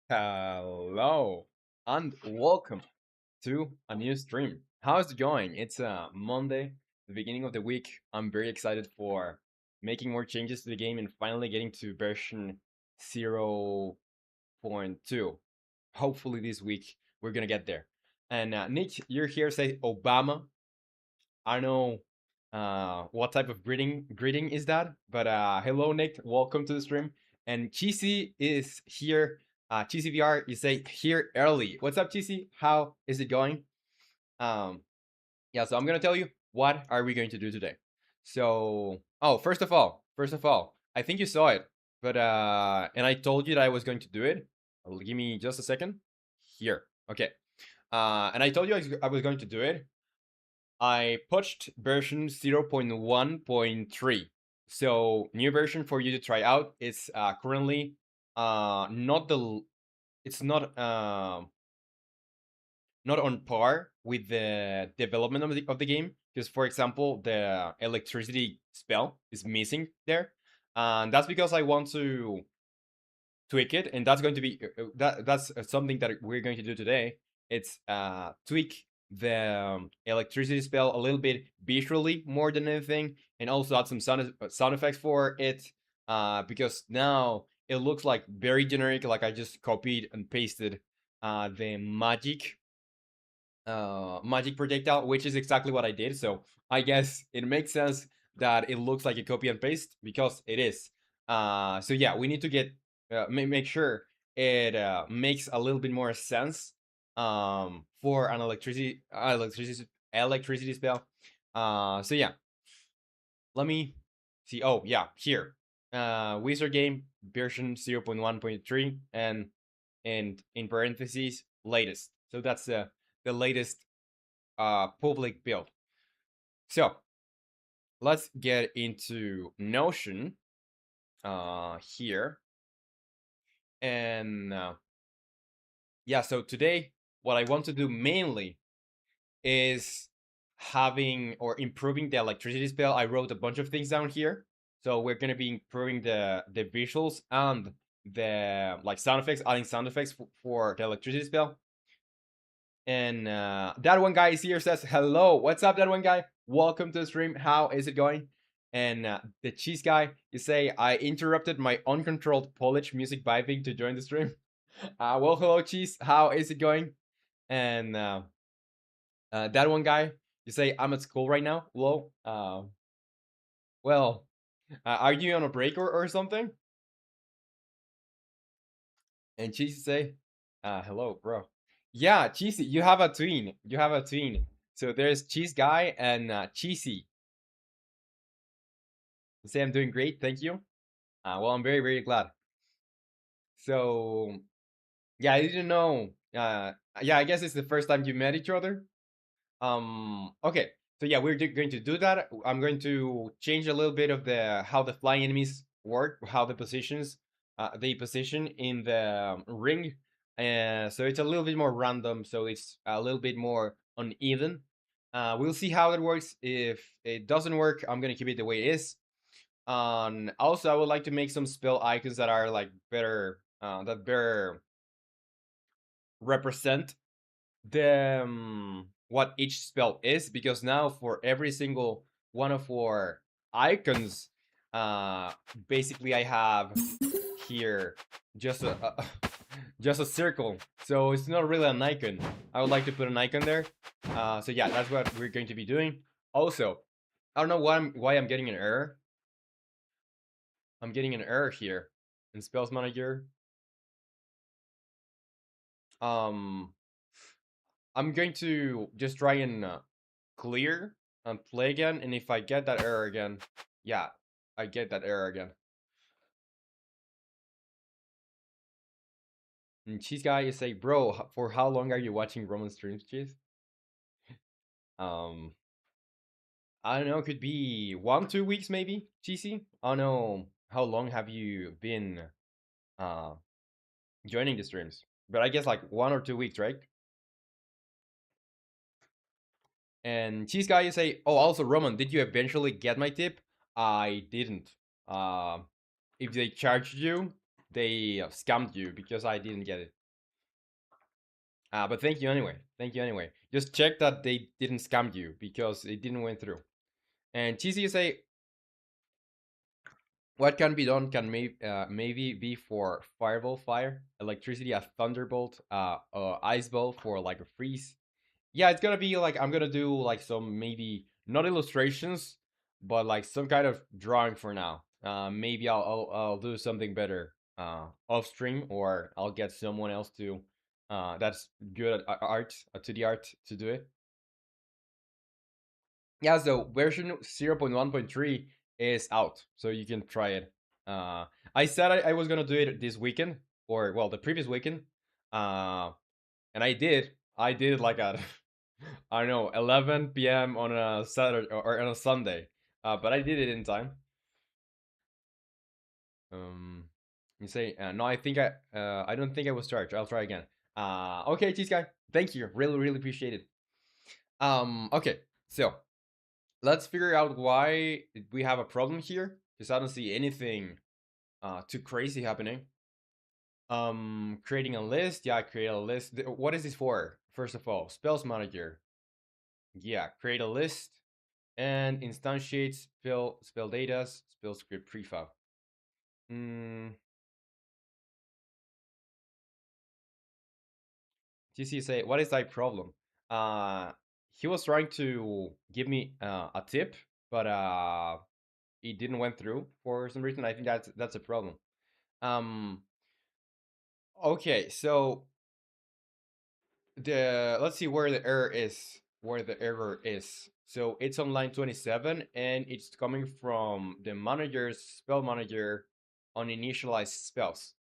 Hello and welcome to a new stream. How's it going? It's Monday, the beginning of the week. I'm very excited for making more changes to the game and finally getting to version 0.2. Hopefully this week we're gonna get there. And Nick, you're here. Say Obama. I don't know what type of greeting is that, but hello Nick, welcome to the stream. And Cheesy is here. Cheesy VR, you say here early. What's up, Cheesy? How is it going? Yeah, so I'm gonna tell you what are we going to do today. So, oh, first of all, I think you saw it, but and I told you that I was going to do it. Give me just a second. Here, okay. And I told you I was going to do it. I pushed version 0.1.3. So new version for you to try out. It's currently not the it's not on par with the development of the game, because for example the electricity spell is missing there, and that's because I want to tweak it, and that's going to be that's something that we're going to do today. It's tweak the electricity spell a little bit visually more than anything, and also add some sound effects for it, because now it looks like very generic, like I just copied and pasted the magic projectile, which is exactly what I did. So I guess it makes sense that it looks like a copy and paste because it is. So yeah, we need to get make sure it makes a little bit more sense for an electricity spell. So yeah, let me see. Oh yeah, here, Wizard game version 0.1.3, and in parentheses latest. So that's the latest public build. So let's get into Notion here. And yeah, so today, what I want to do mainly is having or improving the electricity spell. I wrote a bunch of things down here. So we're going to be improving the visuals and the like sound effects, adding sound effects for the electricity spell. And that one guy is here, says hello. What's up, that one guy? Welcome to the stream. How is it going? And the cheese guy, you say I interrupted my uncontrolled Polish music vibing to join the stream. Well, hello, cheese. How is it going? And that one guy, you say I'm at school right now. Well, well, are you on a break or something? And cheese say, hello, bro. Yeah, cheesy. You have a twin. You have a twin. So there's cheese guy and cheesy. Say I'm doing great, thank you. Well, I'm very glad. So yeah, I didn't know. Yeah, I guess it's the first time you met each other. Okay. So yeah, we're going to do that. I'm going to change a little bit of the how the flying enemies work, how the positions they position in the ring. So it's a little bit more random. So it's a little bit more uneven. We'll see how it works. If it doesn't work, I'm gonna keep it the way it is. Also, I would like to make some spell icons that are like better, that better represent the what each spell is, because now for every single one of our icons, uh, basically I have here just a just a circle, so it's not really an icon. I would like to put an icon there. So yeah, that's what we're going to be doing. Also, I don't know why I'm getting an error. I'm getting an error here in Spells Manager. Um, I'm going to just try and clear and play again, and if I get that error again, yeah, I get that error again. And Cheese Guy, you say, bro, for how long are you watching Roman streams, Cheese? Um, I don't know, could be 1-2 weeks maybe, Cheesy. I don't know how long have you been uh joining the streams, but I guess like 1 or 2 weeks, right? And Cheese Guy, you say, oh, also Roman, did you eventually get my tip? I didn't. Uh, if they charged you, they scammed you because I didn't get it. But thank you anyway. Thank you anyway. Just check that they didn't scam you because it didn't went through. And Cheesy, you say, what can be done can maybe be for fireball fire, electricity, a thunderbolt, ice ball for like a freeze. Yeah, it's gonna be like I'm gonna do like some maybe not illustrations, but like some kind of drawing for now. Maybe I'll do something better off stream, or I'll get someone else to that's good at art, to the art to do it. Yeah, so version 0.1.3 is out, so you can try it. I said I was gonna do it this weekend, or well, the previous weekend, uh, and I did. I did it like at I don't know 11 p.m. on a Saturday or on a Sunday, but I did it in time. Um, you say no. I don't think I was charged. I'll try again. Okay, cheese guy. Thank you. Really appreciate it. Okay, so let's figure out why we have a problem here, because I don't see anything too crazy happening. Creating a list. Yeah, I create a list. What is this for? First of all, spells manager. Yeah, create a list and instantiate spell data, spell script prefab. Mm, TC say, what is thy problem? Uh, he was trying to give me a tip, but it didn't went through for some reason. I think that's a problem. Um, okay, so the let's see where the error is. Where the error is. So it's on line 27, and it's coming from the manager's spell manager on initialized spells.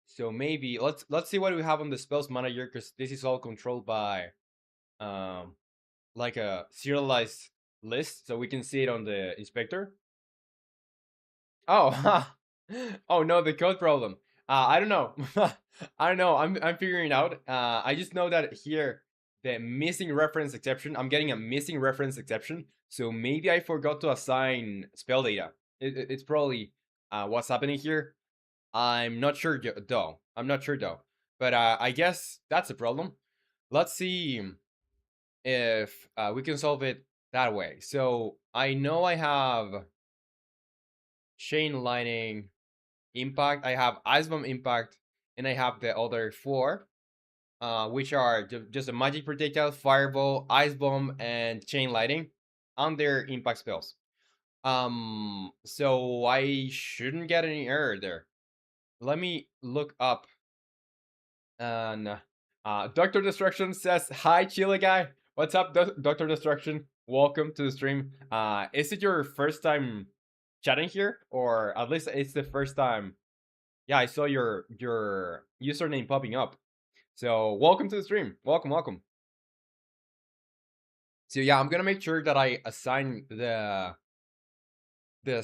So maybe let's see what we have on the spells manager, because this is all controlled by um like a serialized list, so we can see it on the inspector. Oh, oh no, the code problem. I don't know. I don't know. I'm figuring it out. I just know that here the missing reference exception. I'm getting a missing reference exception. So maybe I forgot to assign spell data. It's probably what's happening here. I'm not sure though. I'm not sure though. But I guess that's a problem. Let's see if we can solve it that way. So I know I have chain lightning impact, I have ice bomb impact, and I have the other four, which are just a magic projectile, fireball, ice bomb, and chain lightning on their impact spells. So I shouldn't get any error there. Let me look up. And Doctor Destruction says, "Hi, Chile guy. What's up, Doctor Destruction? Welcome to the stream. Is it your first time chatting here, or at least it's the first time? Yeah, I saw your username popping up. So welcome to the stream. Welcome, welcome. So yeah, I'm gonna make sure that I assign the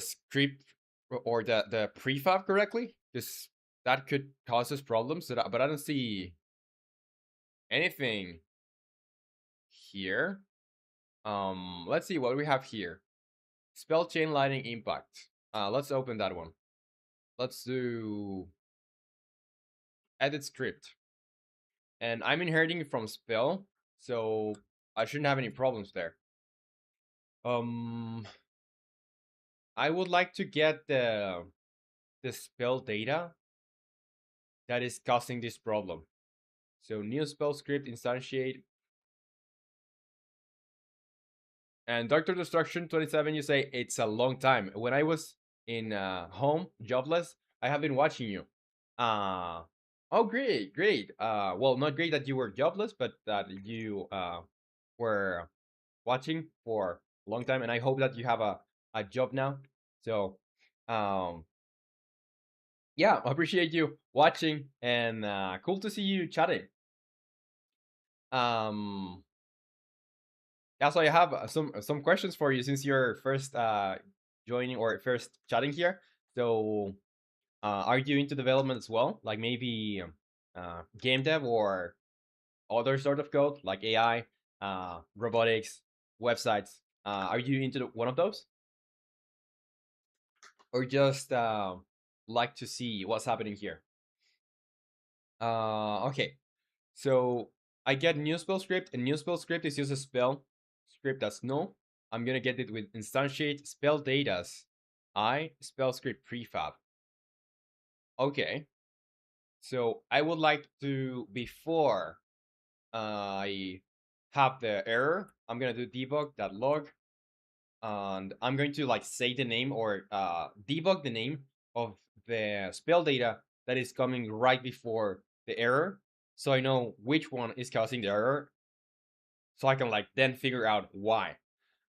script or the prefab correctly, because that could cause us problems. But I don't see anything here. Let's see what we have here. Spell chain lightning impact. Let's open that one. Let's do edit script. And I'm inheriting from spell, so I shouldn't have any problems there. Um, I would like to get the spell data that is causing this problem. So new spell script instantiate. And Doctor Destruction 27, you say it's a long time. When I was in home jobless, I have been watching you. Uh oh, great, great. Well, not great that you were jobless, but that you were watching for a long time, and I hope that you have a job now. So, um, yeah, appreciate you watching, and cool to see you chatting. Um, yeah, so I have some questions for you since you're first joining or first chatting here. So, are you into development as well? Like maybe game dev or other sort of code, like AI, robotics, websites? Are you into one of those, or just like to see what's happening here? Okay. So I get new spell script, and new spell script is just a spell script that's null. I'm gonna get it with instantiate spell datas. I spell script prefab. Okay. So I would like to, before I have the error, I'm gonna do debug.log, and I'm going to like say the name or debug the name of the spell data that is coming right before the error, so I know which one is causing the error, so I can like then figure out why.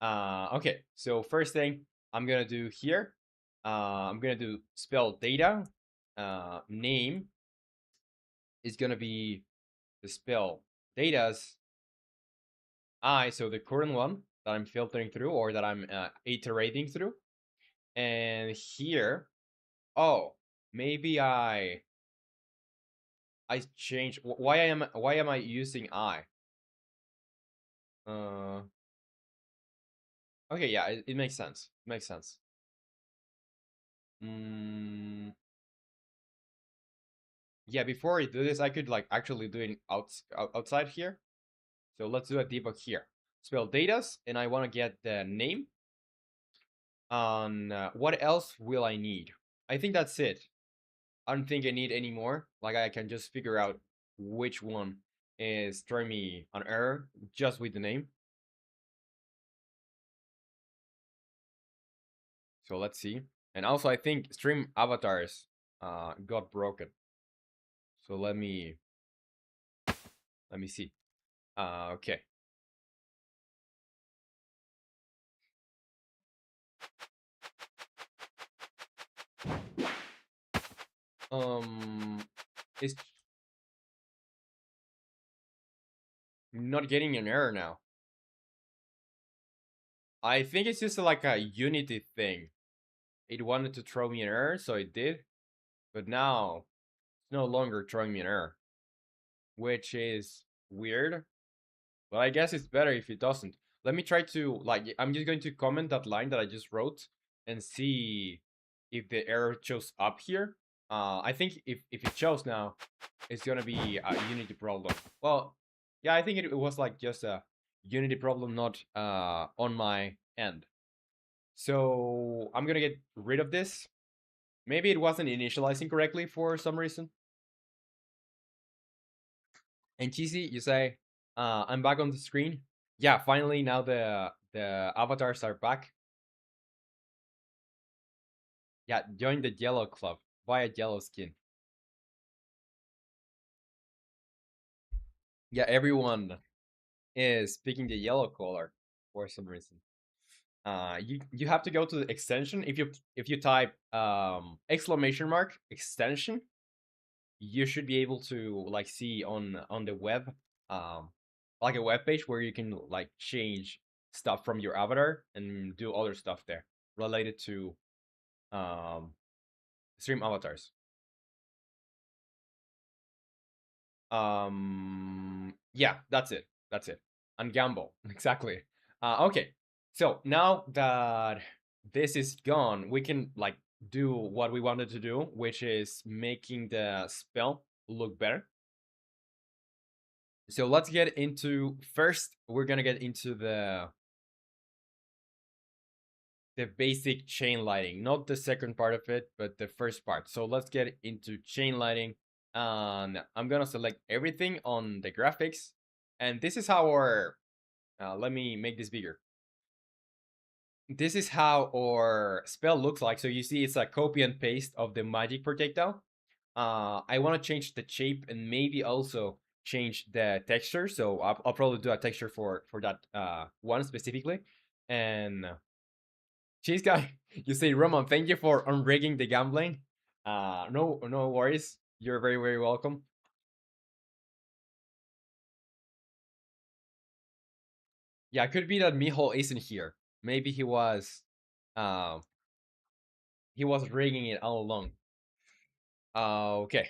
Okay, so first thing I'm gonna do here, I'm gonna do spell data. Name is gonna be the spell data's so the current one that I'm filtering through or that I'm iterating through. And here, oh, maybe I change. Why am I using I? Uh, okay, yeah, it makes sense. It makes sense. Mm, yeah, before I do this, I could like actually do it outside here. So let's do a debug here. Spell datas, and I want to get the name. And what else will I need? I think that's it. I don't think I need any more. Like I can just figure out which one is throwing me an error just with the name. So let's see. And also I think stream avatars got broken. So let me see. Okay. It's not getting an error now. I think it's just like a Unity thing. It wanted to throw me an error, so it did. But now it's no longer throwing me an error, which is weird. But I guess it's better if it doesn't. Let me try to, like, I'm just going to comment that line that I just wrote and see if the error shows up here. I think if it shows now, it's gonna be a Unity problem. Well, yeah, I think it was like just a Unity problem, not on my end. So I'm gonna get rid of this. Maybe it wasn't initializing correctly for some reason. And Cheesy, you say, I'm back on the screen. Yeah, finally now the avatars are back. Yeah, join the yellow club. Buy a yellow skin. Yeah, everyone is picking the yellow color for some reason. You have to go to the extension. If you type exclamation mark extension, you should be able to like see on the web like a web page where you can like change stuff from your avatar and do other stuff there related to um stream avatars. Yeah, that's it. And gamble. Exactly. Okay. So now that this is gone, we can like do what we wanted to do, which is making the spell look better. So let's get into first. We're gonna get into the basic chain lighting, not the second part of it, but the first part. So let's get into chain lighting. And I'm gonna select everything on the graphics. And this is how our, let me make this bigger. This is how our spell looks like. So you see it's a copy and paste of the magic projectile. I want to change the shape and maybe also change the texture. So I'll probably do a texture for that one specifically. And Cheese guy, you say Roman, thank you for unrigging the gambling. No worries. You're very very welcome. Yeah, it could be that Miho isn't here. Maybe uh, he was rigging it all along. Okay,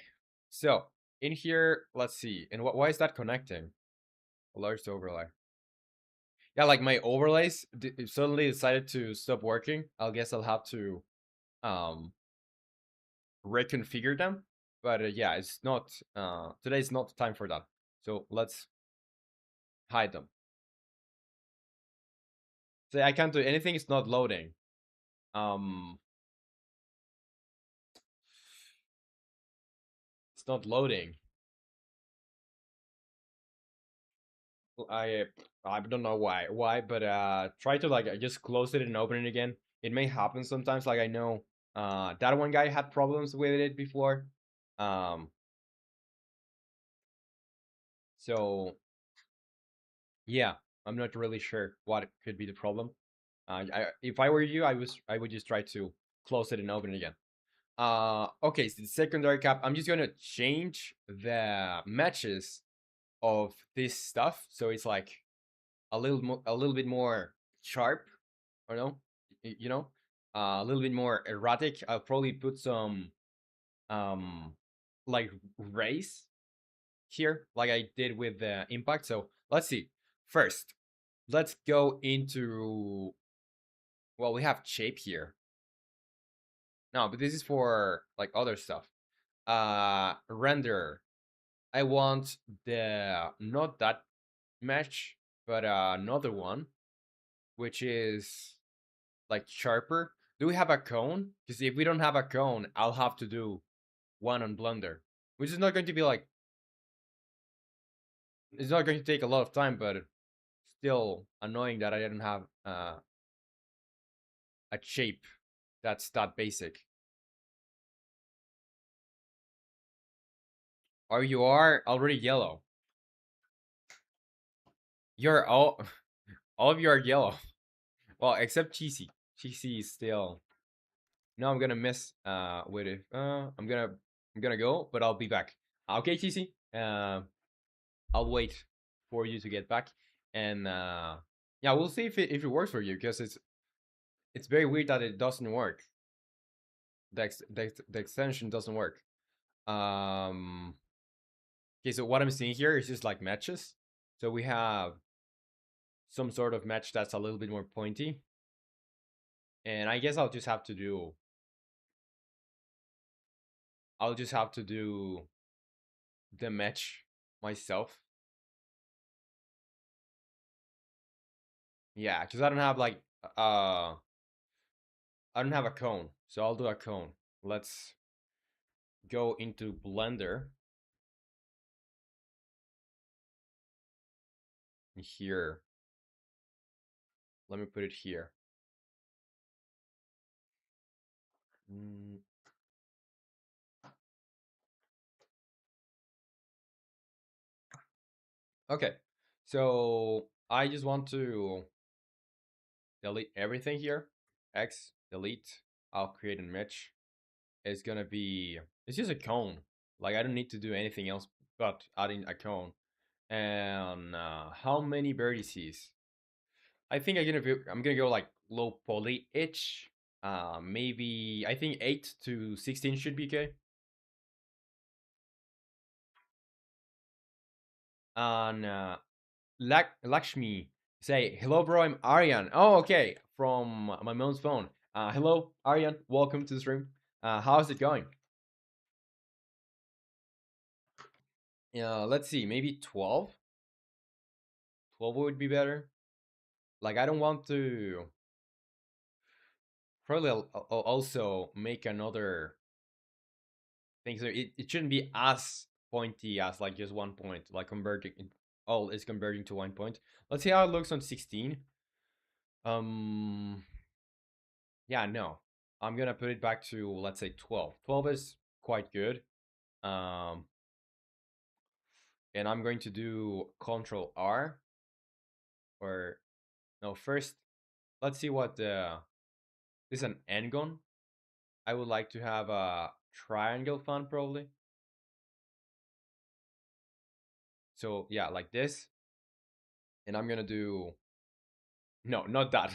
so in here, let's see. And why is that connecting? A large overlay. Yeah, like my overlays suddenly decided to stop working. I guess I'll have to um reconfigure them. But yeah, it's not today's not the time for that. So let's hide them. So I can't do anything. It's not loading. Um, it's not loading. I I don't know why, but try to like just close it and open it again. It may happen sometimes. Like I know that one guy had problems with it before. Um, so yeah, I'm not really sure what could be the problem. If I were you, I would just try to close it and open it again. Okay, so the secondary cap. I'm just gonna change the matches of this stuff, so it's like a little bit more sharp, or no, a little bit more erratic. I'll probably put some um like rays here, like I did with the impact. So let's see. First, let's go into, well, we have shape here. No, but this is for like other stuff. Render. I want the not that match, but another one, which is like sharper. Do we have a cone? Because if we don't have a cone, I'll have to do one on Blender, which is not going to be like, it's not going to take a lot of time, but still annoying that I didn't have a shape that's that basic. Or you are already yellow. You're all of you are yellow. Well, except Cheesy. Cheesy is still. No, I'm gonna miss with it. I'm gonna go, but I'll be back. Okay, Cheesy. I'll wait for you to get back, and yeah, we'll see if it works for you because it's very weird that it doesn't work. The extension doesn't work. Um. Okay, so what I'm seeing here is just like matches. So we have some sort of match that's a little bit more pointy, and I guess I'll just have to do the match myself. Yeah, because I don't have a cone, so I'll do a cone. Let's go into Blender here. Let me put it here. Mm, okay, so I just want to delete everything here. X delete. I'll create a match. It's just a cone. Like I don't need to do anything else but adding a cone. And how many vertices? I think I'm gonna go like low poly itch. Maybe I think 8 to 16 should be okay. And Lakshmi say hello, bro. I'm Aryan. Oh, okay, from my mom's phone. Hello, Aryan. Welcome to the stream. How's it going? Let's see. Maybe 12. 12 would be better. Like I don't want to probably also make another thing. So it shouldn't be as pointy as like just 1 point, like converting all is converting to 1 point. Let's see how it looks on 16. Um yeah, no. I'm gonna put it back to let's say 12. 12 is quite good. Um and I'm going to do Control R or no, first let's see what this is an end gun. I would like to have a triangle font probably. So yeah, like this. And I'm gonna do no, not that,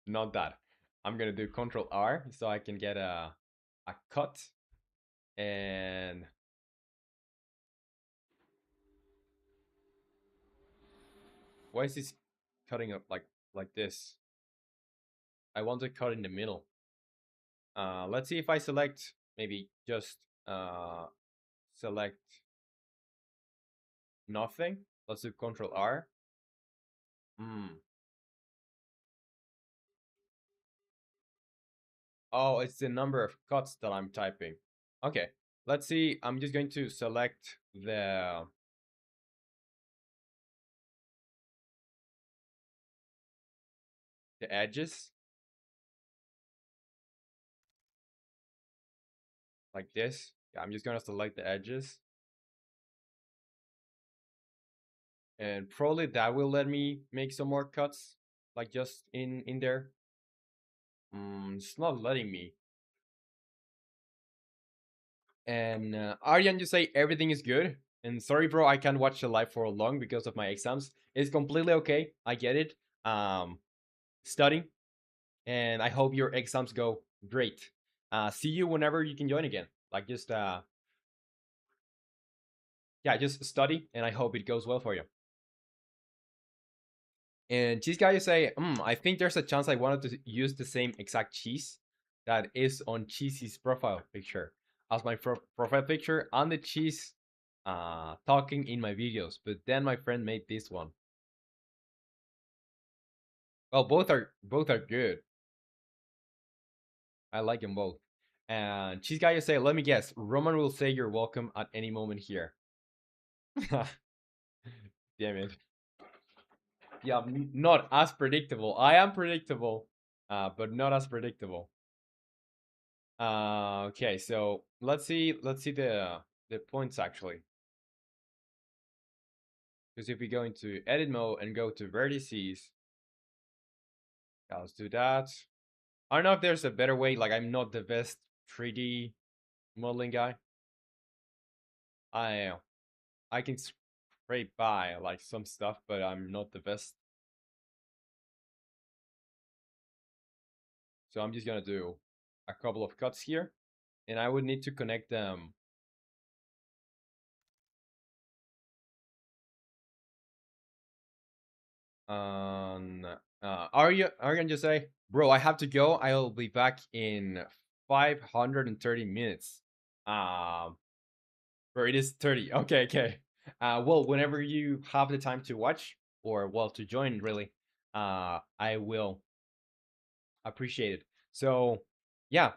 not that. I'm gonna do Control R so I can get a cut. And why is this cutting up like this? I want to cut in the middle. Let's see if I select maybe just select nothing. Let's do Control R. Hmm. Oh, it's the number of cuts that I'm typing. Okay, let's see. I'm just going to select the edges like this. Yeah, I'm just gonna select the edges, and probably that will let me make some more cuts, like just in there. It's not letting me. And Aryan, you say everything is good. And sorry, bro, I can't watch the live for long because of my exams. It's completely okay. I get it. Um, Studying, and I hope your exams go great. See you whenever you can join again. Like just yeah, just study, and I hope it goes well for you. And cheese guy, you say, I think there's a chance I wanted to use the same exact cheese that is on Cheesy's profile picture as my profile picture and the cheese talking in my videos. But then my friend made this one. Well, both are good. I like them both. And Cheese Guy, you say, let me guess, Roman will say you're welcome at any moment here. Damn it. Yeah, not as predictable. I am predictable, but not as predictable. Okay, so let's see the points actually. Because if we go into edit mode and go to vertices, yeah, let's do that. I don't know if there's a better way. Like, I'm not the best 3D modeling guy. I I can scrape by like some stuff, but I'm not the best. So I'm just gonna do a couple of cuts here, and I would need to connect them. Are you gonna just say, bro, I have to go. I'll be back in 530 minutes. Um, bro, it is 30. Okay, okay. Well, whenever you have the time to watch or well to join, really, I will appreciate it. So, yeah,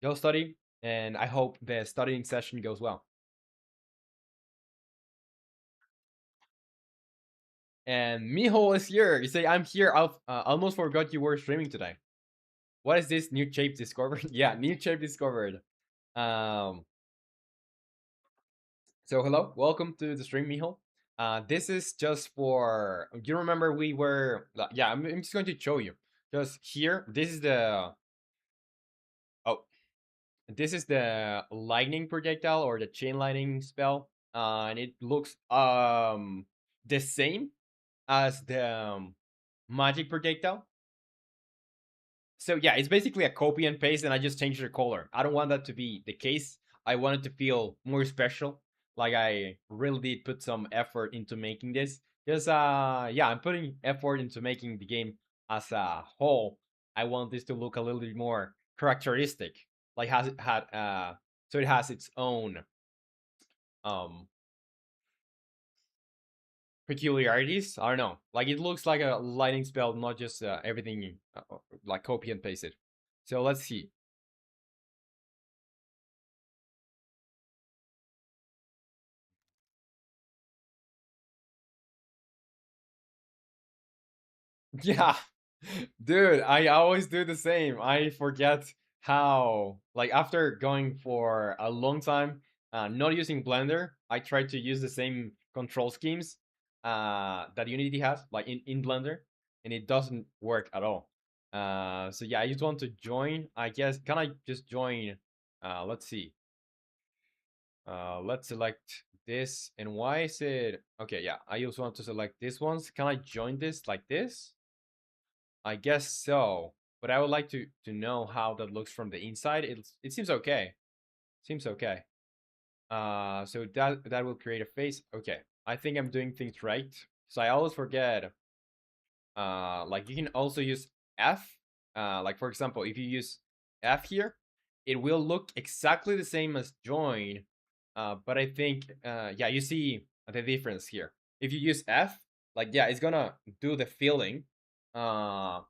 go study, and I hope the studying session goes well. And Mijo is here. You say, I'm here. I almost forgot you were streaming today. What is this new shape discovered? Yeah, new shape discovered. Um, so hello, welcome to the stream, Mijo. This is just for you remember we were yeah, I'm just going to show you. Just here, this is the oh, this is the lightning projectile or the chain lightning spell. And it looks the same as the magic projectile. So yeah, it's basically a copy and paste, and I just changed the color. I don't want that to be the case. I want it to feel more special. Like I really did put some effort into making this. Because yeah, I'm putting effort into making the game as a whole. I want this to look a little bit more characteristic. Like has it had so it has its own um peculiarities. I don't know. Like it looks like a lightning spell, not just everything like copy and paste it. So let's see. Yeah, dude, I always do the same. I forget how, like, after going for a long time, not using Blender, I try to use the same control schemes that Unity has, like in Blender, and it doesn't work at all. So yeah, I just want to join. I guess, can I just join? Let's see. Let's select this. And why is it? Okay, yeah, I just want to select this ones. Can I join this like this? I guess so, but I would like to know how that looks from the inside. It seems okay. Seems okay. So that will create a face. Okay, I think I'm doing things right. So I always forget. Like you can also use F. Like for example, if you use F here, it will look exactly the same as join. But I think yeah, you see the difference here. If you use F, like yeah, it's gonna do the filling. Uh,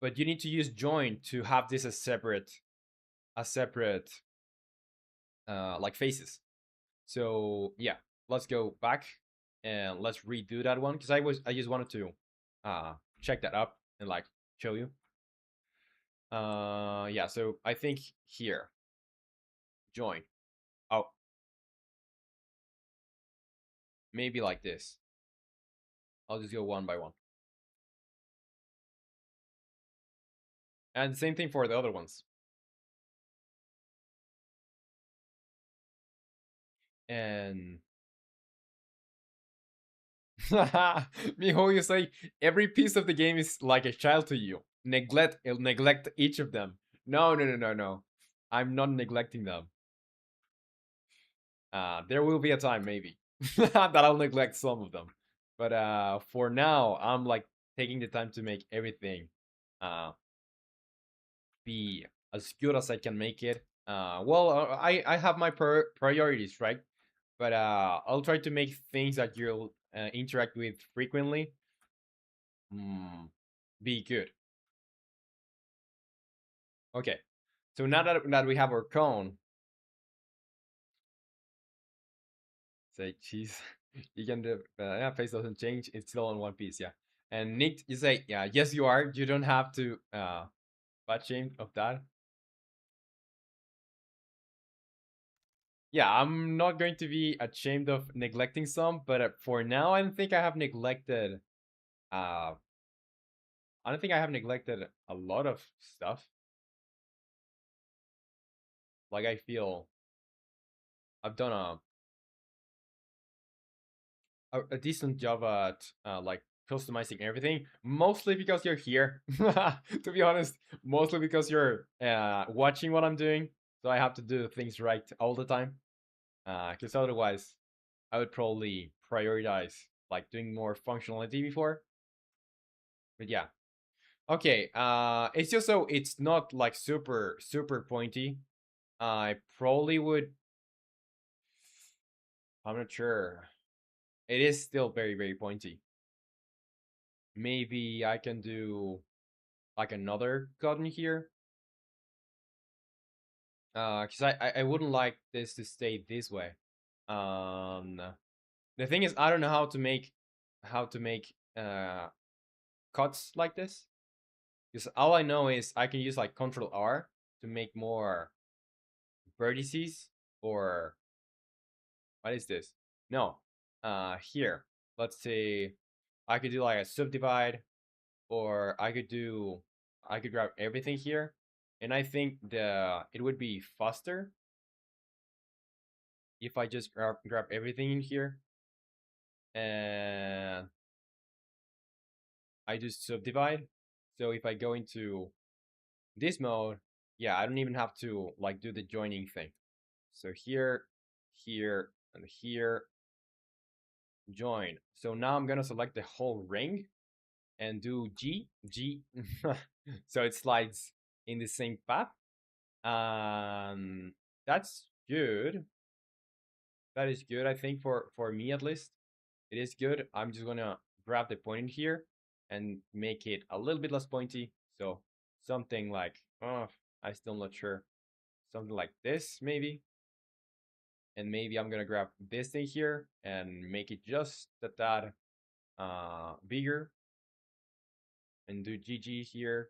but you need to use join to have this as separate like faces. So yeah, let's go back and let's redo that one because I just wanted to check that up and like show you. Yeah, so I think here join. Oh, maybe like this. I'll just go one by one. And the same thing for the other ones. And Mijo, you say every piece of the game is like a child to you. Neglect each of them. No, no, no, no, no. I'm not neglecting them. There will be a time maybe that I'll neglect some of them. But for now, I'm like taking the time to make everything uh be as good as I can make it. Well, I have my priorities, right? But I'll try to make things that you'll interact with frequently. Hmm. be good. Okay. So now that we have our cone, say cheese. You can do yeah, face doesn't change. It's still in one piece. Yeah. And Nick, you say yeah. Yes, you are. You don't have to butt shame of that. Yeah, I'm not going to be ashamed of neglecting some, but for now, I don't think I have neglected. Uh, I don't think I have neglected a lot of stuff. Like I feel I've done a decent job at like customizing everything. Mostly because you're here, to be honest. Mostly because you're watching what I'm doing, so I have to do things right all the time. Because otherwise, I would probably prioritize like doing more functionality before. But yeah, okay. It's just so it's not like super pointy. I probably would. I'm not sure. It is still very pointy. Maybe I can do like another cut in here. Because I wouldn't like this to stay this way. Um, the thing is, I don't know how to make cuts like this. Because all I know is I can use like Control R to make more vertices or what is this? No, here. Let's say I could do like a subdivide, or I could grab everything here, and I think it would be faster if I just grab everything in here and I just subdivide. So if I go into this mode, yeah, I don't even have to like do the joining thing. So here, here, and here, join. So now I'm gonna select the whole ring and do G, so it slides in the same path. Um, that's good. That is good. I think for me at least, it is good. I'm just gonna grab the point in here and make it a little bit less pointy. So something like, oh, I still not sure. Something like this maybe. And maybe I'm gonna grab this thing here and make it just that bigger and do GG here.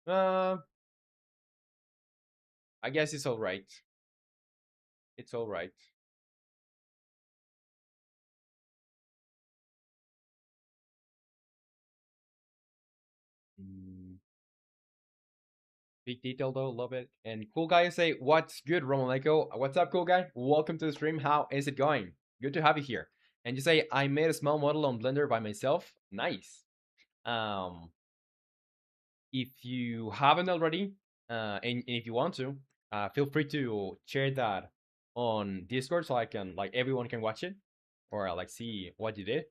Uh, I guess it's all right. It's all right. Mm, big detail though, love it. And cool guy say, "What's good, romanleco? What's up, cool guy? Welcome to the stream. How is it going? Good to have you here." And you say, "I made a small model on Blender by myself. Nice. Um, if you haven't already, and if you want to, feel free to share that on Discord so I can like everyone can watch it or like see what you did."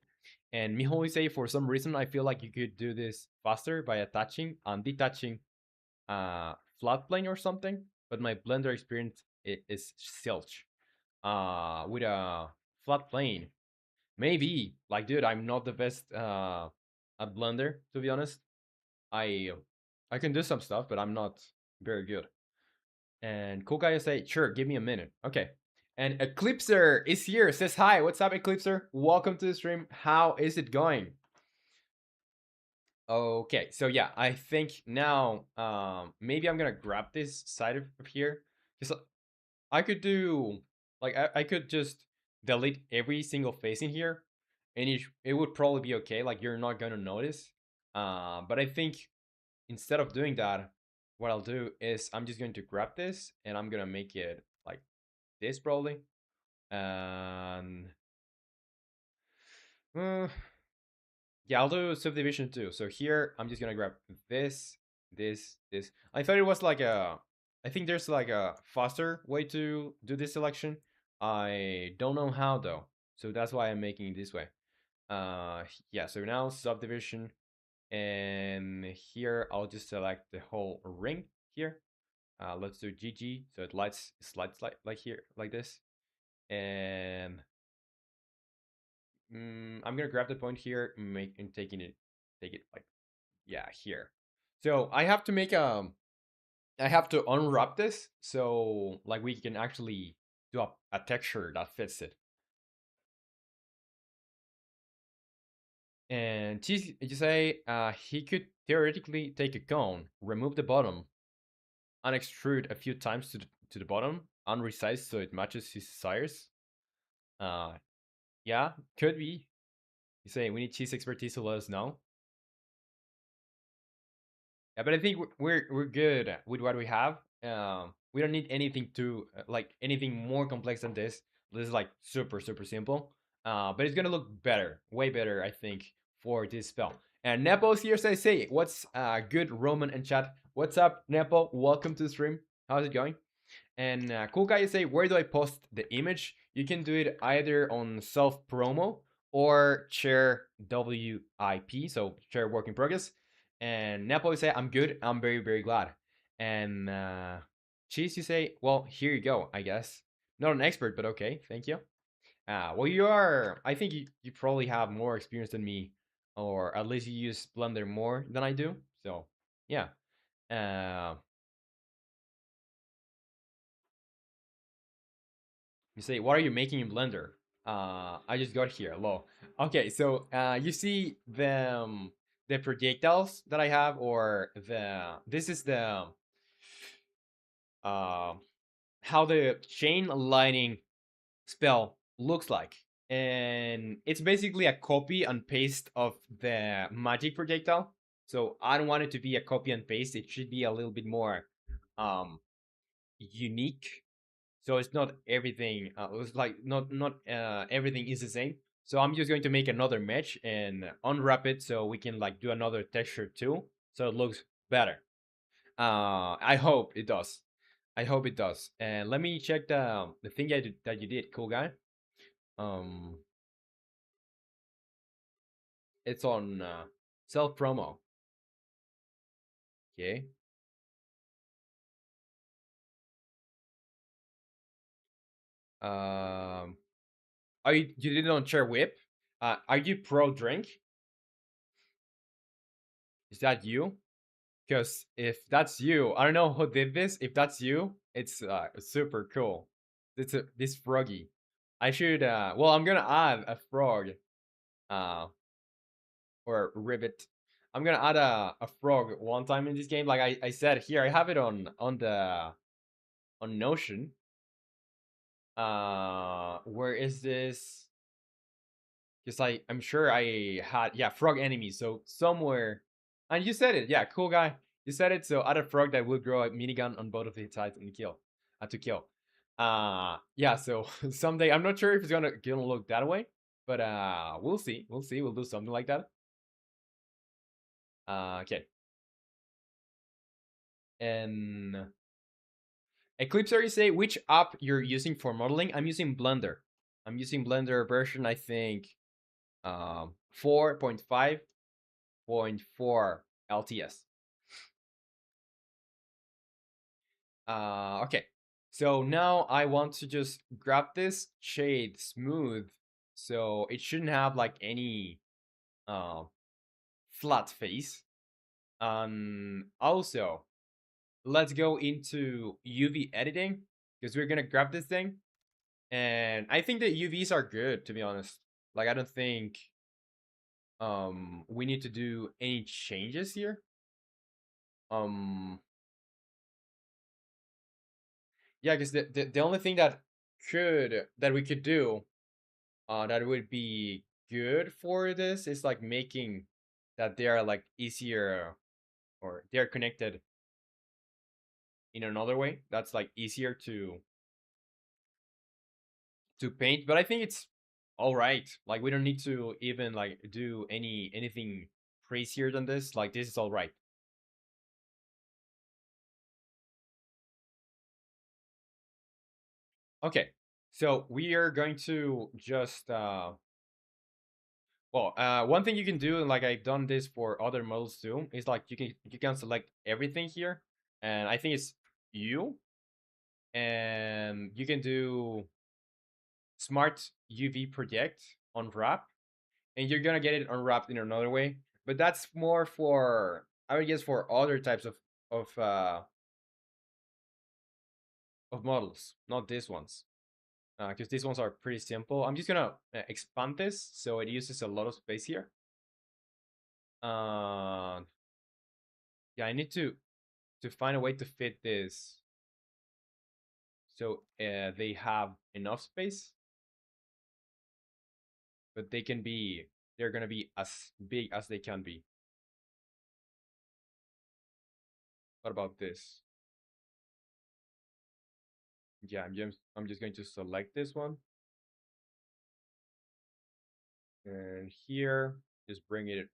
And Miho will say, "For some reason, I feel like you could do this faster by attaching and detaching flat plane or something, but my Blender experience is silch. With a flat plane, maybe. Like, dude, I'm not the best at Blender, to be honest. I I can do some stuff, but I'm not very good." And cool guy say, "Sure, give me a minute." Okay. And Eclipser is here. Says hi. What's up, Eclipser? Welcome to the stream. How is it going? Okay, so yeah, I think now maybe I'm gonna grab this side of here because I could do like I could just delete every single face in here, and it would probably be okay. Like you're not gonna notice. But I think instead of doing that, what I'll do is I'm just going to grab this and I'm gonna make it like this probably, and uh, yeah, I'll do subdivision too. So here, I'm just gonna grab this, this. I thought it was like a. I think there's like a faster way to do this selection. I don't know how though, so that's why I'm making it this way. Yeah. So now subdivision, and here I'll just select the whole ring here. Let's do GG, so it slides like here, like this, and I'm gonna grab the point here, make and take it like yeah here. So I have to unwrap this so like we can actually do a texture that fits it. And you say he could theoretically take a cone, remove the bottom, and extrude a few times to the bottom, unresize so it matches his desires. Uh, yeah, could be. You say we need cheese expertise to let us know. Yeah, but I think we're good with what we have. We don't need anything too like anything more complex than this. This is like super simple. But it's gonna look better, way better, I think, for this spell. And Nepo's here says, "Hey, what's good, Roman and chat? What's up, Nepo? Welcome to the stream. How's it going?" And cool guy, you say, where do I post the image? You can do it either on self promo or share WIP, so share work in progress. And Nepo, you say, I'm good. I'm very glad. And Cheese, you say, well, here you go, I guess. Not an expert, but okay, thank you. Well, you are. I think you probably have more experience than me, or at least you use Blender more than I do. So, yeah. Uh, You say, what are you making in Blender? I just got here. Low. Okay, so you see the projectiles that I have, or this is the uh, how the chain lightning spell looks like, and it's basically a copy and paste of the magic projectile. So I don't want it to be a copy and paste. It should be a little bit more um, unique, so it's not everything it's like not everything is the same. So I'm just going to make another mesh and unwrap it so we can like do another texture too, so it looks better. I hope it does. I hope it does. And let me check the thing that you did, cool guy. um it's on self promo. Okay. um are you did it on share whip? Are you pro drink? Is that you? Because if that's you, I don't know who did this. If that's you, it's super cool. This froggy. I should well, I'm gonna add a frog uh or a ribbit. I'm gonna add a frog one time in this game. Like I said here, I have it on the on Notion. Where is this? Because I'm sure I had, yeah, frog enemies. So somewhere, and you said it, yeah, cool guy. You said it. So add a frog that will grow a minigun on both of its sides and kill, to kill. Yeah. So someday, I'm not sure if it's gonna look that way, but we'll see. We'll see. We'll do something like that. Okay. And Eclipse, you say which app you're using for modeling? I'm using Blender. I'm using Blender version, I think, 4.5.4 LTS. Okay. So now I want to just grab this shade smooth, so it shouldn't have like any uh, flat face. Also, let's go into UV editing because we're gonna grab this thing, and I think the UVs are good, to be honest. Like I don't think we need to do any changes here. Um yeah, because the only thing that we could do that would be good for this is like making that they are like easier, or they're connected in another way that's like easier to paint. But I think it's all right. Like we don't need to even like do anything crazier than this. Like this is all right. Okay, so we are going to just well, one thing you can do, and like I've done this for other models too, is like you can select everything here, and I think it's you, and you can do smart UV project on wrap, and you're gonna get it unwrapped in another way. But that's more for, I would guess, for other types of uh of models, not these ones. Because these ones are pretty simple. I'm just gonna expand this so it uses a lot of space here. Uh, yeah, I need to find a way to fit this so they have enough space, but they're gonna be as big as they can be. What about this? Yeah, I'm just going to select this one, and here just bring it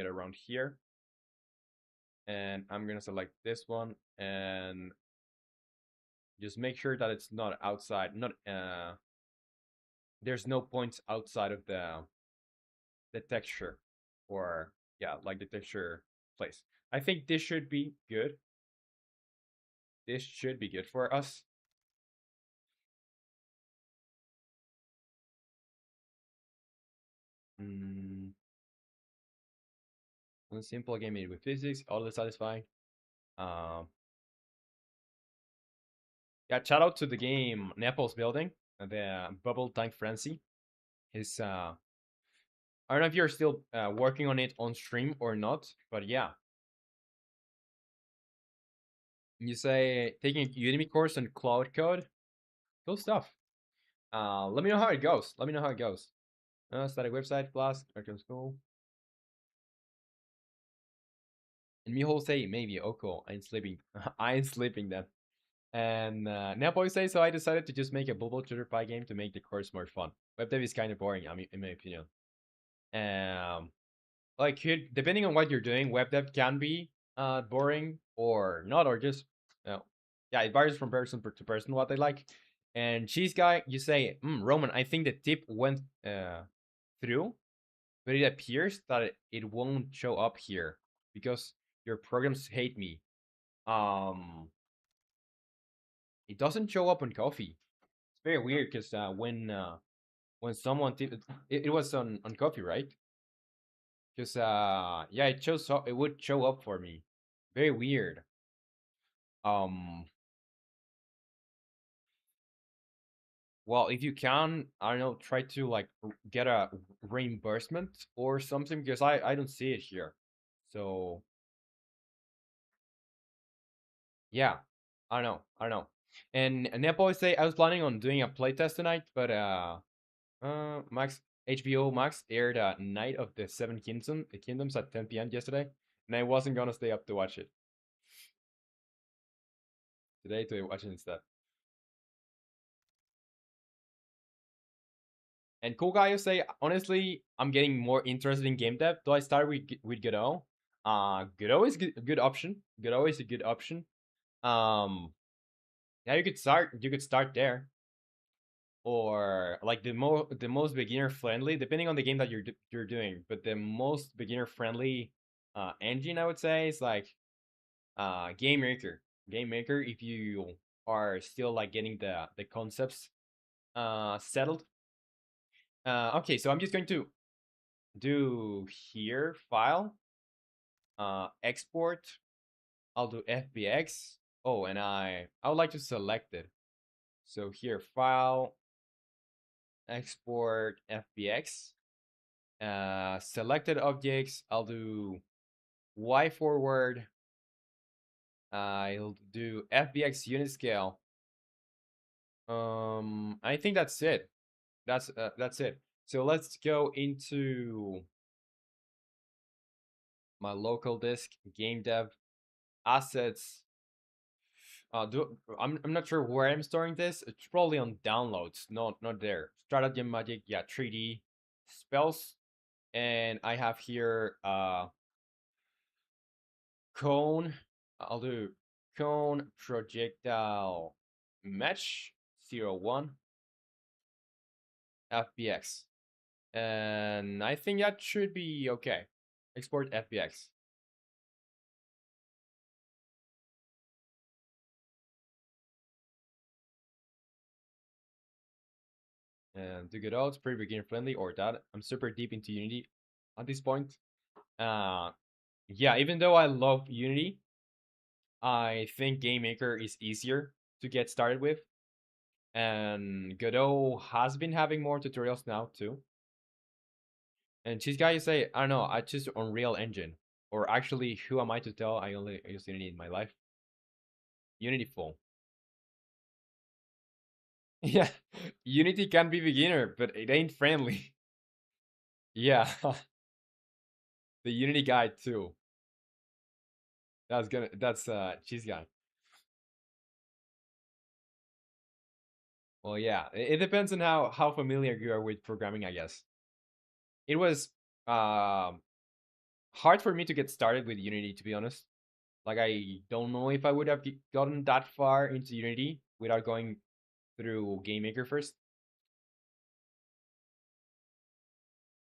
around here, and I'm gonna select this one and just make sure that it's not outside, not there's no points outside of the texture, or yeah, like the texture place. I think this should be good. This should be good for us. Mm, one simple game made with physics, all satisfying. Um, yeah, shout out to the game Naples building, the Bubble Tank Frenzy. His I don't know if you're still working on it on stream or not, but yeah, you say taking a Udemy course on cloud code, cool stuff. Let me know how it goes. Let me know how it goes. Static website, class, Arkham School. And Miho say maybe. Oh, cool. I ain't sleeping. I ain't sleeping then. And Napoy say so. I decided to just make a bubble shooter pie game to make the course more fun. Web dev is kind of boring, I mean, in my opinion. Um, like depending on what you're doing, web dev can be boring or not, or just yeah, it varies from person to person what they like. And cheese guy, you say, Roman, I think the tip went through, but it appears that it won't show up here because your programs hate me. Um, it doesn't show up on Coffee. It's very weird because when someone it was on Coffee, right? Because yeah, it would show up for me. Very weird. Um, well, if you can, I don't know, try to like get a reimbursement or something because I don't see it here. So yeah, I don't know. I don't know. And Nepo say I was planning on doing a playtest tonight, but Max HBO Max aired Night of the Seven Kingdoms at 10 p.m. yesterday, and I wasn't gonna stay up to watch it today to watch it instead. And cool guy, you say honestly, I'm getting more interested in game dev. Do I start with Godot? Godot is a good option. Godot is a good option. Um, yeah, you could start there, or like the most beginner friendly, depending on the game that you're doing. But the most beginner friendly engine I would say is like Game Maker. Game Maker, if you are still like getting the concepts settled. Okay, so I'm just going to do here file export. I'll do FBX. Oh, and I would like to select it. So here file export FBX. Selected objects. I'll do Y forward. I'll do FBX unit scale. I think that's it. That's it. So let's go into my local disk, game dev, assets. I'm not sure where I'm storing this. It's probably on downloads, not there. Stratagem Magic, yeah, 3D spells, and I have here cone. I'll do cone projectile mesh 01 FBX, and I think that should be okay. Export FBX. And do Godot, it's pretty beginner friendly, or that. I'm super deep into Unity at this point. Uh, yeah, even though I love Unity, I think Game Maker is easier to get started with. And Godot has been having more tutorials now too. And these guys say, I don't know, I choose Unreal Engine. Or actually, who am I to tell? I only use Unity in my life. Unity full. Yeah, Unity can be beginner, but it ain't friendly. Yeah, the Unity guide too. That's cheese guy. Well, yeah, it depends on how familiar you are with programming, I guess. It was um hard for me to get started with Unity, to be honest. Like, I don't know if I would have gotten that far into Unity without going through Game Maker first.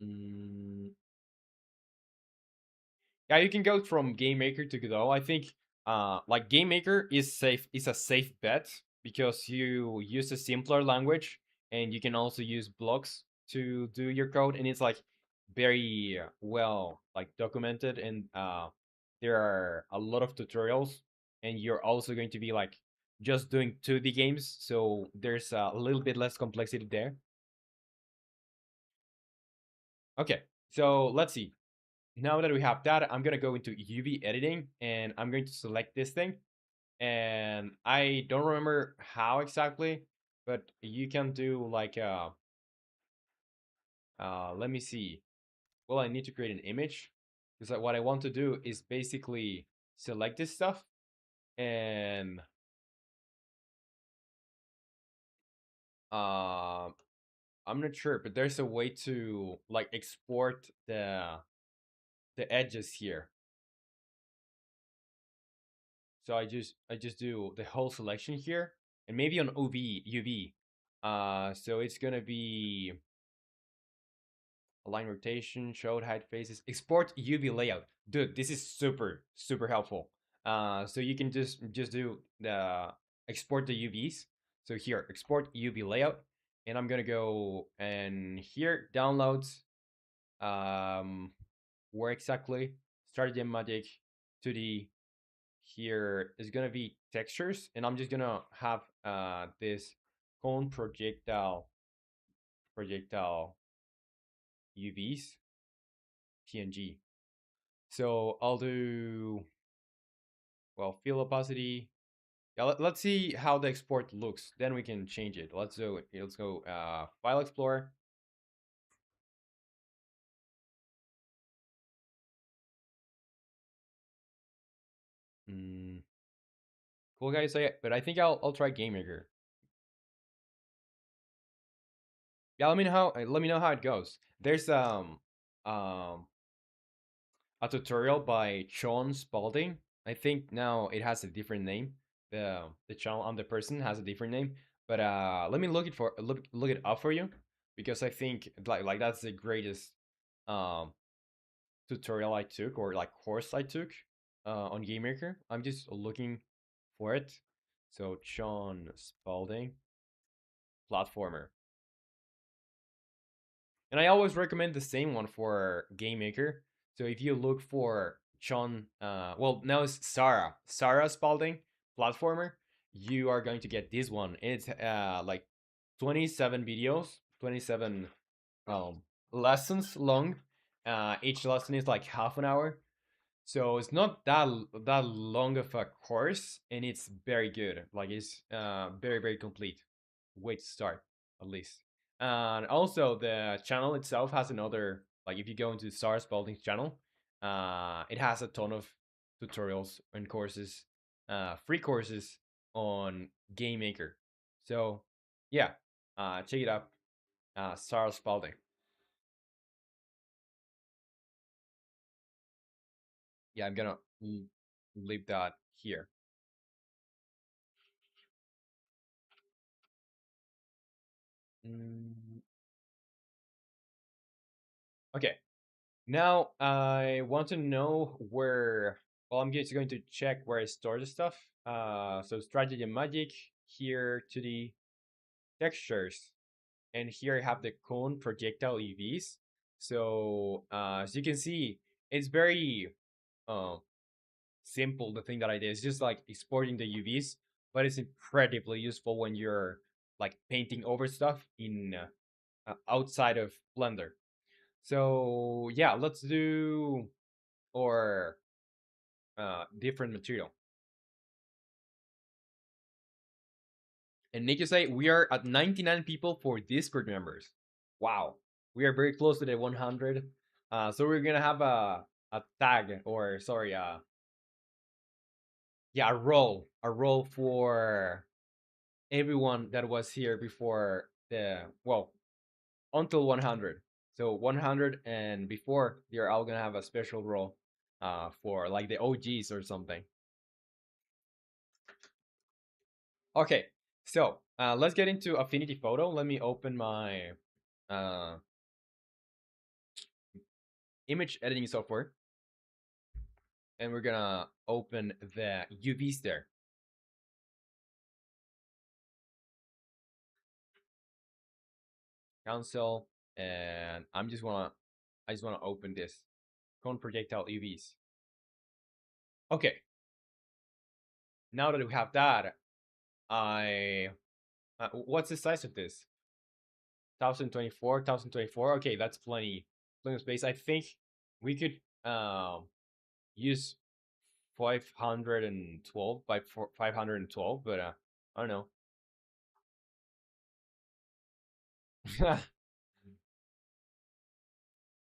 Mm, yeah, you can go from Game Maker to Godot. I think like Game Maker is a safe bet because you use a simpler language and you can also use blocks to do your code, and it's like very well like documented, and there are a lot of tutorials, and you're also going to be like just doing 2D games, so there's a little bit less complexity there. Okay, so let's see. Now that we have that, I'm gonna go into UV editing and I'm going to select this thing. And I don't remember how exactly, but you can do like let me see. Well, I need to create an image because what I want to do is basically select this stuff, and uh, I'm not sure, but there's a way to like export the edges here. So I just do the whole selection here, and maybe on UV. So it's gonna be align rotation, showed height faces, export UV layout. Dude, this is super helpful. So you can just do the export the UVs. So here, export UV layout, and I'm gonna go and here downloads. Um, where exactly? Strategy and Magic 2D. Here is gonna be textures, and I'm just gonna have this cone projectile UVs PNG. So I'll do, well, field opacity. Yeah, let's see how the export looks. Then we can change it. Let's go File Explorer. Mm, cool guys, but I think I'll try Game Maker. Yeah, let me know how it goes. There's um a tutorial by Sean Spalding. I think now it has a different name. The channel on the person has a different name. But let me look it up for you, because I think like that's the greatest um tutorial I took, or like course I took on Game Maker. I'm just looking for it. So Sean Spalding platformer. And I always recommend the same one for Game Maker. So if you look for Sean, well, now it's Sarah Spalding platformer, you are going to get this one. It's like 27 videos, 27 um, lessons long. Each lesson is like half an hour. So it's not that long of a course, and it's very good. Like, it's very complete. Way to start, at least. And also the channel itself has another, like, if you go into Star Spalding's channel, it has a ton of tutorials and courses, free courses on Game Maker. So yeah, check it out, Star Spalding. Yeah, I'm gonna leave that here. Mm, okay. Now I want to know where. Well, I'm just going to check where I store the stuff. So strategy and magic here to the textures, and here I have the cone projectile UVs. So as you can see, it's very uh, simple. The thing that I did is just like exporting the UVs, but it's incredibly useful when you're like painting over stuff in outside of Blender. So yeah, let's do or different material. And Nick, you say we are at 99 people for Discord members. Wow, we are very close to the 100. So we're gonna have a tag or sorry, yeah, a role for everyone that was here before the well until 100. So 100 and before, they're all gonna have a special role for like the OGs or something. Okay, so let's get into Affinity Photo. Let me open my uh, image editing software, and we're gonna open the UVs there. Cancel, and I just wanna open this cone projectile UVs. Okay, now that we have that, I what's the size of this? 1024, 1024. Okay, that's plenty of space. I think we could use 512 by 512, but I don't know.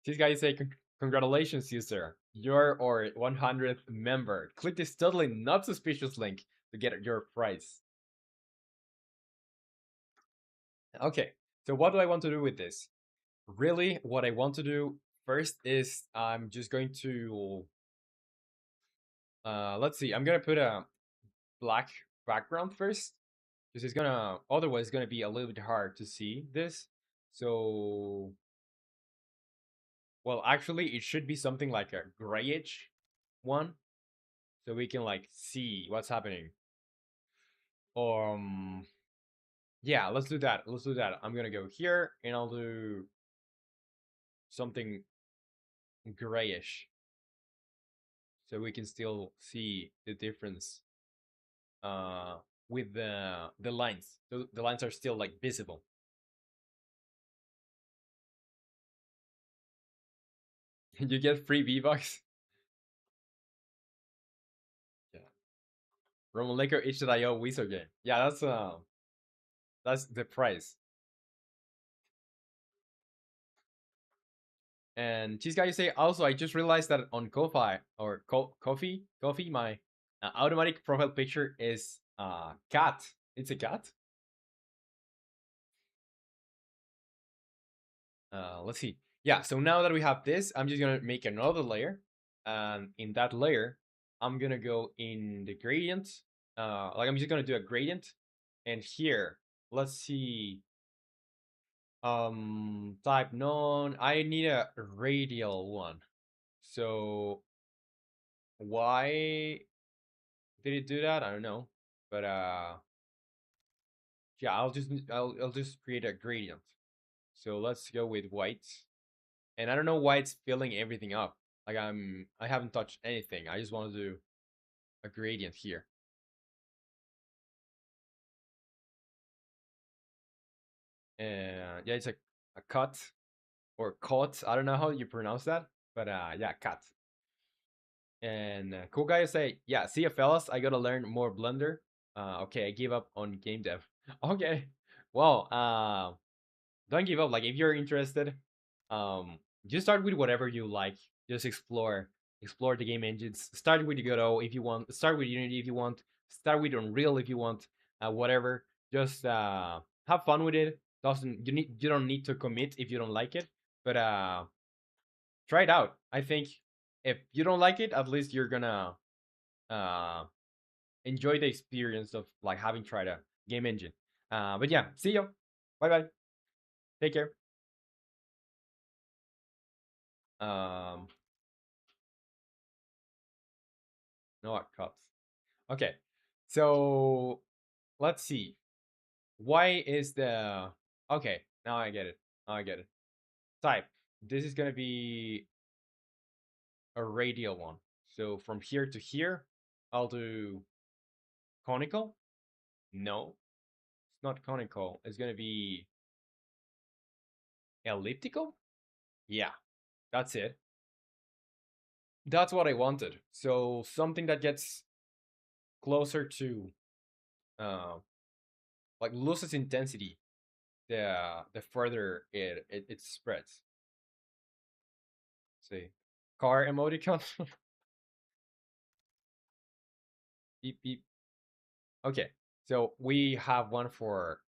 This guy say, Congratulations, user. You're our 100th member. Click this totally not suspicious link to get your prize. Okay, so what do I want to do with this? Really, what I want to do first is I'm just going to let's see. I'm gonna put a black background first because it's gonna otherwise it's gonna be a little bit hard to see this. So well, actually, it should be something like a grayish one, so we can like see what's happening. Um, yeah, let's do that. Let's do that. I'm gonna go here and I'll do something grayish, so we can still see the difference with the lines. The lines are still like visible. You get free V-Bucks. Yeah. Romanleco itch.io wizard game. Yeah, that's the price. And Cheese Guy, you say also I just realized that on Ko-fi or Coffee, my automatic profile picture is cat. It's a cat. Let's see. Yeah, so now that we have this, I'm just gonna make another layer. And in that layer, I'm gonna go in the gradient. Like I'm just gonna do a gradient. And here, let's see. Type none. I need a radial one. So why did it do that? I don't know. But yeah, I'll just create a gradient. So let's go with white. And I don't know why it's filling everything up. Like I haven't touched anything. I just want to do a gradient here. And yeah, it's a cut or cut. I don't know how you pronounce that, but yeah, cut. And cool guy say, yeah, see ya fellas, I gotta learn more Blender. Okay, I give up on game dev. Okay, well, don't give up. Like if you're interested, just start with whatever you like. Just explore the game engines. Start with Godot if you want. Start with Unity if you want. Start with Unreal if you want. Whatever. Just have fun with it. Doesn't you don't need to commit if you don't like it, but try it out. I think if you don't like it, at least you're gonna uh enjoy the experience of like having tried a game engine. But yeah, see you. Bye bye. Take care. Um, no cuts. Okay, so let's see. Why is the okay? Now I get it. Now I get it. Type. This is gonna be a radial one. So from here to here, I'll do conical. No, it's not conical. It's gonna be elliptical. Yeah, that's it. That's what I wanted. So something that gets closer to, uh, like loses intensity the further it spreads. See, car emoticon. Beep beep. Okay, so we have one for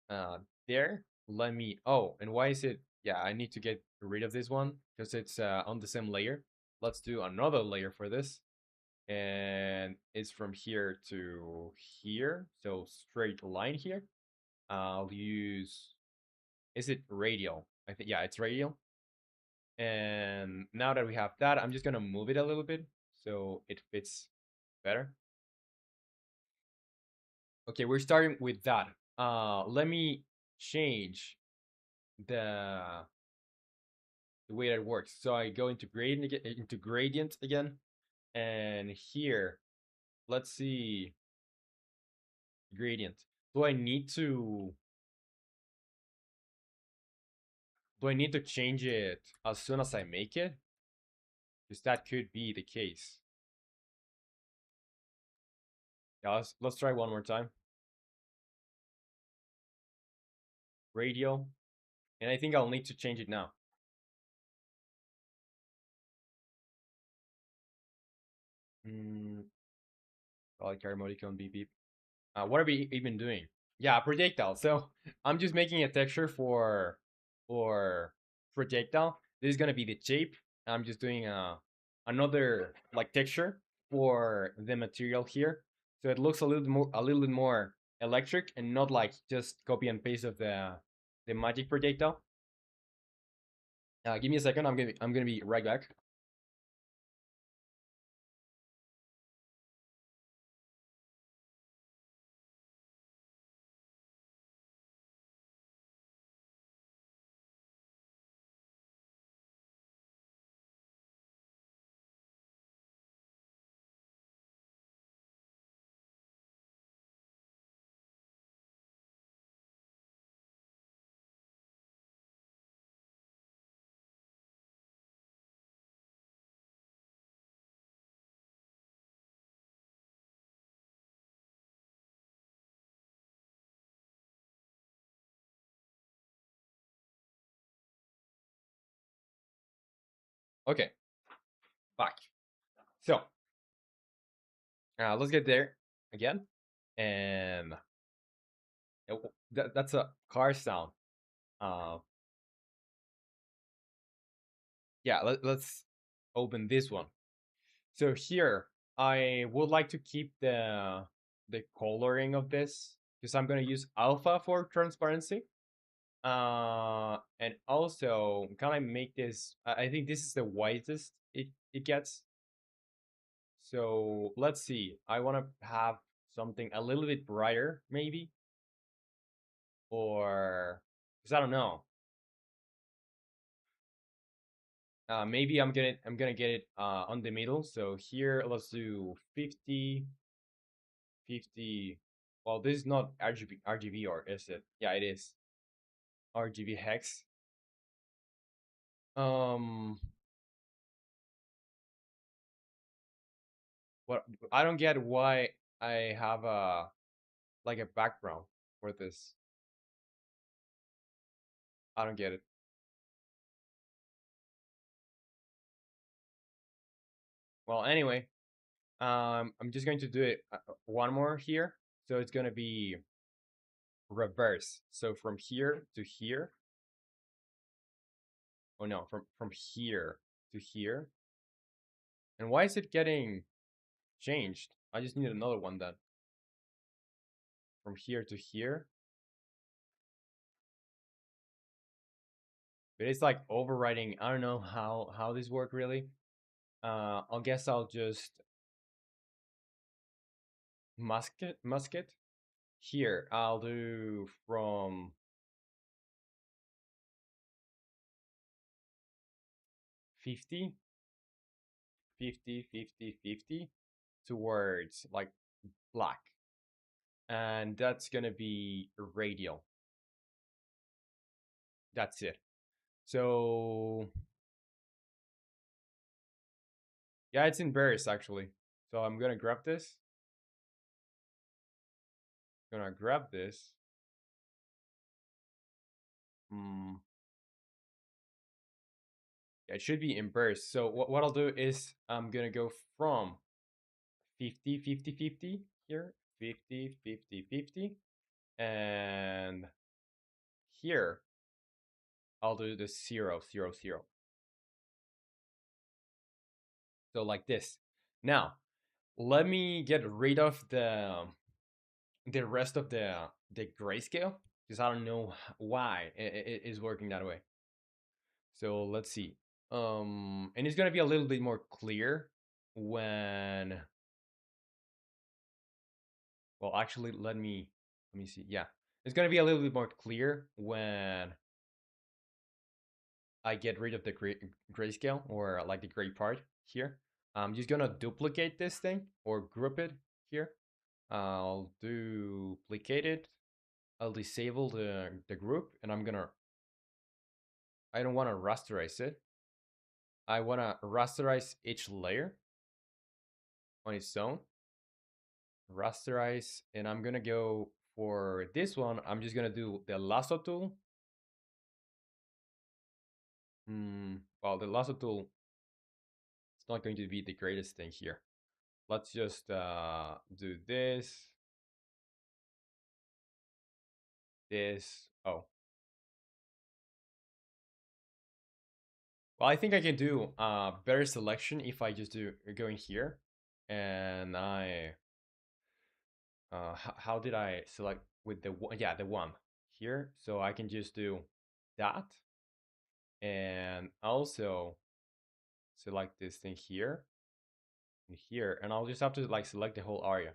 uh there. Let me. Oh, and why is it? Yeah, I need to get rid of this one because it's on the same layer. Let's do another layer for this, and it's from here to here, so straight line here. I'll use. Is it radial? I think yeah, it's radial. And now that we have that, I'm just gonna move it a little bit so it fits better. Okay, we're starting with that. Let me change the the way that it works. So I go into gradient again, and here, let's see gradient. Do I need to do I need to change it as soon as I make it? Because that could be the case. Yeah, let's try one more time. Radial, and I think I'll need to change it now. Mm, like emoticon beep beep. What are we even doing? Yeah, projectile. So I'm just making a texture for projectile. This is gonna be the shape. I'm just doing another like texture for the material here, so it looks a little bit more electric and not like just copy and paste of the magic projectile. Give me a second. I'm gonna be right back. Okay, back. So let's get there again, and that's a car sound. Uh, yeah, let's open this one. So here, I would like to keep the coloring of this because I'm gonna use alpha for transparency. And also, can I make this? I think this is the whitest it gets. So let's see. I want to have something a little bit brighter, maybe, or because I don't know. Maybe I'm gonna get it on the middle. So here, let's do 50, 50. Well, this is not RGB, or is it? Yeah, it is RGB hex. Um, what I don't get why I have a like a background for this. I don't get it. Well, anyway, I'm just going to do it one more here. So it's gonna be reverse. So from here to here. Oh no, from here to here. And why is it getting changed? I just need another one then. From here to here. But it's like overriding. I don't know how this work really. I guess I'll just mask it. Here, I'll do from 50, 50, 50, 50 towards like black. And that's gonna be radial. That's it. So yeah, it's inverse actually. So I'm gonna grab this. Gonna grab this. Hmm. Yeah, it should be inverse. So what I'll do is I'm gonna go from 50, 50, 50 here, 50, 50, 50, and here I'll do the 0, 0, 0. So like this. Now, let me get rid of the rest of the grayscale because I don't know why it is working that way. So let's see. And it's gonna be a little bit more clear when. Well, actually, let me see. Yeah, it's gonna be a little bit more clear when I get rid of the grayscale or like the gray part here. I'm just gonna duplicate this thing or group it here. I'll duplicate it. I'll disable the group and I don't want to rasterize it. I want to rasterize each layer on its own. Rasterize, and I'm gonna go for this one. I'm just gonna do the lasso tool. Well, the lasso tool, it's not going to be the greatest thing here. Let's just do this. This. Oh. Well, I think I can do better selection if I just do go in here, and how did I select with the one? Yeah, the one here. So I can just do that, and also select this thing here and here, and I'll just have to like select the whole area.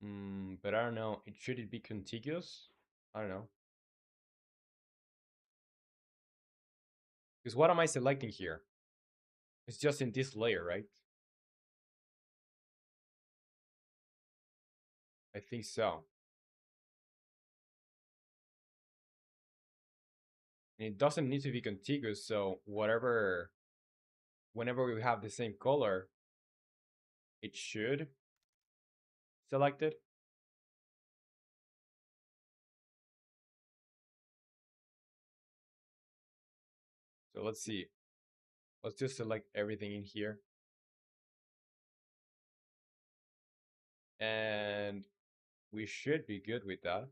But I don't know. Should it be contiguous? I don't know. Because what am I selecting here? It's just in this layer, right? I think so. And it doesn't need to be contiguous, so whenever we have the same color, it should select it. So let's see. Let's just select everything in here. And we should be good with that.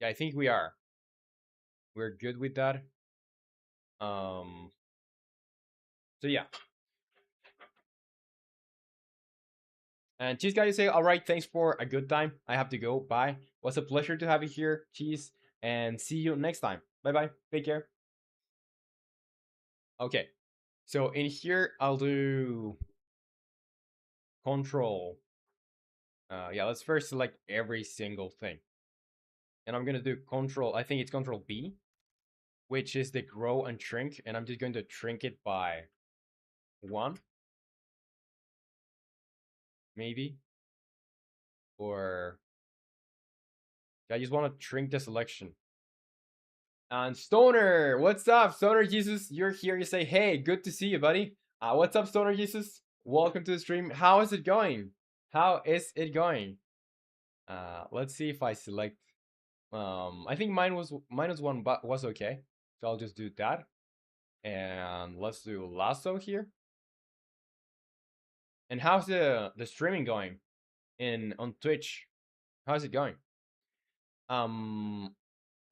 Yeah, I think we are. We're good with that. So yeah. And Cheese guy, you say, all right, thanks for a good time. I have to go. Bye. Was a pleasure to have you here, Cheese. And see you next time. Bye bye. Take care. Okay. So in here, I'll do control. Yeah, let's first select every single thing. And I'm gonna do control, I think it's control B, which is the grow and shrink. And I'm just going to shrink it by 1, maybe. Or I just want to shrink the selection. And Stoner, what's up? Stoner Jesus, you're here. You say, hey, good to see you, buddy. What's up, Stoner Jesus? Welcome to the stream. How is it going? How is it going? Let's see if I select. I think minus one, but was okay. So I'll just do that. And let's do lasso here. And how's the streaming going on Twitch? How's it going?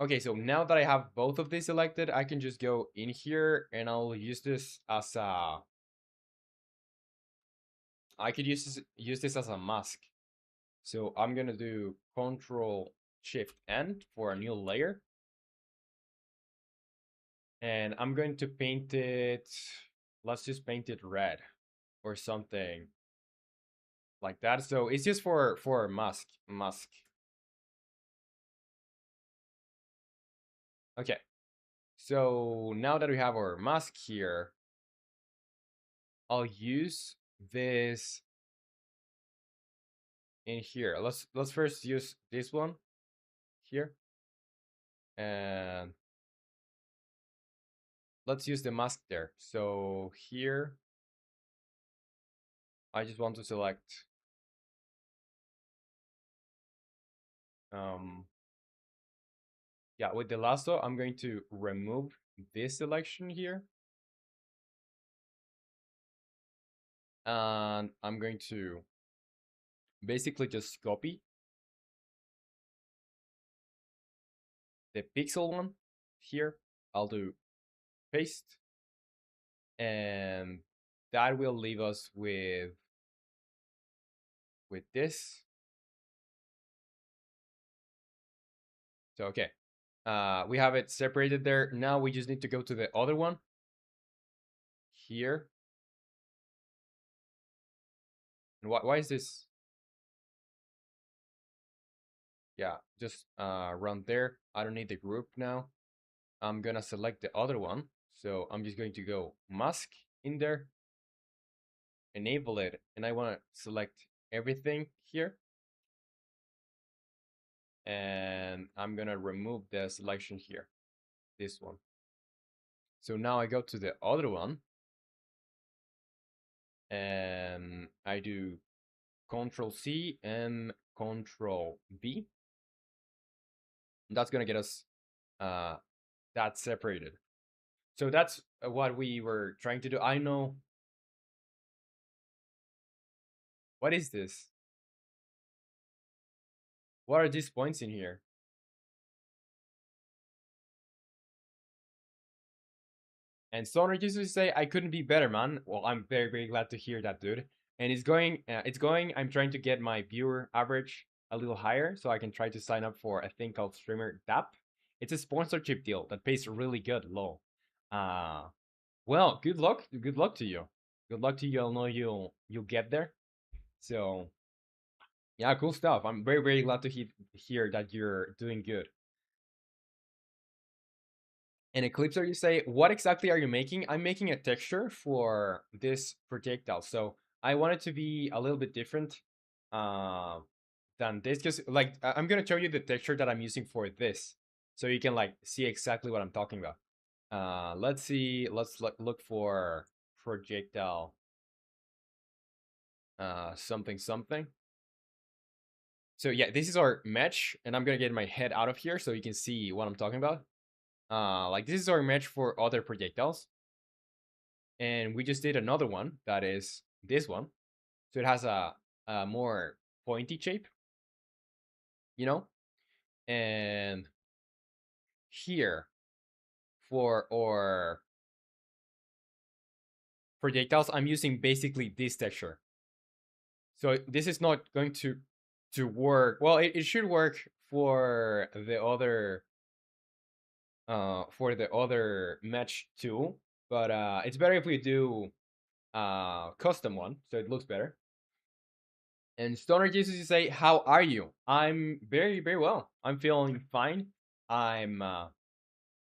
Okay, so now that I have both of these selected, I can just go in here and I'll use this as a. I could use this as a mask. So I'm gonna do Control Shift N for a new layer. And I'm going to paint it. Let's just paint it red or something like that. So it's just for mask. Okay, so now that we have our mask here, I'll use this in here. Let's first use this one here, and let's use the mask there. So here, I just want to select yeah, with the lasso, I'm going to remove this selection here, and I'm going to basically just copy the pixel one here. I'll do paste, and that will leave us with this. So okay, we have it separated there. Now we just need to go to the other one here. And why is this? Yeah, just run there. I don't need the group now. I'm gonna select the other one. So I'm just going to go mask in there, enable it, and I want to select everything here. And I'm gonna remove the selection here, this one. So now I go to the other one, and I do Control C and Control V. That's gonna get us that separated. So that's what we were trying to do. I know. What is this? What are these points in here? And Stoner used to say, "I couldn't be better, man." Well, I'm very, very glad to hear that, dude. And it's going. It's going. I'm trying to get my viewer average a little higher, so I can try to sign up for a thing called Streamer DAP. It's a sponsorship deal that pays really good, low. Uh, well, good luck. Good luck to you. Good luck to you. I'll know you'll get there. So yeah, cool stuff. I'm very, very glad to hear that you're doing good. And Eclipser, you say, what exactly are you making? I'm making a texture for this projectile. So I want it to be a little bit different uh, than this. Because like I'm gonna show you the texture that I'm using for this. So you can like see exactly what I'm talking about. Let's see, let's look for projectile something something. So yeah, this is our match, and I'm gonna get my head out of here so you can see what I'm talking about. Like this is our match for other projectiles. And we just did another one that is this one. So it has a more pointy shape, you know? And here for our projectiles, I'm using basically this texture. So this is not going to work. Well, it should work for the other match too, but it's better if we do custom one, so it looks better. And Stoner Jesus, you say, "How are you?" I'm very, very well. I'm feeling fine. I'm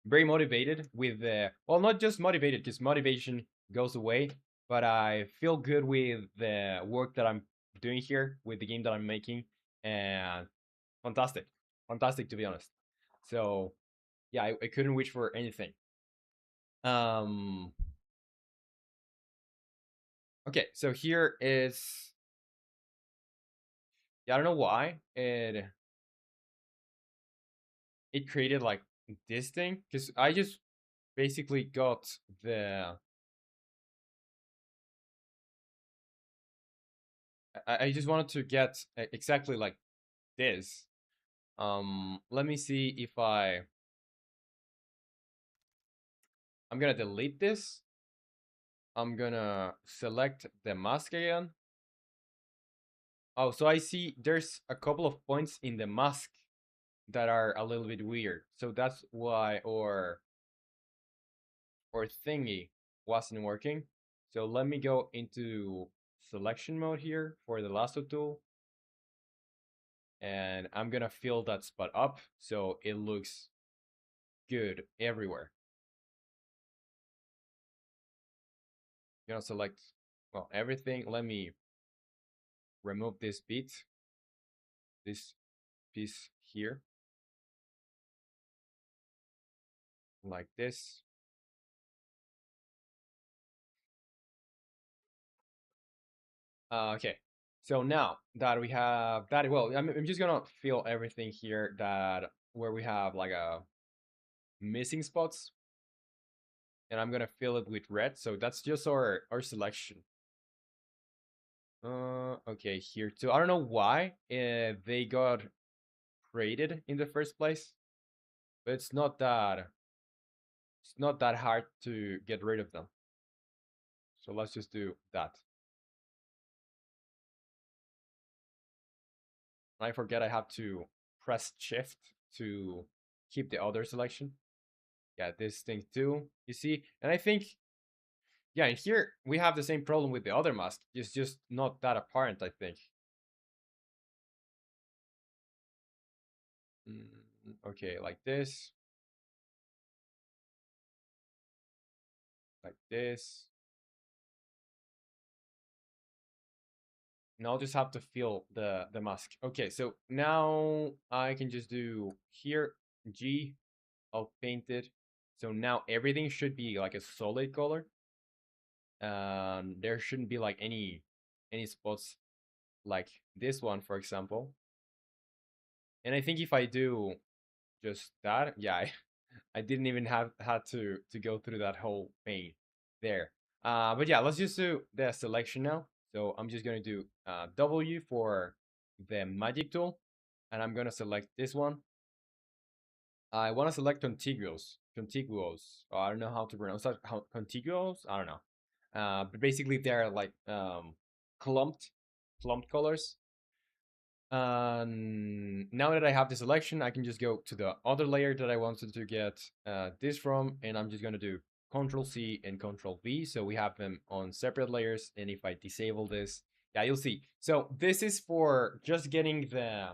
very motivated with the well, not just motivated because motivation goes away, but I feel good with the work that I'm doing here with the game that I'm making, and fantastic, fantastic to be honest. So yeah, I couldn't wish for anything. Um, okay, so here is yeah, I don't know why it created like this thing because I just basically got the I just wanted to get exactly like this. Let me see if I'm gonna delete this. I'm gonna select the mask again. Oh, so I see there's a couple of points in the mask that are a little bit weird. So that's why or thingy wasn't working. So let me go into selection mode here for the lasso tool. And I'm gonna fill that spot up so it looks good everywhere. You're gonna select, well, everything. Let me remove this bit, this piece here, like this. Okay. So now that we have that, well, I'm just gonna fill everything here that where we have like a missing spots, and I'm gonna fill it with red. So that's just our selection. Okay, here too. I don't know why they got created in the first place, but it's not that hard to get rid of them. So let's just do that. I forget I have to press shift to keep the other selection. Yeah, this thing too. You see, and I think, yeah, and here we have the same problem with the other mask. It's just not that apparent, I think. Okay, like this. And I'll just have to fill the mask. Okay, so now I can just do here G. I'll paint it. So now everything should be like a solid color. There shouldn't be like any spots like this one, for example. And I think if I do just that, yeah, I didn't even have had to go through that whole paint there. But yeah, let's just do the selection now. So I'm just gonna do W for the magic tool, and I'm gonna select this one. I want to select contiguous. Contiguous. Oh, I don't know how to pronounce that. How, contiguous? I don't know. But basically, they're like clumped, clumped colors. Now that I have the selection, I can just go to the other layer that I wanted to get this from, and I'm just gonna do Control C and Control V, so we have them on separate layers. And if I disable this, yeah, you'll see. So this is for just getting the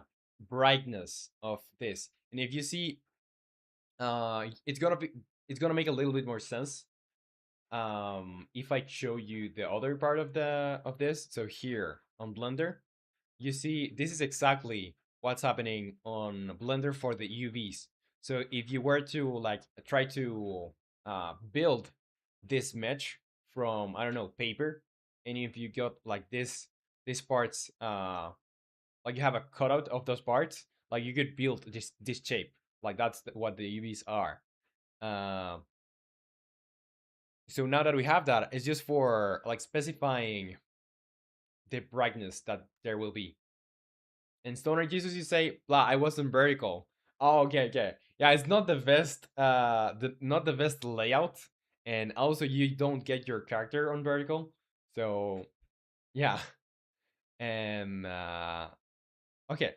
brightness of this. And if you see, it's gonna make a little bit more sense if I show you the other part of this. So here on Blender, you see this is exactly what's happening on Blender for the UVs. So if you were to like try to build this mesh from, I don't know, paper, and if you got like these parts, like you have a cutout of those parts, like you could build this shape. Like that's what the UVs are. Um, so now that we have that, it's just for like specifying the brightness that there will be. In Stoner Jesus, you say, "Blah, I wasn't vertical." Oh, okay, okay. Yeah, it's not the best, not the best layout, and also you don't get your character on vertical. So yeah, and okay.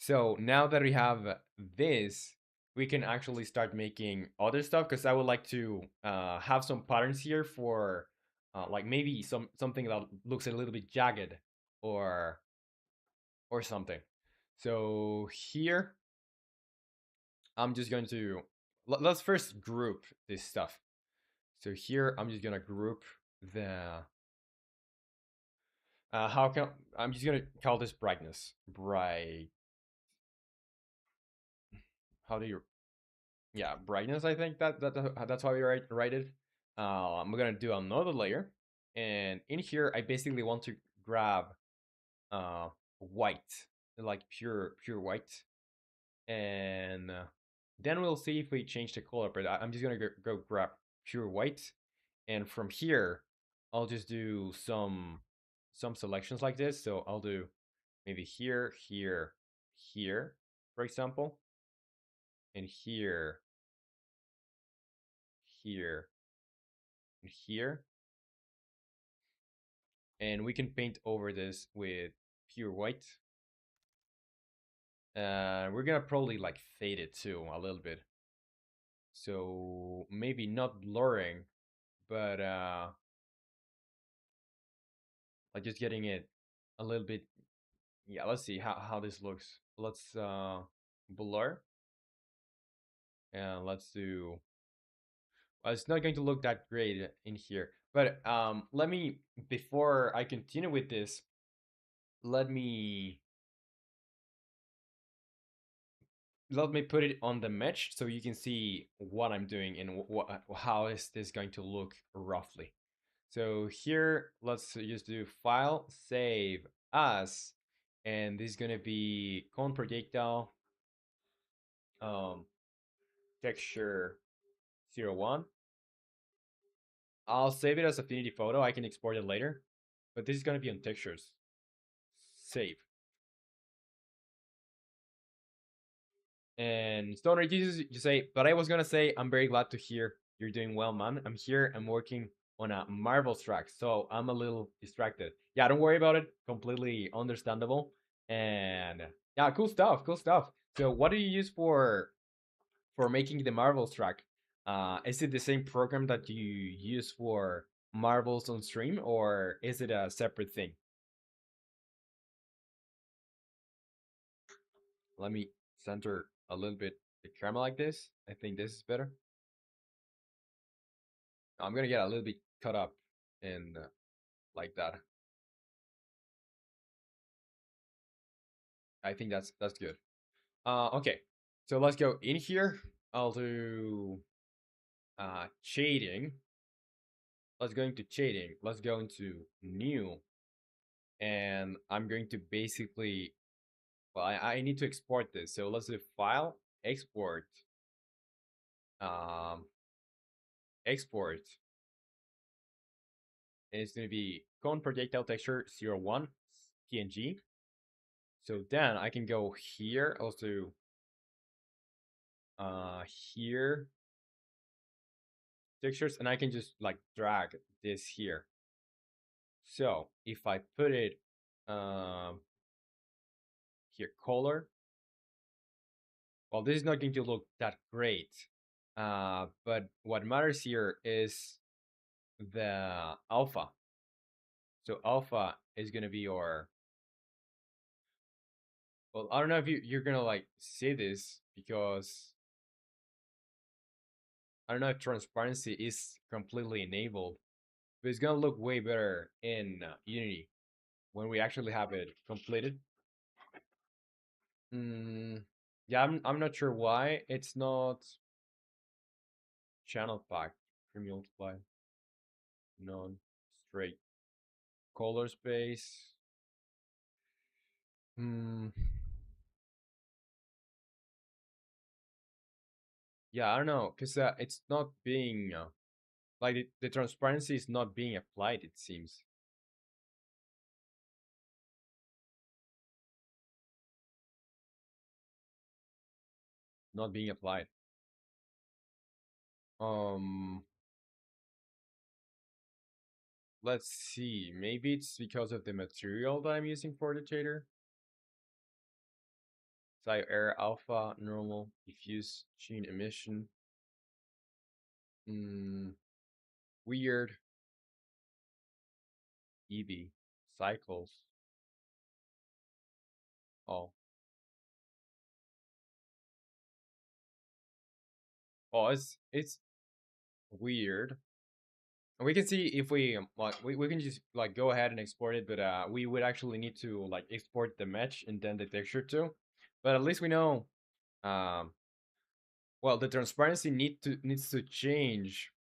So now that we have this, we can actually start making other stuff. Because I would like to have some patterns here for, like maybe something that looks a little bit jagged, or something. So here I'm just going to let's first group this stuff. So here I'm just gonna group the how can I'm just gonna call this brightness. Bright. How do you? Yeah, brightness. I think that's how you write it. I'm gonna do another layer, and in here I basically want to grab white, like pure white, and then we'll see if we change the color. But I'm just gonna go grab pure white, and from here I'll just do some selections like this. So I'll do maybe here, here, here, for example, and here, here, and here, and we can paint over this with pure white. We're gonna probably like fade it too a little bit, so maybe not blurring, but like just getting it a little bit. Yeah, let's see how this looks. Let's blur. And let's do. Well, it's not going to look that great in here, but let me before I continue with this, let me let me put it on the mesh so you can see what I'm doing and how is this going to look roughly. So here, let's just do file, save as, and this is gonna be cone projectile um, texture 01. I'll save it as Affinity Photo. I can export it later, but this is gonna be on textures. Save. And Stoner, you say, but I was gonna say, I'm very glad to hear you're doing well, man. I'm here. I'm working on a Marvel's track, so I'm a little distracted. Yeah, don't worry about it. Completely understandable. And yeah, cool stuff. Cool stuff. So, what do you use for making the Marvel's track? Is it the same program that you use for Marvels on stream, or is it a separate thing? Let me center a little bit the camera like this. I think this is better. I'm gonna get a little bit cut up in like that. I think that's good. Okay, so let's go in here. I'll do shading. Let's go into shading. Let's go into new, and I'm going to basically. Well, I need to export this. So let's do file, export, um, export, and it's going to be cone projectile texture 01 PNG. So then I can go here, also here textures, and I can just like drag this here. So if I put it here, color, well, this is not going to look that great. But what matters here is the alpha. So alpha is going to be your, well, I don't know if you're going to like see this because I don't know if transparency is completely enabled, but it's going to look way better in Unity when we actually have it completed. Yeah, I'm not sure why it's not channel pack, premium multiply, non straight color space. Hmm. Yeah, I don't know, cause it's not being like the transparency is not being applied. It seems not being applied. Um, let's see. Maybe it's because of the material that I'm using for the shader. Side air alpha normal diffuse sheen emission. Hmm. Weird. EB cycles. Oh, oh, it's weird. And we can see if we like we can just like go ahead and export it, but we would actually need to like export the mesh and then the texture too. But at least we know um well the transparency needs to change.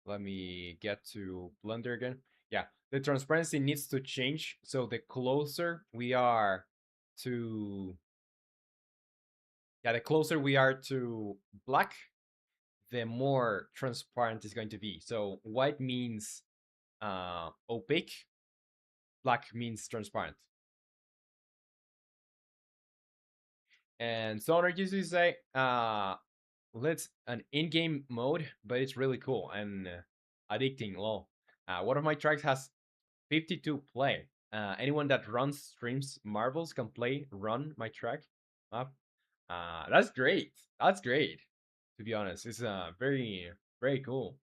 Let me get to Blender again. Yeah, the transparency needs to change. So the closer we are to the closer we are to black, the more transparent it's going to be. So white means opaque, black means transparent. And Sonar usually say, let's an in-game mode, but it's really cool and addicting. Lol. One of my tracks has 52 play. Anyone that runs streams Marvels can run my track up. That's great. That's great. To be honest, it's very, very cool.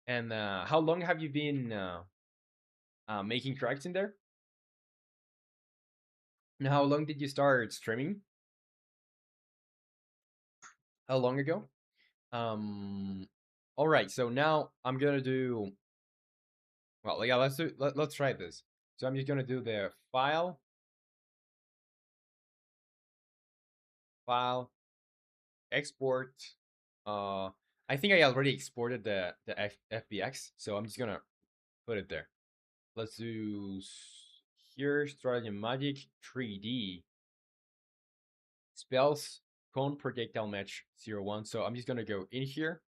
And how long have you been making tracks in there? And how long did you start streaming? how long ago. Um, all right, so now I'm gonna do. Well, yeah, let's try this. So I'm just gonna do the file, export. Uh, I think I already exported the FBX, so I'm just gonna put it there. Let's do here strategy magic 3D spells cone projectile match 01. So I'm just gonna go in here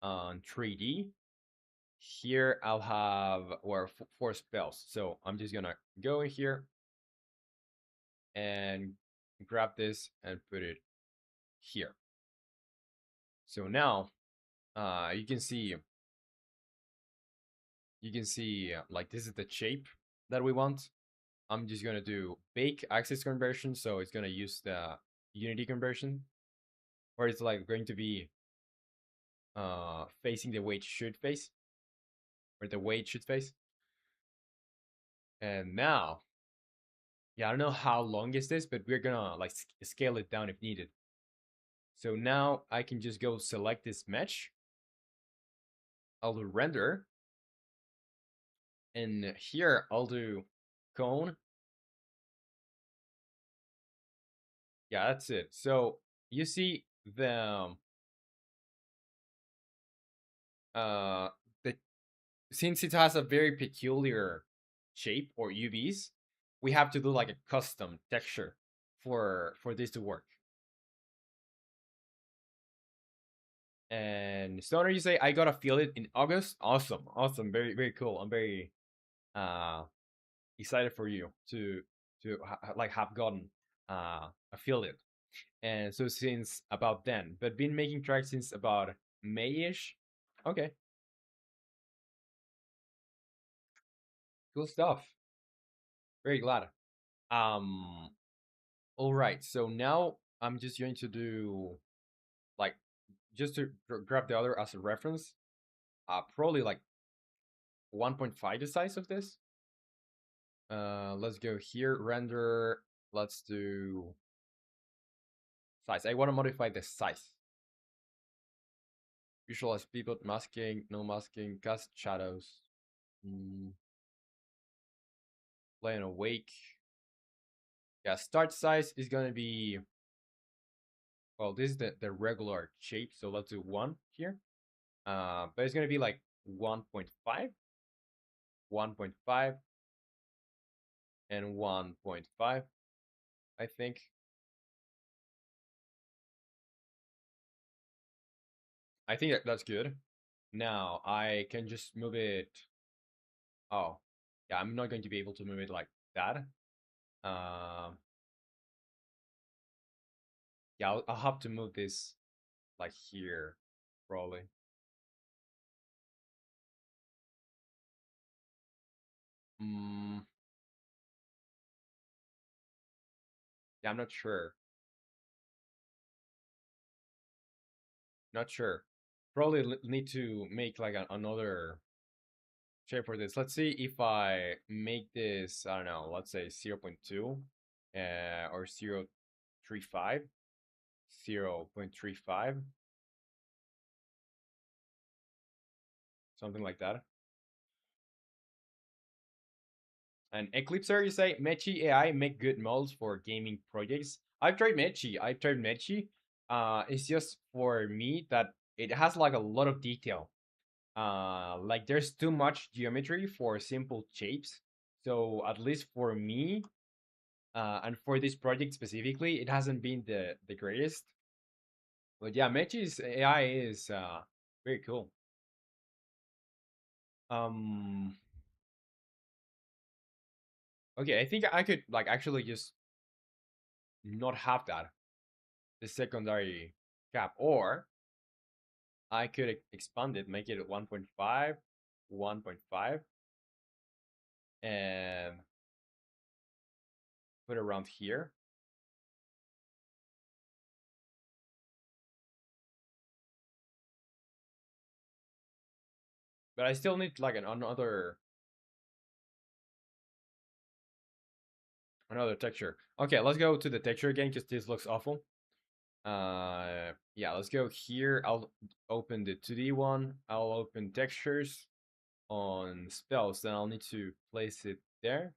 on 3D. Here I'll have four spells. So I'm just gonna go in here and grab this and put it here. So now you can see like this is the shape that we want. I'm just gonna do bake axis conversion, so it's gonna use the Unity conversion, or it's like going to be facing the way it should face, or the way it should face. And now, yeah, I don't know how long is this, but we're gonna like scale it down if needed. So now I can just go select this mesh. I'll do render, and here I'll do cone. Yeah, that's it. So you see uh the since it has a very peculiar shape or UVs, we have to do like a custom texture for this to work. And Stoner, you say I gotta feel it in August. Awesome, awesome, very very cool. I'm very uh excited for you to like have gotten a feel it. And so since about then, but been making tracks since about May-ish. Okay, cool stuff. Very glad. Um, all right. So now I'm just going to do like just to grab the other as a reference. Probably like 1.5 the size of this. Let's go here, render. Let's do size. I want to modify the size. Visualize pivot, masking, no masking, cast shadows. Play and awake. Yeah, start size is gonna be, well, this is the regular shape, so let's do 1 here. But it's gonna be like 1.5, 1.5, and 1.5, I think. I think that's good. Now I can just move it. Oh, yeah, I'm not going to be able to move it like that. Um, yeah, I'll have to move this like here, probably. Mm, yeah, I'm not sure. Not sure. Probably need to make like another shape for this. Let's see if I make this, I don't know, let's say 0.2 or 0.35, 0.35, something like that. And Eclipser, you say, Mechi AI make good molds for gaming projects. I've tried Mechi. It's just for me that it has like a lot of detail. Like there's too much geometry for simple shapes. So at least for me, and for this project specifically, it hasn't been the greatest. But yeah, Mechi's AI is very cool. Um, okay, I think I could like actually just not have that the secondary cap, or I could expand it, make it 1.5, 1.5, and put it around here. But I still need like another texture. Okay, let's go to the texture again because this looks awful. Yeah, let's go here. I'll open the 2D one. I'll open textures on spells. Then I'll need to place it there.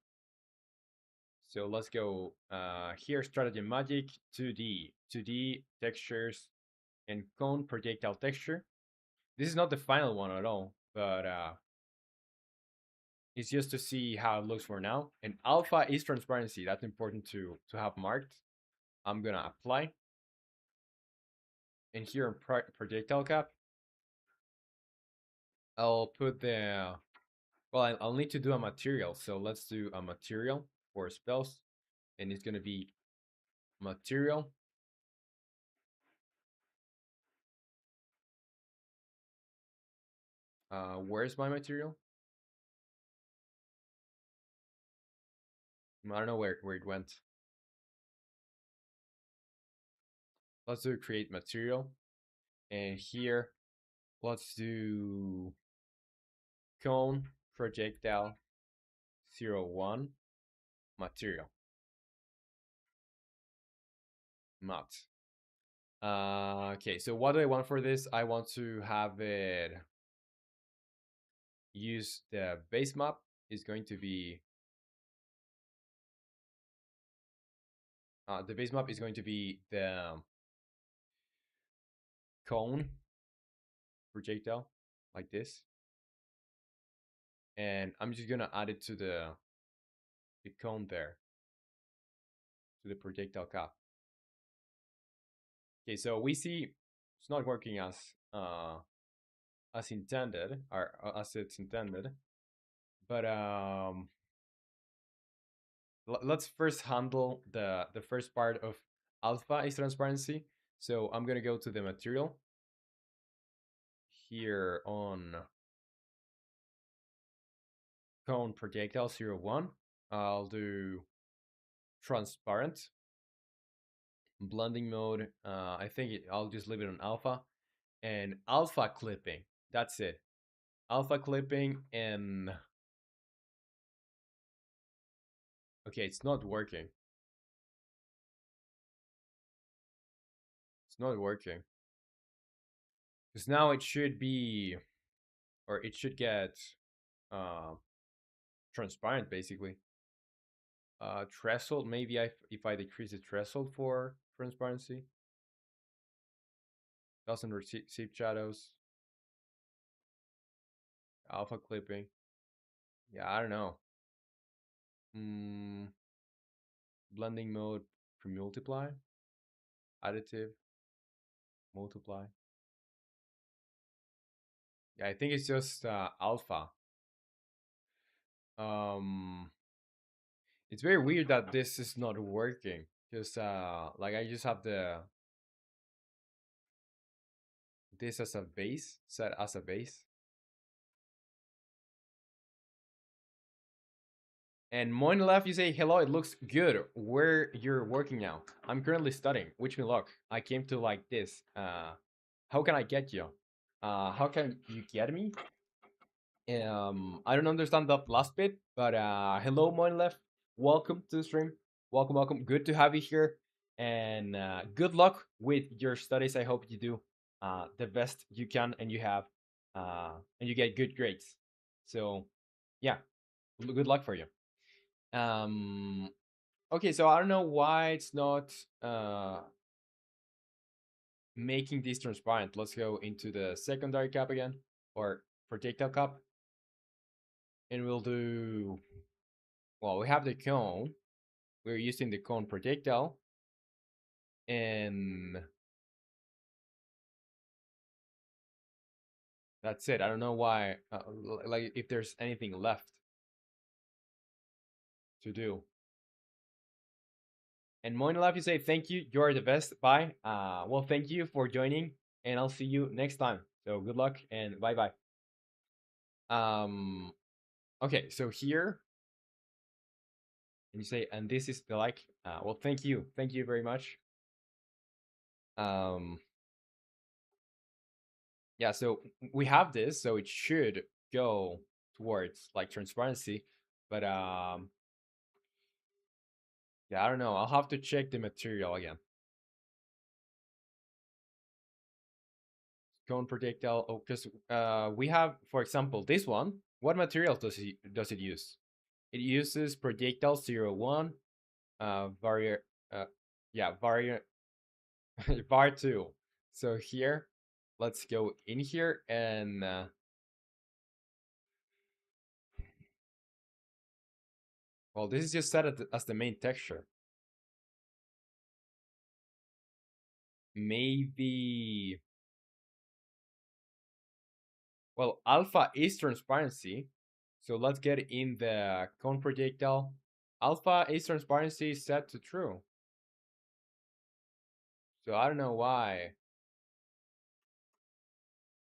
So let's go here, strategy magic, 2D textures, and cone projectile texture. This is not the final one at all, but it's just to see how it looks for now. And alpha is transparency. That's important to have marked. I'm gonna apply. And here in projectile cap, I'll put the, well, I'll need to do a material. So let's do a material for spells. And it's gonna be material. Where's my material? I don't know where it went. Let's do create material. And here, let's do cone projectile 01 material mat. Okay, so what do I want for this? I want to have it use the base map is going to be the base map is going to be the cone projectile like this, and I'm just gonna add it to the cone there, to the projectile cap. Okay, so we see it's not working as intended, or as it's intended, but let's first handle the first part of alpha is transparency. So I'm gonna go to the material here on cone projectile 01. I'll do transparent blending mode. I think I'll just leave it on alpha and alpha clipping. That's it. Alpha clipping and okay, it's not working. It's not working because now it should be, or it should get uh, transparent basically. Threshold, maybe if I decrease the threshold for transparency, doesn't receive shadows. Alpha clipping. Yeah, I don't know. Mm, blending mode, multiply, additive, multiply. Yeah, I think it's just alpha. Um, it's very weird that this is not working. Just like I just have the this as a base, set as a base. And morning left, you say hello. It looks good. Where you're working now? I'm currently studying. Wish me luck. I came to like this. How can I get you? How can you get me? I don't understand that last bit, but hello, morning left. Welcome to the stream. Welcome, welcome. Good to have you here, and good luck with your studies. I hope you do the best you can, and you have, and you get good grades. So, yeah, good luck for you. Um, okay, so I don't know why it's not making this transparent. Let's go into the secondary cap again, or projectile cap, and we'll do, well, we have the cone. We're using the cone projectile, and that's it. I don't know why, like if there's anything left to do. And Moinalab, you say thank you. You're the best. Bye. Well, thank you for joining, and I'll see you next time. So good luck and bye bye. Okay, so here, and you say, and this is the like. Well, thank you very much. Um, yeah, so we have this, so it should go towards like transparency, but yeah, I don't know. I'll have to check the material again. cone projectile. Oh, because we have, for example, this one. What materials does it use? It uses projectile 01, var uh, yeah, var 2. So here, let's go in here and well, this is just set as the main texture. Maybe, well, alpha is transparency. So let's get in the cone projectile. Alpha is transparency set to true. So I don't know why.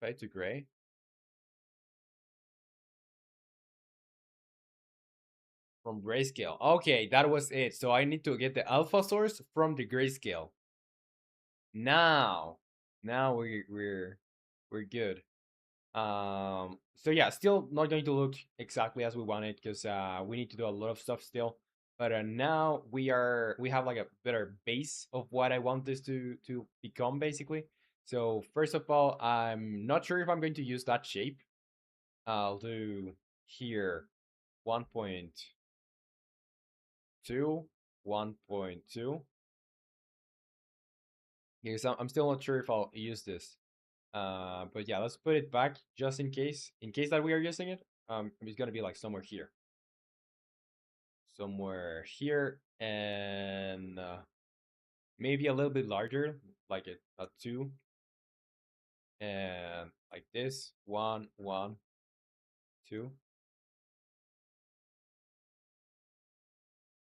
Fade to gray. From grayscale. Okay, that was it. So I need to get the alpha source from the grayscale. Now, now we're good. So yeah, still not going to look exactly as we wanted because we need to do a lot of stuff still. But now we have like a better base of what I want this to become basically. So first of all, I'm not sure if I'm going to use that shape. I'll do here 1.2, 1.2. Because I'm still not sure if I'll use this. But yeah, let's put it back just in case. In case that we are using it, it's gonna be like somewhere here, and maybe a little bit larger, like a 2, and like this 1, 1, 2,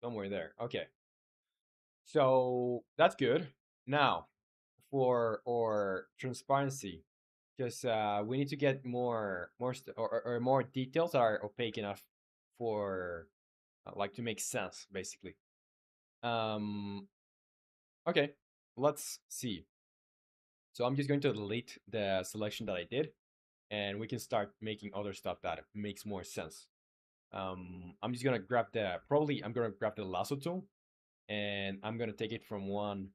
somewhere there. Okay, so that's good. Now for our transparency, because we need to get or more details that are opaque enough for like to make sense basically. um okay, let's see. So I'm just going to delete the selection that I did, and we can start making other stuff that makes more sense. I'm just gonna grab I'm gonna grab the lasso tool, and I'm gonna take it from one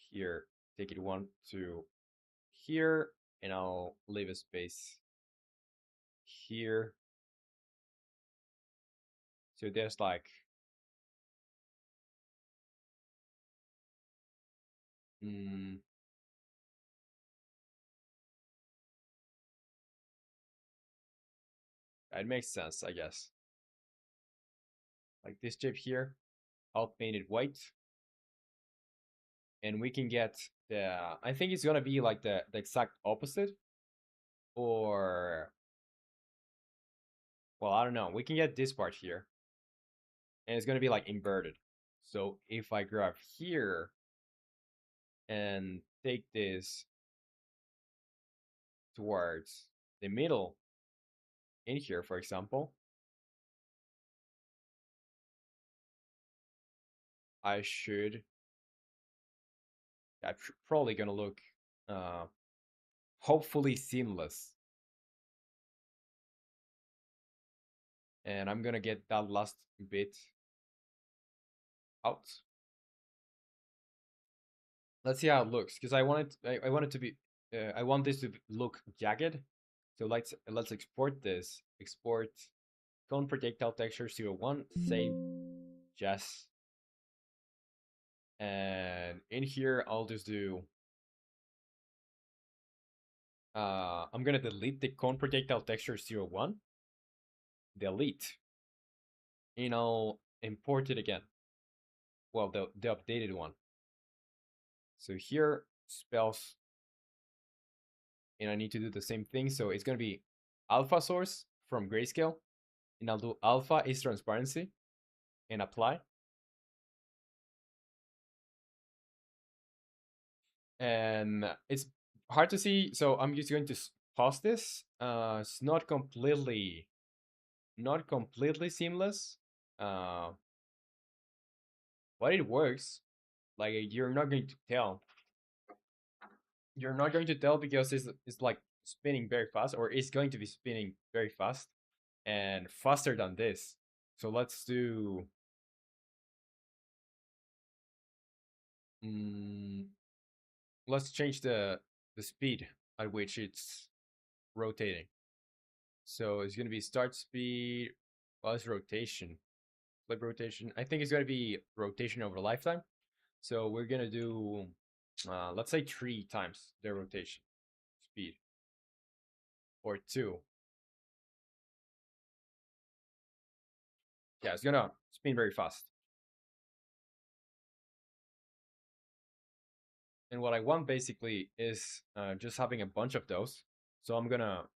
here, take it one to here, and I'll leave a space here. So there's like, mm, it makes sense, I guess. Like this chip here, I'll paint it white, and we can get I think it's gonna be like the exact opposite, or well, I don't know. We can get this part here, and it's gonna be like inverted. So if I grab here and take this towards the middle in here, for example, I should. I'm probably gonna look, uh, hopefully seamless, and I'm gonna get that last bit out. Let's see how it looks, because I want it to be I want this to look jagged. So let's export this. Export cone projectile texture 01. Save. Yes. And in here I'll just do I'm gonna delete the cone projectile texture 01. Delete. And I'll import it again. Well, the updated one. So here spells, and I need to do the same thing. So it's gonna be alpha source from grayscale, and I'll do alpha is transparency and apply. And it's hard to see, so I'm just going to pause this. It's not completely seamless, uh, but it works. Like you're not going to tell. You're not going to tell because it's like spinning very fast, or it's going to be spinning very fast and faster than this. So let's do. Mm, let's change the speed at which it's rotating. So it's gonna be start speed plus rotation. Flip rotation. I think it's gonna be rotation over lifetime. So we're gonna do, let's say 3 times the rotation speed, or 2. Yeah, it's gonna spin very fast. And what I want basically is just having a bunch of those. So I'm gonna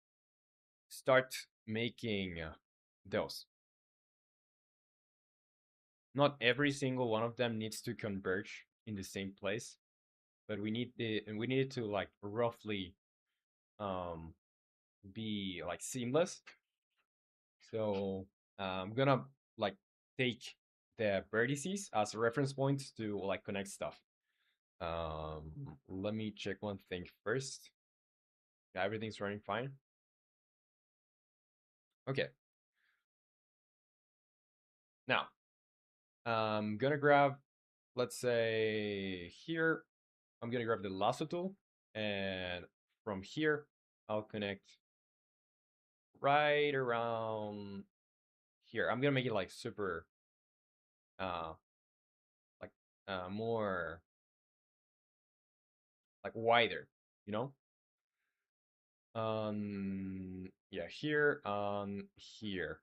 start making those. Not every single one of them needs to converge in the same place, but we need it to like roughly um be like seamless. So I'm gonna like take the vertices as reference points to like connect stuff. Let me check one thing first. Yeah, everything's running fine. Okay. Now, I'm gonna grab, let's say here, I'm gonna grab the lasso tool, and from here, I'll connect right around here. I'm gonna make it like super, uh, like more like wider, you know? Yeah, here, here.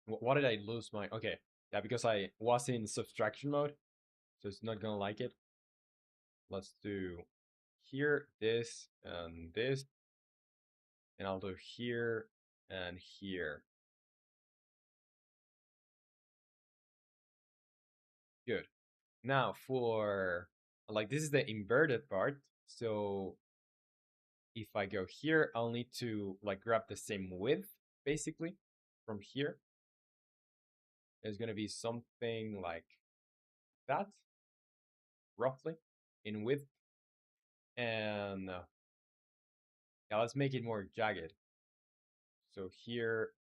Why did I lose my? Okay, yeah, because I was in subtraction mode, so it's not gonna like it. Let's do here, this, and this, and I'll do here and here. Good. Now for like this is the inverted part, so if I go here, I'll need to like grab the same width basically from here. There's gonna be something like that, roughly, in width, and yeah, let's make it more jagged. So here,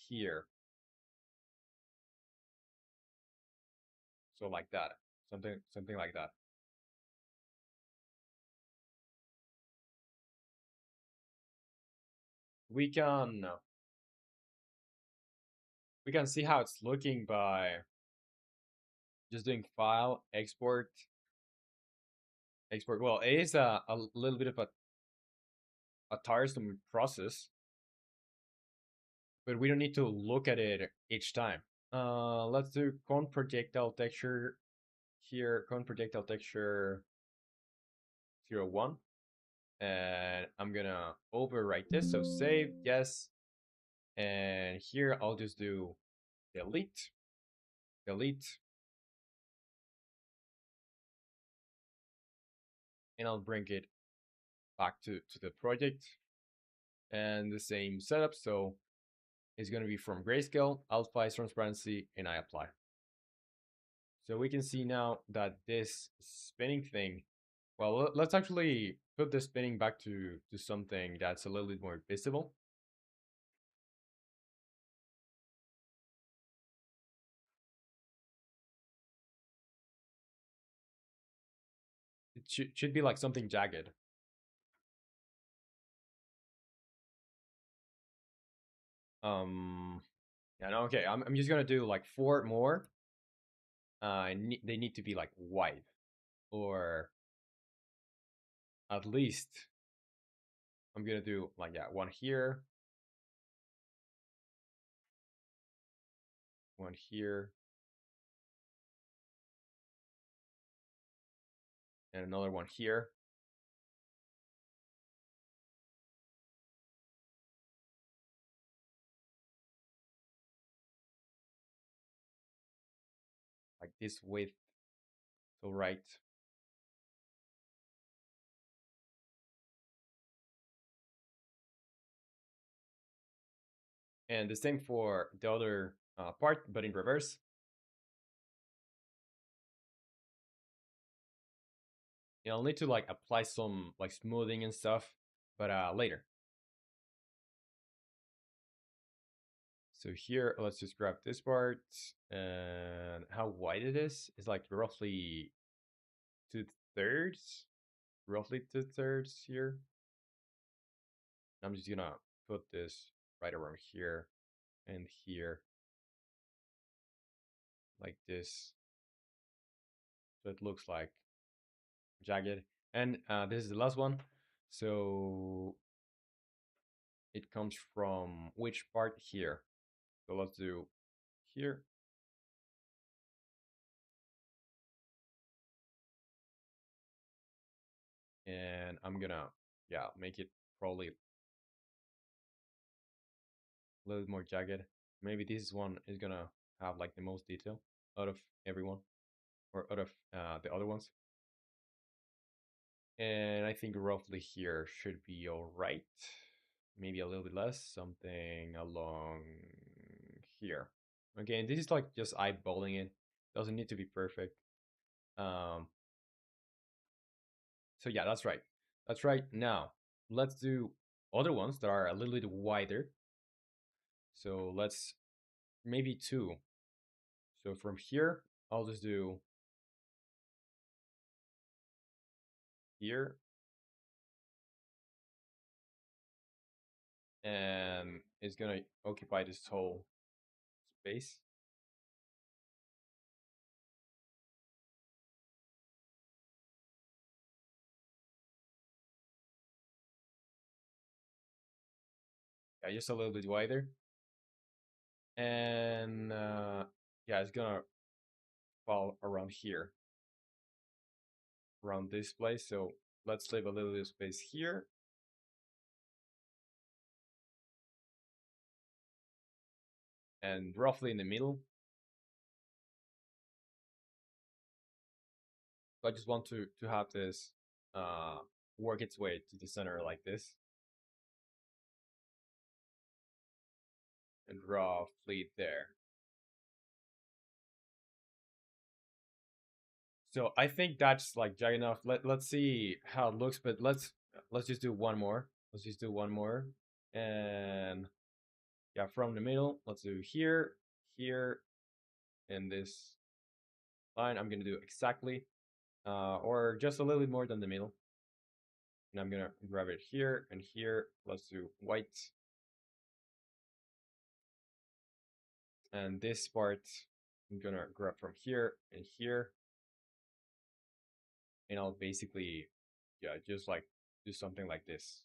here, so like that, something like that. We can we can see how it's looking by just doing file export export. Well, it is a little bit of a tiresome process, but we don't need to look at it each time. Let's do cone projectile texture here, cone projectile texture 01, and I'm gonna overwrite this. So save, yes, and here I'll just do delete, delete, and I'll bring it back to the project, and the same setup. So it's gonna be from grayscale, alpha is transparency, and I apply. So we can see now that this spinning thing, well, let's actually put the spinning back to something that's a little bit more visible. It should be like something jagged. Yeah, no, okay, I'm just gonna do like 4 more. They need to be like wide, or at least I'm gonna do like, yeah, one here, one here, and another one here. Like this width to right. And the same for the other part, but in reverse. And I'll need to like apply some like smoothing and stuff, but later. So here, let's just grab this part. And how wide it is like roughly 2/3. Roughly 2/3 here. I'm just gonna put this right around here and here. Like this. So it looks like jagged. And this is the last one. So it comes from which part here? So let's do here. And I'm gonna, yeah, make it probably a little bit more jagged. Maybe this one is gonna have like the most detail out of everyone, or out of the other ones. And I think roughly here should be all right. Maybe a little bit less, something along here. Okay, and this is like just eyeballing it. Doesn't need to be perfect. Um, so yeah, that's right. That's right. Now, let's do other ones that are a little bit wider. So let's maybe two. So from here, I'll just do here. And it's gonna occupy this whole space. Yeah, just a little bit wider. And yeah, it's gonna fall around here, around this place. So let's leave a little bit of space here. And roughly in the middle. So I just want to have this work its way to the center like this. And roughly there. So I think that's like jagged enough. Let's see how it looks, but let's just do one more. Let's just do one more. And yeah, from the middle, let's do here, here, and this line. I'm gonna do exactly, or just a little bit more than the middle. And I'm gonna grab it here and here. Let's do white. And this part, I'm gonna grab from here and here. And I'll basically, yeah, just like do something like this.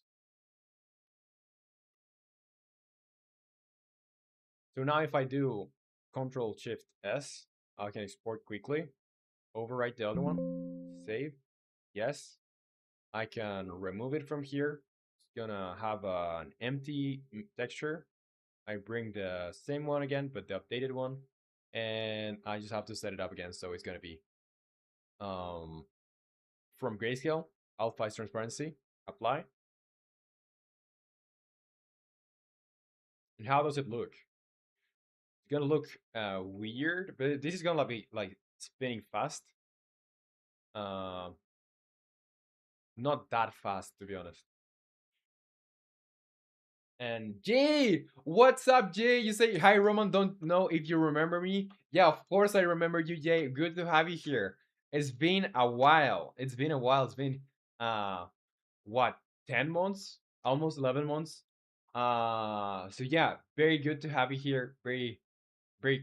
So now if I do Control Shift S, I can export quickly, overwrite the other one, save, yes. I can remove it from here. It's gonna have an empty texture. I bring the same one again, but the updated one, and I just have to set it up again. So it's gonna be um, from grayscale, alpha is transparency, apply. And how does it look? It's gonna look weird, but this is gonna be like spinning fast. Um, not that fast to be honest. And Jay, what's up, Jay? You say hi, Roman. Don't know if you remember me. Yeah, of course I remember you, Jay. Good to have you here. It's been a while. It's been a while. It's been uh what, 10 months? Almost 11 months. So yeah, very good to have you here. Very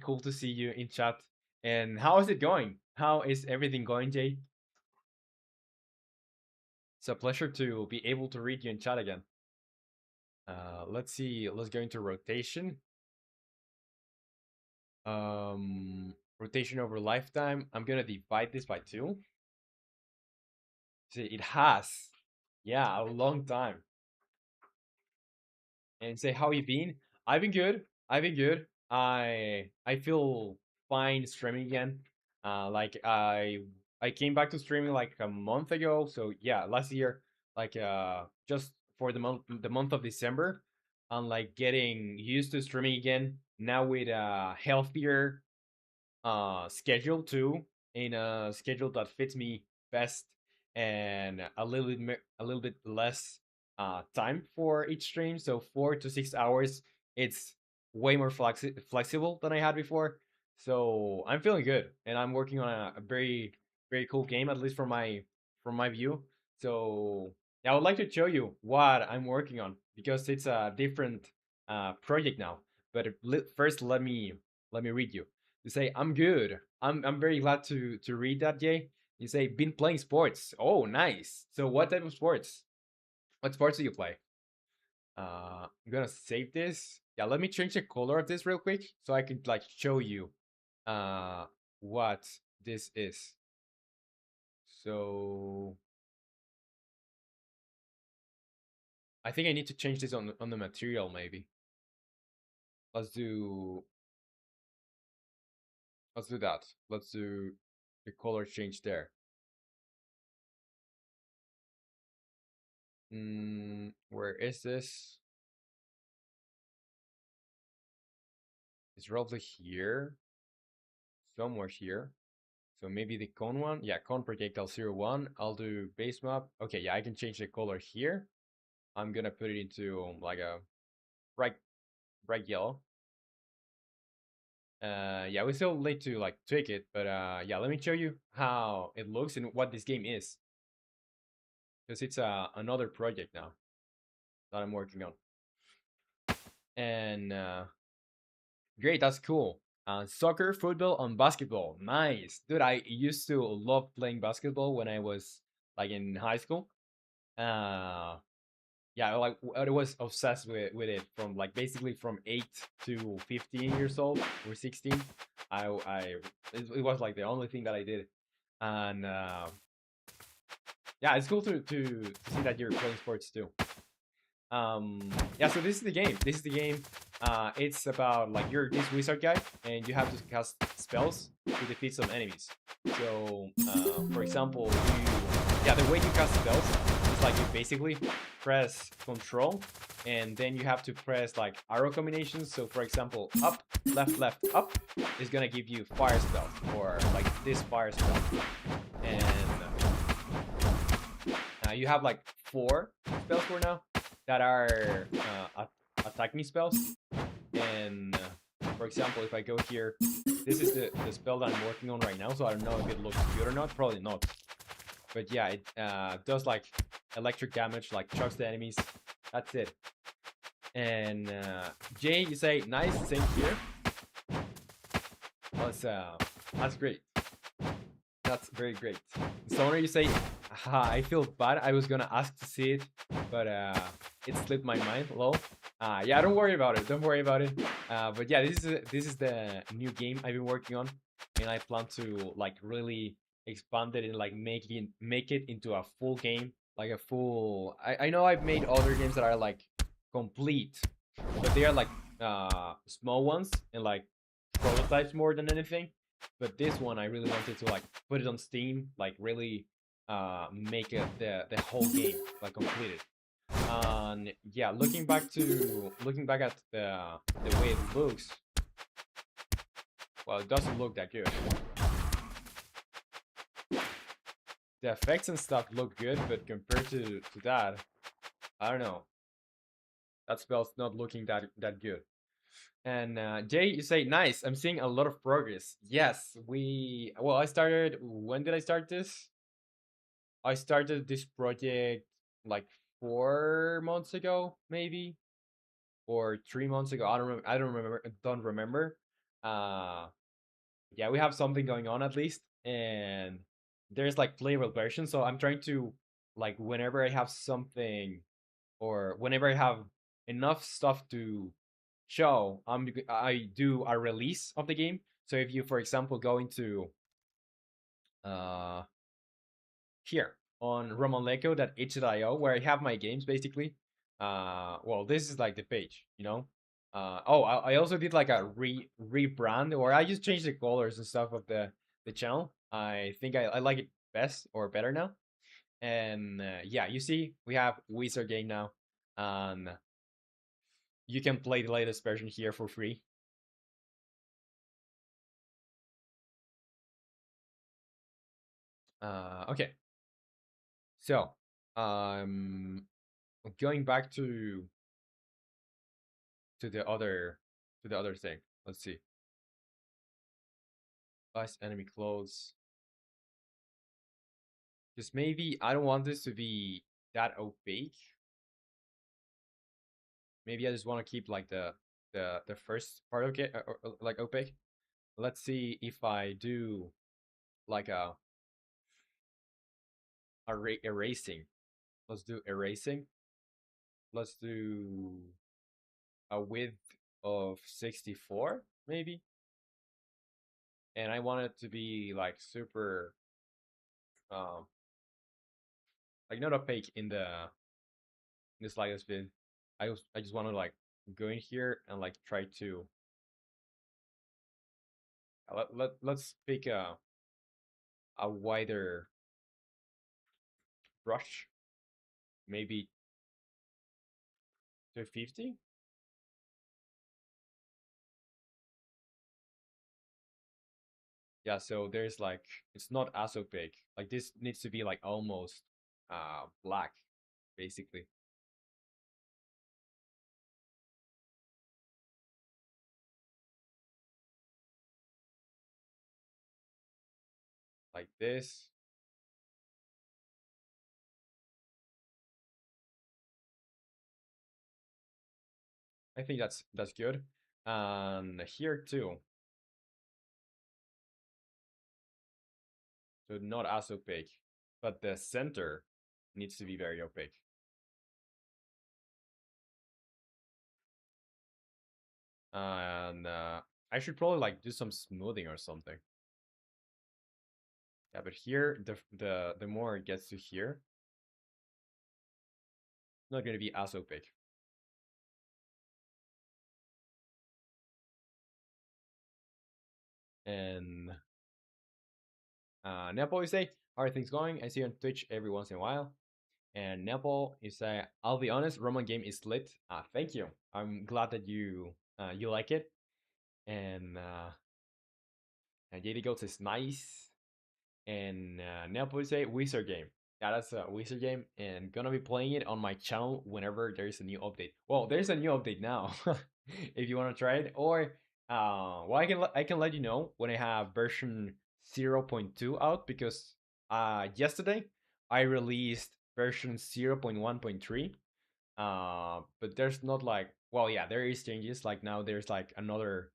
cool to see you in chat. And how is it going? How is everything going, Jay? It's a pleasure to be able to read you in chat again. Let's see. Let's go into rotation. Rotation over lifetime. I'm gonna divide this by 2. See, it has, yeah, a long time. And say, how you been? I've been good. I've been good. I feel fine streaming again. Like I came back to streaming like a month ago. So yeah, last year, like just for the month of December, and like getting used to streaming again. Now with a healthier schedule too, in a schedule that fits me best, and a little bit less time for each stream. So 4 to 6 hours. It's way more flexible than I had before. So I'm feeling good, and I'm working on a very very cool game, at least from my view. So yeah, I would like to show you what I'm working on because it's a different project now. But first, let me read you. You say I'm good. I'm very glad to read that, Jay. You say been playing sports. Oh, nice. So what type of sports? What sports do you play? I'm gonna save this. Yeah, let me change the color of this real quick so I can like show you uh what this is. So I think I need to change this on the material maybe. Let's do let's do that. Let's do the color change there. Where is this? It's roughly here, somewhere here. So maybe the cone one. Yeah, cone projectile 01. I'll do base map. Okay, yeah, I can change the color here. I'm gonna put it into like a bright bright yellow. Yeah, we still need to like tweak it, but yeah, let me show you how it looks and what this game is, because it's another project now that I'm working on. And great, that's cool. Soccer, football, and basketball. Nice, dude. I used to love playing basketball when I was like in high school. Uh, yeah, like I was obsessed with it from like basically from 8 to 15 years old or 16. I it was like the only thing that I did, and yeah, it's cool to see that you're playing sports too. Yeah, so this is the game. This is the game. It's about like you're this wizard guy, and you have to cast spells to defeat some enemies. So, for example, yeah, the way you cast spells is like you basically press Control, and then you have to press like arrow combinations. So, for example, up, left, up is gonna give you fire spell or like this fire spell, and you have like 4 spells for now that are attack me spells. And for example, if I go here, this is the spell that I'm working on right now. So I don't know if it looks good or not. Probably not. But yeah, it does like electric damage, like chucks the enemies. That's it. And Jay, you say nice. Same here. That's great. That's very great. Stoner, you say, I feel bad. I was gonna ask to see it, but it slipped my mind. Lol. Yeah, don't worry about it. Don't worry about it. But yeah, this is the new game I've been working on, and I plan to like really expand it and like make it into a full game, like a full. I know I've made other games that are like complete, but they are like small ones and like prototypes more than anything. But this one I really wanted to like put it on Steam, like really make it the whole game like completed. And yeah, looking back at the way it looks, well, it doesn't look that good. The effects and stuff look good, but compared to that, I don't know. That spell's not looking that good. And Jay, you say nice. I'm seeing a lot of progress. Yes, we. Well, I started. When did I start this? I started this project like 4 months ago, maybe, or 3 months ago. I don't remember. I don't remember. Don't remember. Uh, yeah, we have something going on at least, and there's like playable versions. So I'm trying to like whenever I have something, or whenever I have enough stuff to show, I do a release of the game. So if you, for example, go into uh here on romanleco.h.io where I have my games basically. Well, this is like the page, you know. Oh, I also did like a rebrand, or I just changed the colors and stuff of the channel. I think I like it best or better now. And yeah, you see, we have Wizard game now, and you can play the latest version here for free. Okay, so um, going back to the other to the other thing. Let's see. Last enemy close. Because maybe I don't want this to be that opaque. Maybe I just want to keep like the first part okay, like opaque. Let's see if I do like a erasing. Let's do erasing. Let's do a width of 64 maybe. And I want it to be like super um like not opaque in the slightest bit. I just want to like go in here and like try to let's pick a wider brush, maybe 250. Yeah, so there's like it's not as opaque. Like this needs to be like almost black, basically. Like this. I think that's good. And here too. So not as opaque. But the center needs to be very opaque. And I should probably like do some smoothing or something. Yeah, but here the more it gets to here, it's not gonna be as opaque. And Nepal, you say, how are things going? I see you on Twitch every once in a while. And Nepal, you say, I'll be honest, Roman game is lit. Thank you. I'm glad that you like it. And JD Goats is nice. And Nepal, you say, Wizard game. Yeah, that's a Wizard game, and gonna be playing it on my channel whenever there is a new update. Well, there's a new update now, if you want to try it. Or, well, I can let you know when I have version 0.2 out, because yesterday I released version 0.1.3. But there's not like, well, yeah, there is changes. Like now there's like another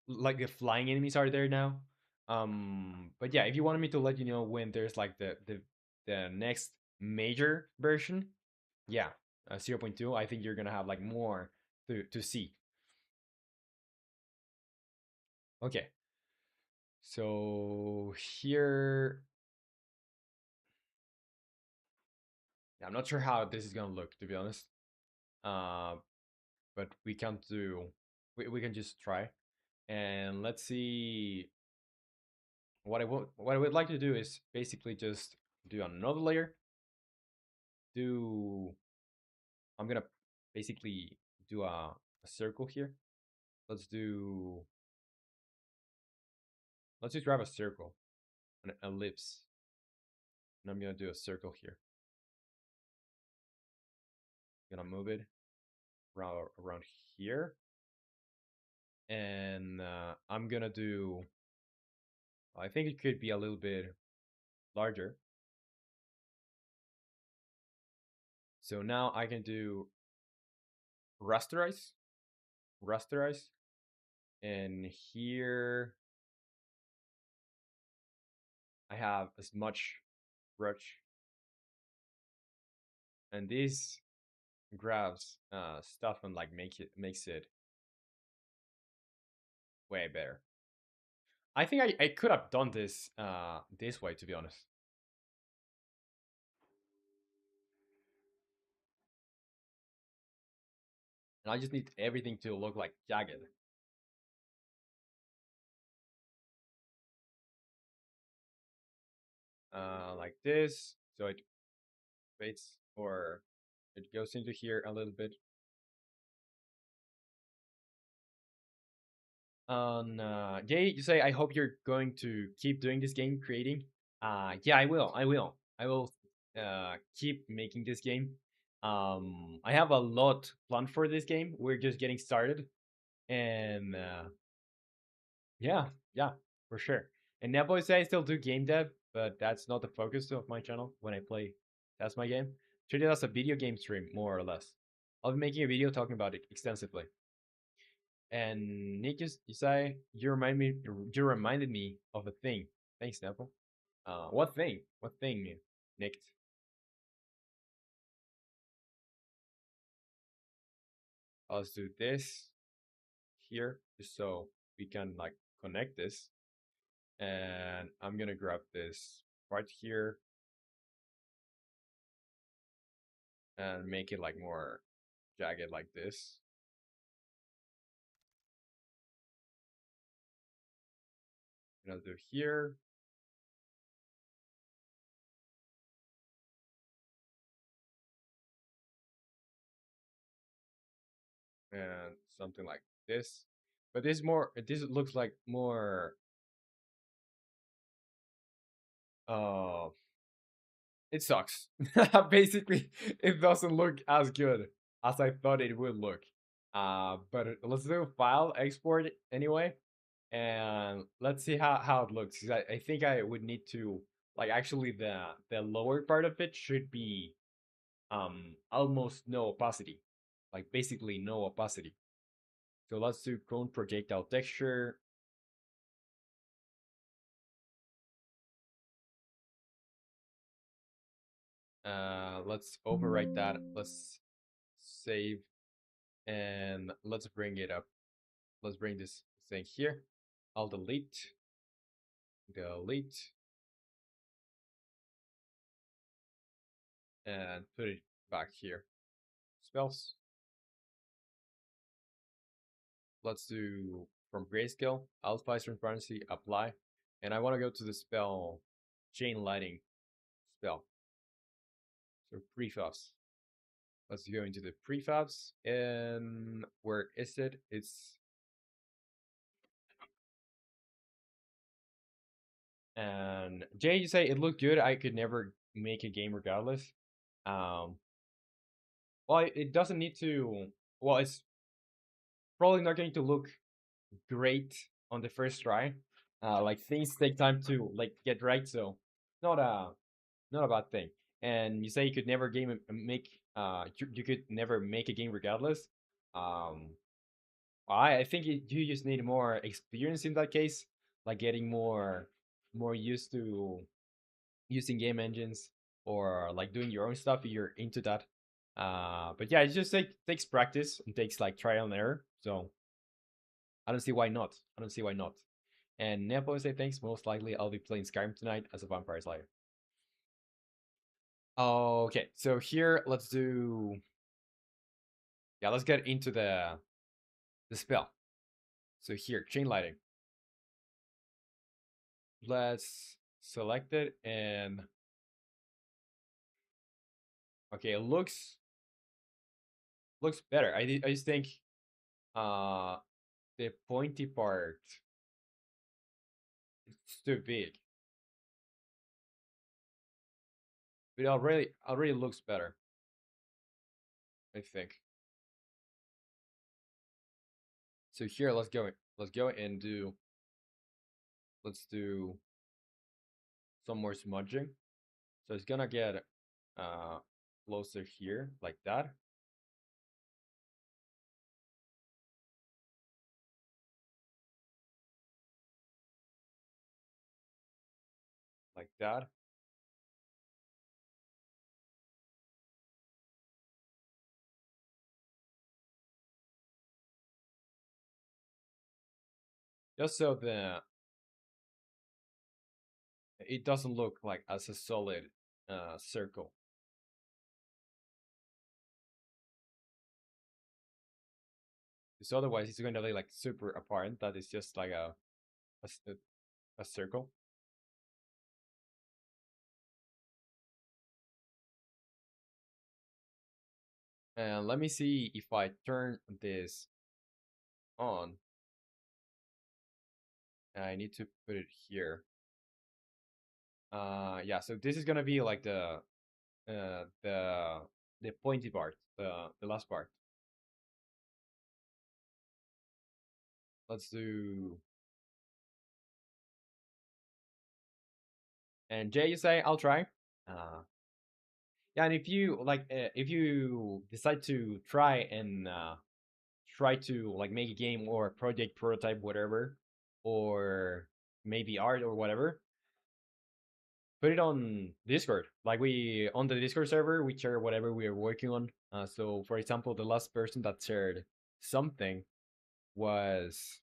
like the flying enemies are there now. But yeah, if you wanted me to let you know when there's like the next major version, yeah, 0.2, I think you're gonna have like more to see. Okay, so here, yeah, I'm not sure how this is gonna look, to be honest. Uh, but we can just try, and let's see. What I would like to do is basically just do another layer. Do I'm gonna basically do a circle here. Let's do let's just grab a circle, an ellipse, and I'm gonna do a circle here. I'm gonna move it around here, and I'm gonna do. I think it could be a little bit larger. So now I can do rasterize, rasterize, and here I have as much brush, and this grabs stuff and like makes it way better. I think I could have done this way, to be honest. And I just need everything to look like jagged. Like this. So it fades, or it goes into here a little bit. Jay, you say, I hope you're going to keep doing this game creating. Yeah, I will. I will keep making this game. I have a lot planned for this game. We're just getting started, and yeah, yeah, for sure. And Nepo say I still do game dev, but that's not the focus of my channel when I play. That's my game. Treat it as a video game stream, more or less. I'll be making a video talking about it extensively. And Nick, you say you reminded me of a thing. Thanks, Nepo. What thing? What thing, Nick? Let's do this here, just so we can like connect this. And I'm gonna grab this right here and make it like more jagged like this. And I'll do here. And something like this. But this looks like more uh it sucks. Basically, it doesn't look as good as I thought it would look. But let's do file export anyway, and let's see how it looks. 'Cause I think I would need to like actually the lower part of it should be almost no opacity, like basically no opacity. So let's do cone projectile texture. Let's overwrite that. Let's save and let's bring it up. Let's bring this thing here. I'll delete, and put it back here. Spells. Let's do from grayscale, alpha transparency, apply. And I want to go to the spell chain lighting spell. So prefabs. Let's go into the prefabs. And where is it? It's and Jay, you say it looked good. I could never make a game regardless. Um, well, it doesn't need to. Well, it's probably not going to look great on the first try. Like things take time to like get right, so not a not a bad thing. And you say you could never make you could never make a game regardless. Um, I think you just need more experience in that case, like getting more used to using game engines or like doing your own stuff if you're into that. But yeah, it just takes practice and takes like trial and error. So I don't see why not. I don't see why not. And Nepo say thanks. Most likely I'll be playing Skyrim tonight as a Vampire Slayer. Okay, so here let's do let's get into the spell. So here, chain lighting. Let's select it and okay, it looks better. I just think uh the pointy part it's too big. But it already looks better, I think. So here let's go and do let's do some more smudging. So it's gonna get uh closer here like that. Like that. Just so the it doesn't look like as a solid circle. Because otherwise it's going to be like super apparent that it's just like a, a circle. And let me see if I turn this on. I need to put it here. Yeah, so this is gonna be like the the pointy part, the last part. Let's do. And Jay, you say I'll try. Uh, yeah, and if you decide to try to like make a game or a project prototype, whatever, or maybe art or whatever, put it on Discord. Like we on the Discord server, we share whatever we are working on. So, for example, the last person that shared something was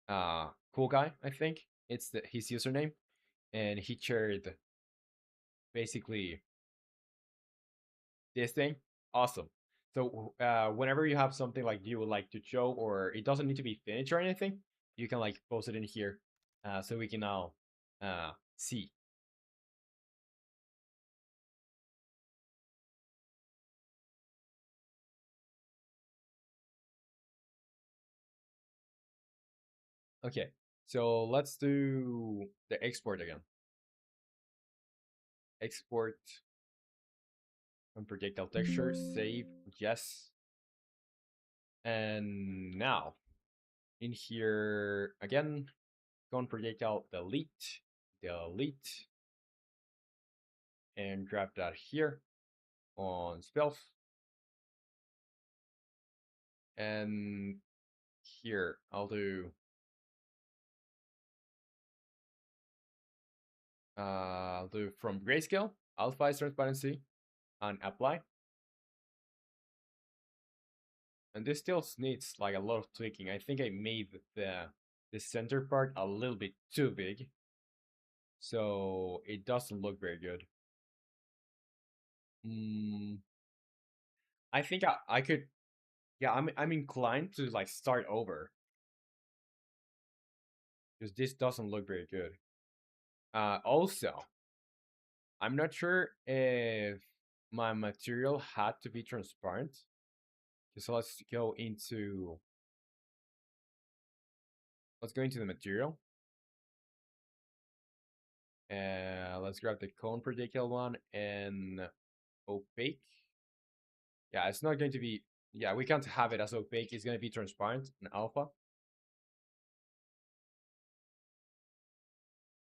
cool guy. I think his username, and he shared basically this thing. Awesome. So, whenever you have something like you would like to show, or it doesn't need to be finished or anything, you can like post it in here, so we can now see. Okay, so let's do the export again. Export and projectile texture, save, yes. And now in here again, go on projectile, delete, and grab that here on spells. And here I'll do from grayscale, alpha is transparency, and apply. And this still needs like a lot of tweaking. I think I made the center part a little bit too big, so it doesn't look very good. Mm, I think I could. Yeah, I'm inclined to like start over because this doesn't look very good. Also, I'm not sure if my material had to be transparent. So let's go into the material. Let's grab the cone projectile one and opaque. Yeah, it's not going to be. Yeah, we can't have it as opaque. It's going to be transparent and alpha.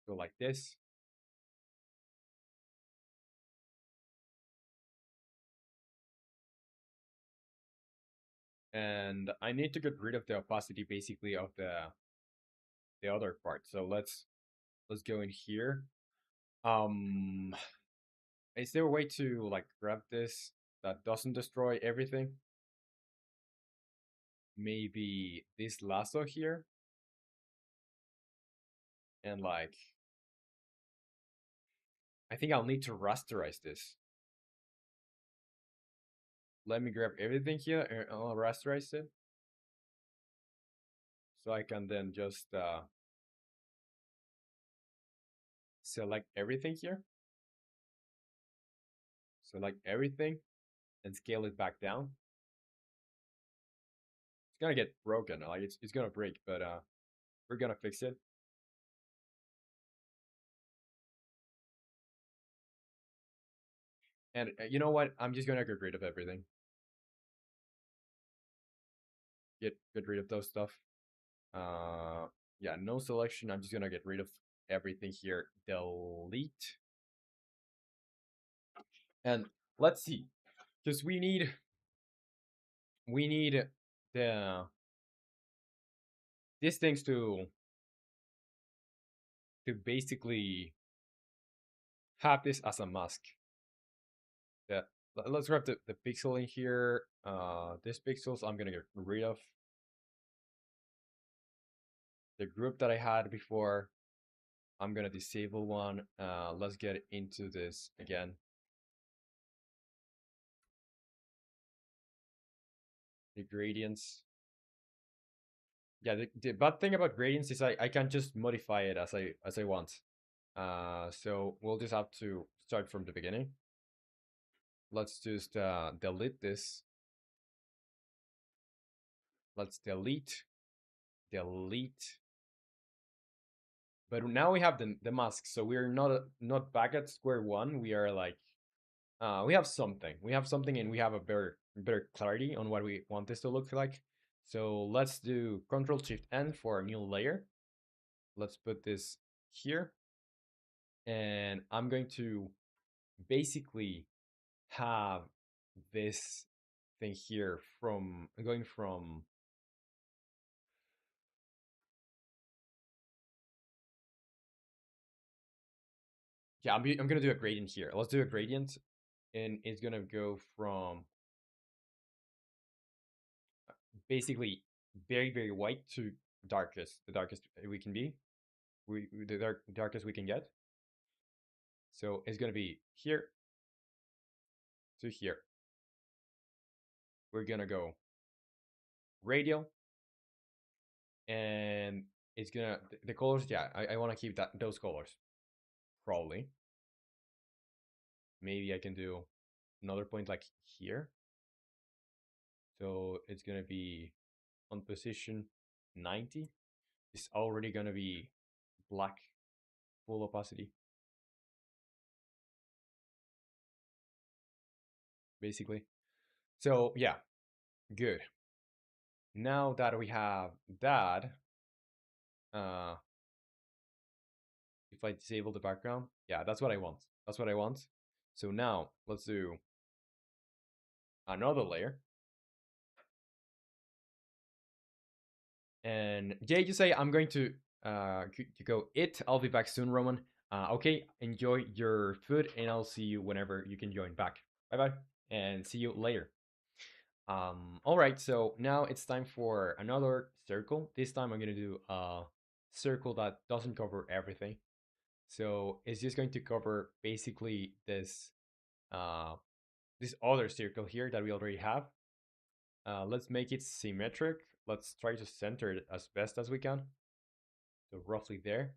Go like this. And I need to get rid of the opacity basically of the other part. So let's go in here. Um, is there a way to like grab this that doesn't destroy everything? Maybe this lasso here, and like I think I'll need to rasterize this. Let me grab everything here and I'll rasterize it, so I can then just select everything here, select everything, and scale it back down. It's gonna get broken, like it's gonna break, but we're gonna fix it. And you know what? I'm just gonna get rid of everything. Get rid of those stuff. Yeah, no selection. I'm just gonna get rid of everything here. Delete. And let's see, because we need the these things to basically have this as a mask. Yeah, let's grab the pixel in here. This pixels I'm gonna get rid of. The group that I had before, I'm gonna disable one. Let's get into this again. The gradients. Yeah, the bad thing about gradients is I can just modify it as I want. So we'll just have to start from the beginning. Let's just delete this. Let's delete. But now we have the mask, so we're not back at square one. We are like we have something. We have something, and we have a better clarity on what we want this to look like. So let's do Control Shift N for a new layer. Let's put this here, and I'm going to basically have this thing here from going from yeah, I'm gonna do a gradient here. Let's do a gradient, and it's gonna go from basically very white to darkest, the darkest we can be, the darkest we can get. So it's gonna be here to here. We're gonna go radial, and it's gonna the colors. Yeah, I want to keep those colors. Probably, maybe I can do another point like here. So it's gonna be on position 90. It's already gonna be black, full opacity, basically. So yeah, good. Now that we have that, uh, if I disable the background, yeah, that's what I want. That's what I want. So now let's do another layer. And Jay, you say I'm going to go eat. I'll be back soon, Roman. Okay, enjoy your food, and I'll see you whenever you can join back. Bye bye, and see you later. All right, so now it's time for another circle. This time I'm gonna do a circle that doesn't cover everything. So it's just going to cover basically uh, this other circle here that we already have. Let's make it symmetric. Let's try to center it as best as we can. So roughly there.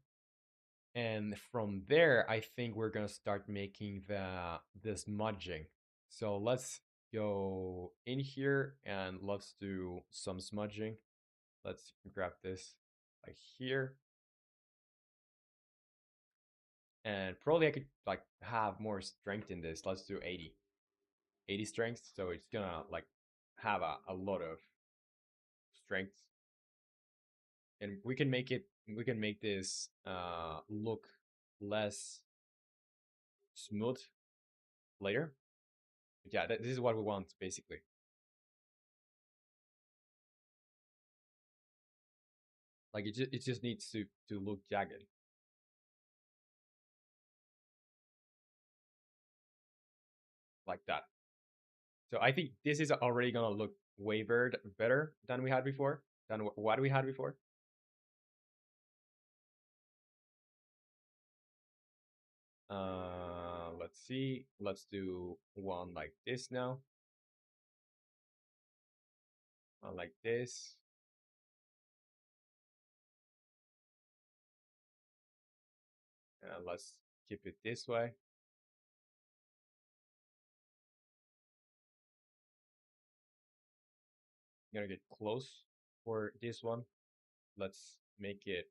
And from there, I think we're gonna start making the smudging. So let's go in here and let's do some smudging. Let's grab this like here. And probably I could like have more strength in this. Let's do 80. 80 strength. So it's gonna like have a lot of strength. And we can make this look less smooth later. But yeah, this is what we want basically. Like it just needs to look jagged like that. So I think this is already gonna look way better than we had before, than what we had before. Let's see. Let's do one like this now. One like this. Let's keep it this way. I'm gonna get close for this one. Let's make it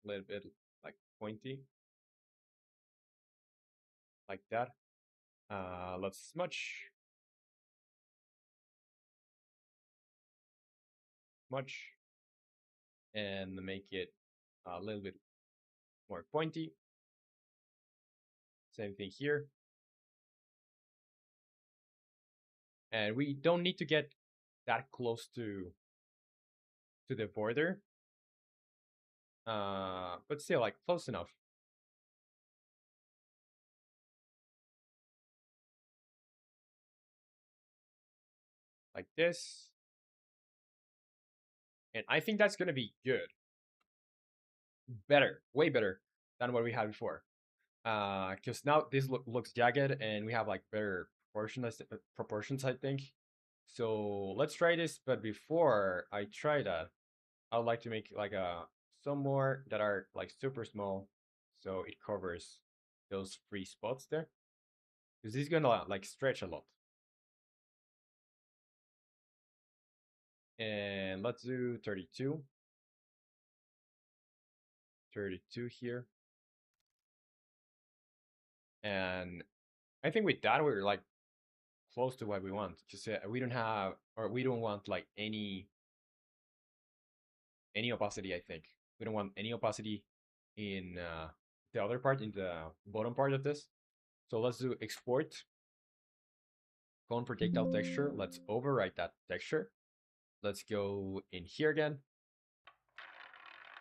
a little bit like pointy, like that. Let's smudge, smudge, and make it a little bit more pointy. Same thing here. And we don't need to get that close to the border, but still like close enough. Like this. And I think that's gonna be good. Better, way better than what we had before. Because now this looks jagged and we have like better proportions, I think. So let's try this, but before I try that, I would like to make like some more that are like super small, so it covers those free spots there. Because this is gonna like stretch a lot. And let's do 32. 32 here. And I think with that we're like close to what we want. Just we don't have, or we don't want like any opacity. I think we don't want any opacity in the other part, in the bottom part of this. So let's do export cone projectile texture. Let's overwrite that texture. Let's go in here again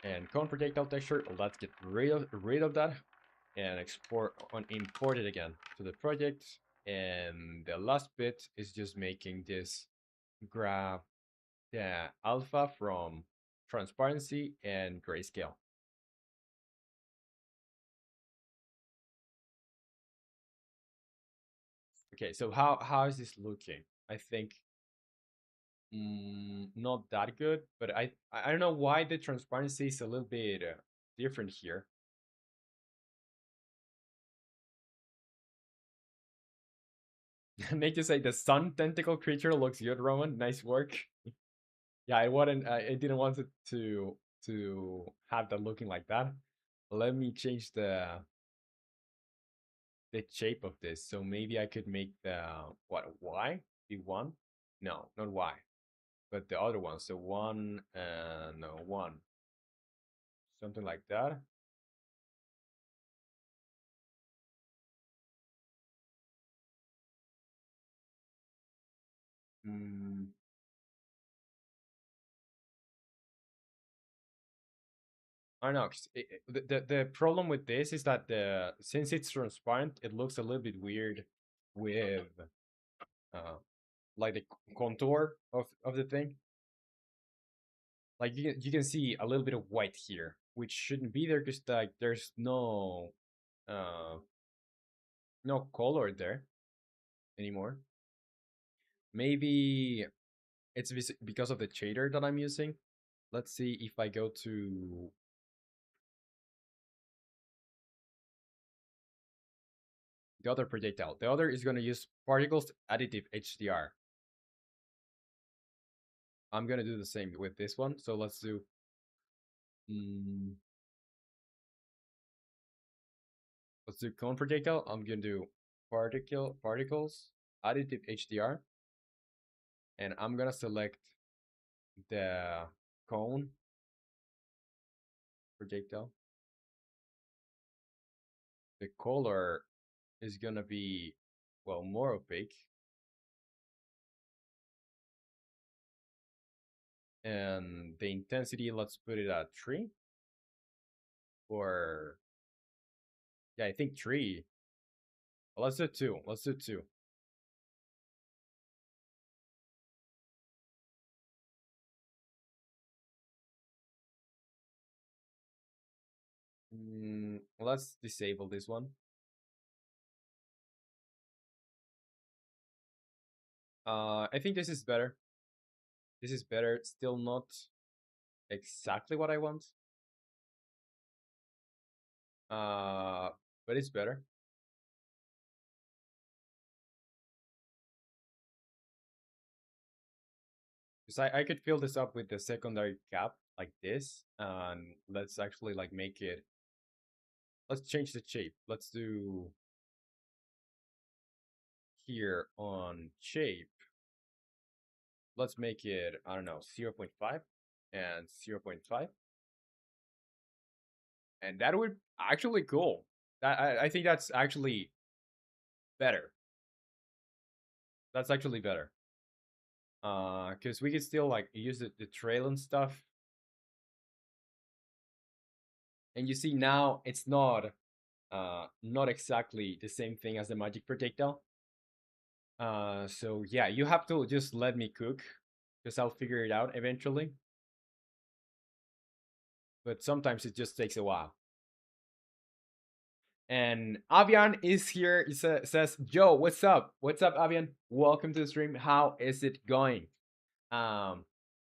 and cone projectile texture. Let's get rid of that and import it again to the project. And the last bit is just making this grab the alpha from transparency and grayscale. Okay, so how is this looking? I think not that good, but I don't know why the transparency is a little bit different here. Make you say the sun tentacle creature looks good, Roman. Nice work. Yeah, I wouldn't. I didn't want it to have that looking like that. Let me change the shape of this. So maybe I could make the what Y be one? No, not Y, but the other one. So one and one, something like that. Mm, I don't know. 'Cause the problem with this is that the since it's transparent, it looks a little bit weird with uh like the contour of the thing. Like you can see a little bit of white here, which shouldn't be there because like there's uh no color there anymore. Maybe it's because of the shader that I'm using. Let's see if I go to the other projectile. The other is going to use particles additive HDR. I'm going to do the same with this one. So let's do mm, let's do cone projectile. I'm going to do particles additive HDR, and I'm going to select the cone projectile. The color is going to be, well, more opaque. And the intensity, let's put it at 3. Or, yeah, I think 3. Well, let's do 2. Let's do 2. Let's disable this one. I think this is better. This is better. Still not exactly what I want. Uh, but it's better. Because I could fill this up with the secondary cap like this. And let's actually like make it. Let's change the shape. Let's do here on shape. Let's make it, I don't know, 0.5 and 0.5. And that would actually cool. I think that's actually better. That's actually better. Because we can still like use the trail and stuff. And you see now it's not exactly the same thing as the magic projectile. So yeah, you have to just let me cook because I'll figure it out eventually. But sometimes it just takes a while. And Avian is here. He says, "Joe, what's up? What's up, Avian? Welcome to the stream. How is it going?" Um,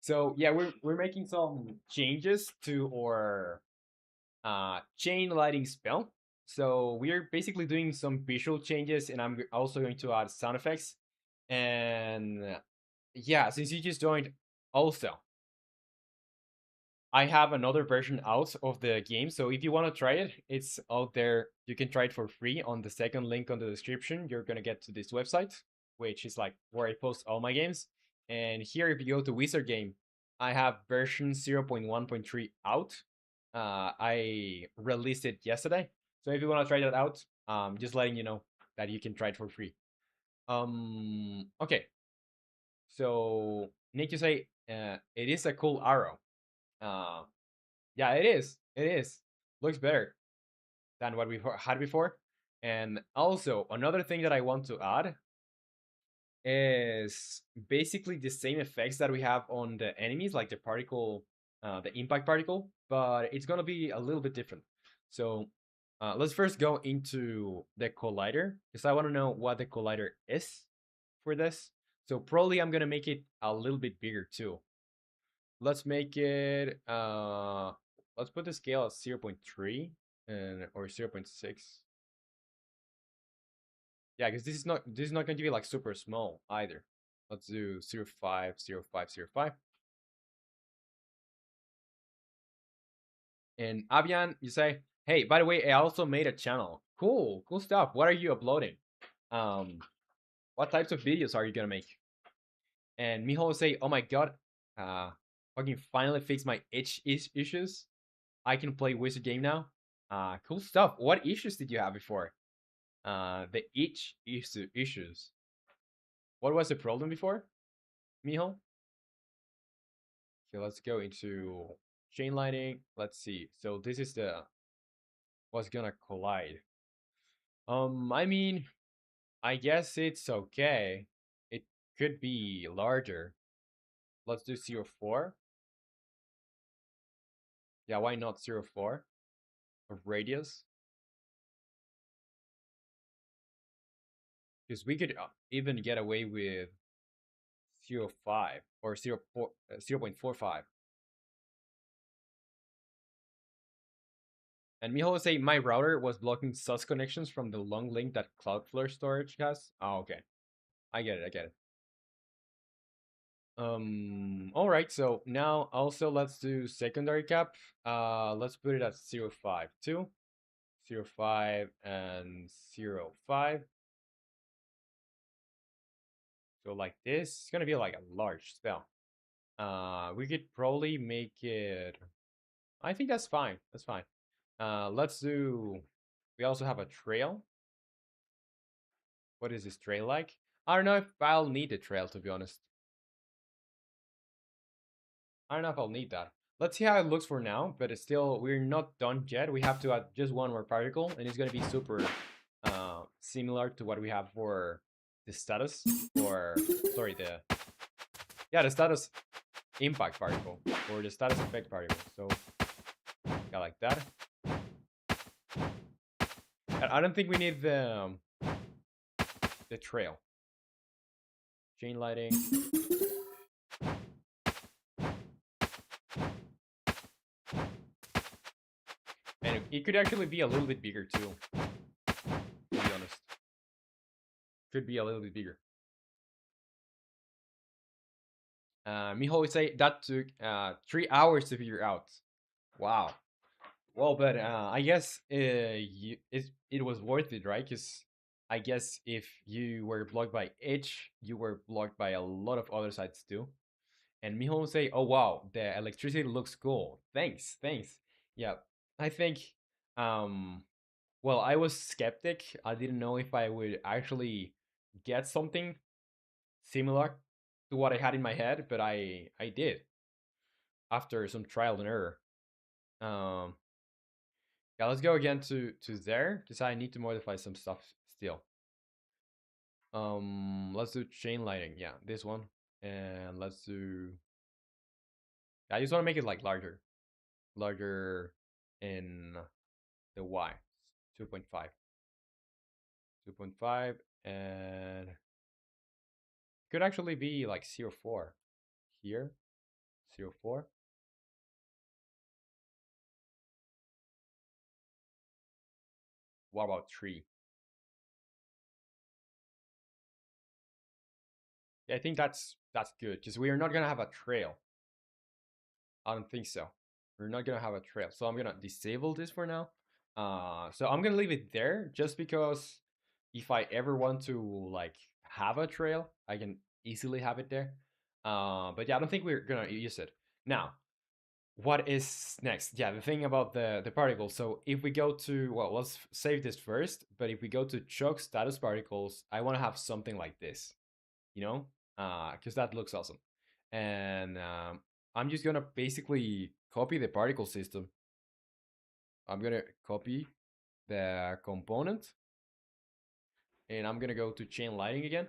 so yeah, we're making some changes to our chain lighting spell. So we're basically doing some visual changes, and I'm also going to add sound effects. And yeah, since you just joined, also I have another version out of the game, so if you want to try it, it's out there. You can try it for free on the second link on the description. You're gonna get to this website, which is like where I post all my games. And here, if you go to Wizard Game, I have version 0.1.3 out. I released it yesterday, so if you want to try that out, just letting you know that you can try it for free. Okay. So need to say, it is a cool arrow. Uh, yeah, it is. It is. Looks better than what we had before. And also, another thing that I want to add is basically the same effects that we have on the enemies, like the particle, the impact particle, but it's gonna be a little bit different. So let's first go into the collider, because I want to know what the collider is for this. So probably I'm gonna make it a little bit bigger too. Let's make it let's put the scale at 0.3 and or 0.6. Yeah, because this is not going to be like super small either. Let's do 0.5, 0.5, 0.5. And Avian, you say, hey, by the way, I also made a channel. Cool, cool stuff. What are you uploading? Um, what types of videos are you gonna make? And Miho will say, oh my god, fucking finally fix my issues. I can play Wizard game now. Cool stuff. What issues did you have before? The issues. What was the problem before, Miho? Okay, let's go into chain lighting. Let's see. So this is the what's gonna collide. I mean, I guess it's okay. It could be larger. Let's do 0.4. Yeah, why not 0.4 of radius? Because we could even get away with 0.5 or 0.45. And Miho will say my router was blocking sus connections from the long link that Cloudflare storage has. Oh, okay. I get it, I get it. All right, so now also let's do secondary cap. Let's put it at 0.5, 2, 0.5, and 0.5. So like this, it's gonna be like a large spell. We could probably make it. I think that's fine. That's fine. Let's do. We also have a trail. What is this trail like? I don't know if I'll need the trail, to be honest. I don't know if I'll need that. Let's see how it looks for now, but it's still, we're not done yet. We have to add just one more particle, and it's going to be super similar to what we have for the status, or, sorry, the status impact particle, or the status effect particle. So, yeah, like that. I don't think we need the trail. Chain lighting. And it could actually be a little bit bigger too, to be honest. Could be a little bit bigger. Miho would say that took 3 hours to figure out. Wow. Well, but I guess it was worth it, right? Because I guess if you were blocked by Edge, you were blocked by a lot of other sites too. And Miho would say, "Oh wow, the electricity looks cool. Thanks, thanks." Yeah, I think. Well, I was skeptic. I didn't know if I would actually get something similar to what I had in my head, but I did after some trial and error. Um, yeah, let's go again to there because I need to modify some stuff still. Let's do chain lighting. Yeah, this one, and let's do. I just want to make it like larger in the Y, 2.5, 2.5, and could actually be like 0.4 here, 0.4. What about 3? Yeah, I think that's good because we are not gonna have a trail. I don't think so. We're not gonna have a trail. So I'm gonna disable this for now. So I'm gonna leave it there just because if I ever want to like have a trail, I can easily have it there. But yeah, I don't think we're gonna use it. Now, what is next? Yeah, the thing about the particles. So if we go to, well, let's save this first. But if we go to choke status particles, I want to have something like this, you know, because that looks awesome. And I'm just gonna basically copy the particle system. I'm gonna copy the component, and I'm gonna go to chain lighting again,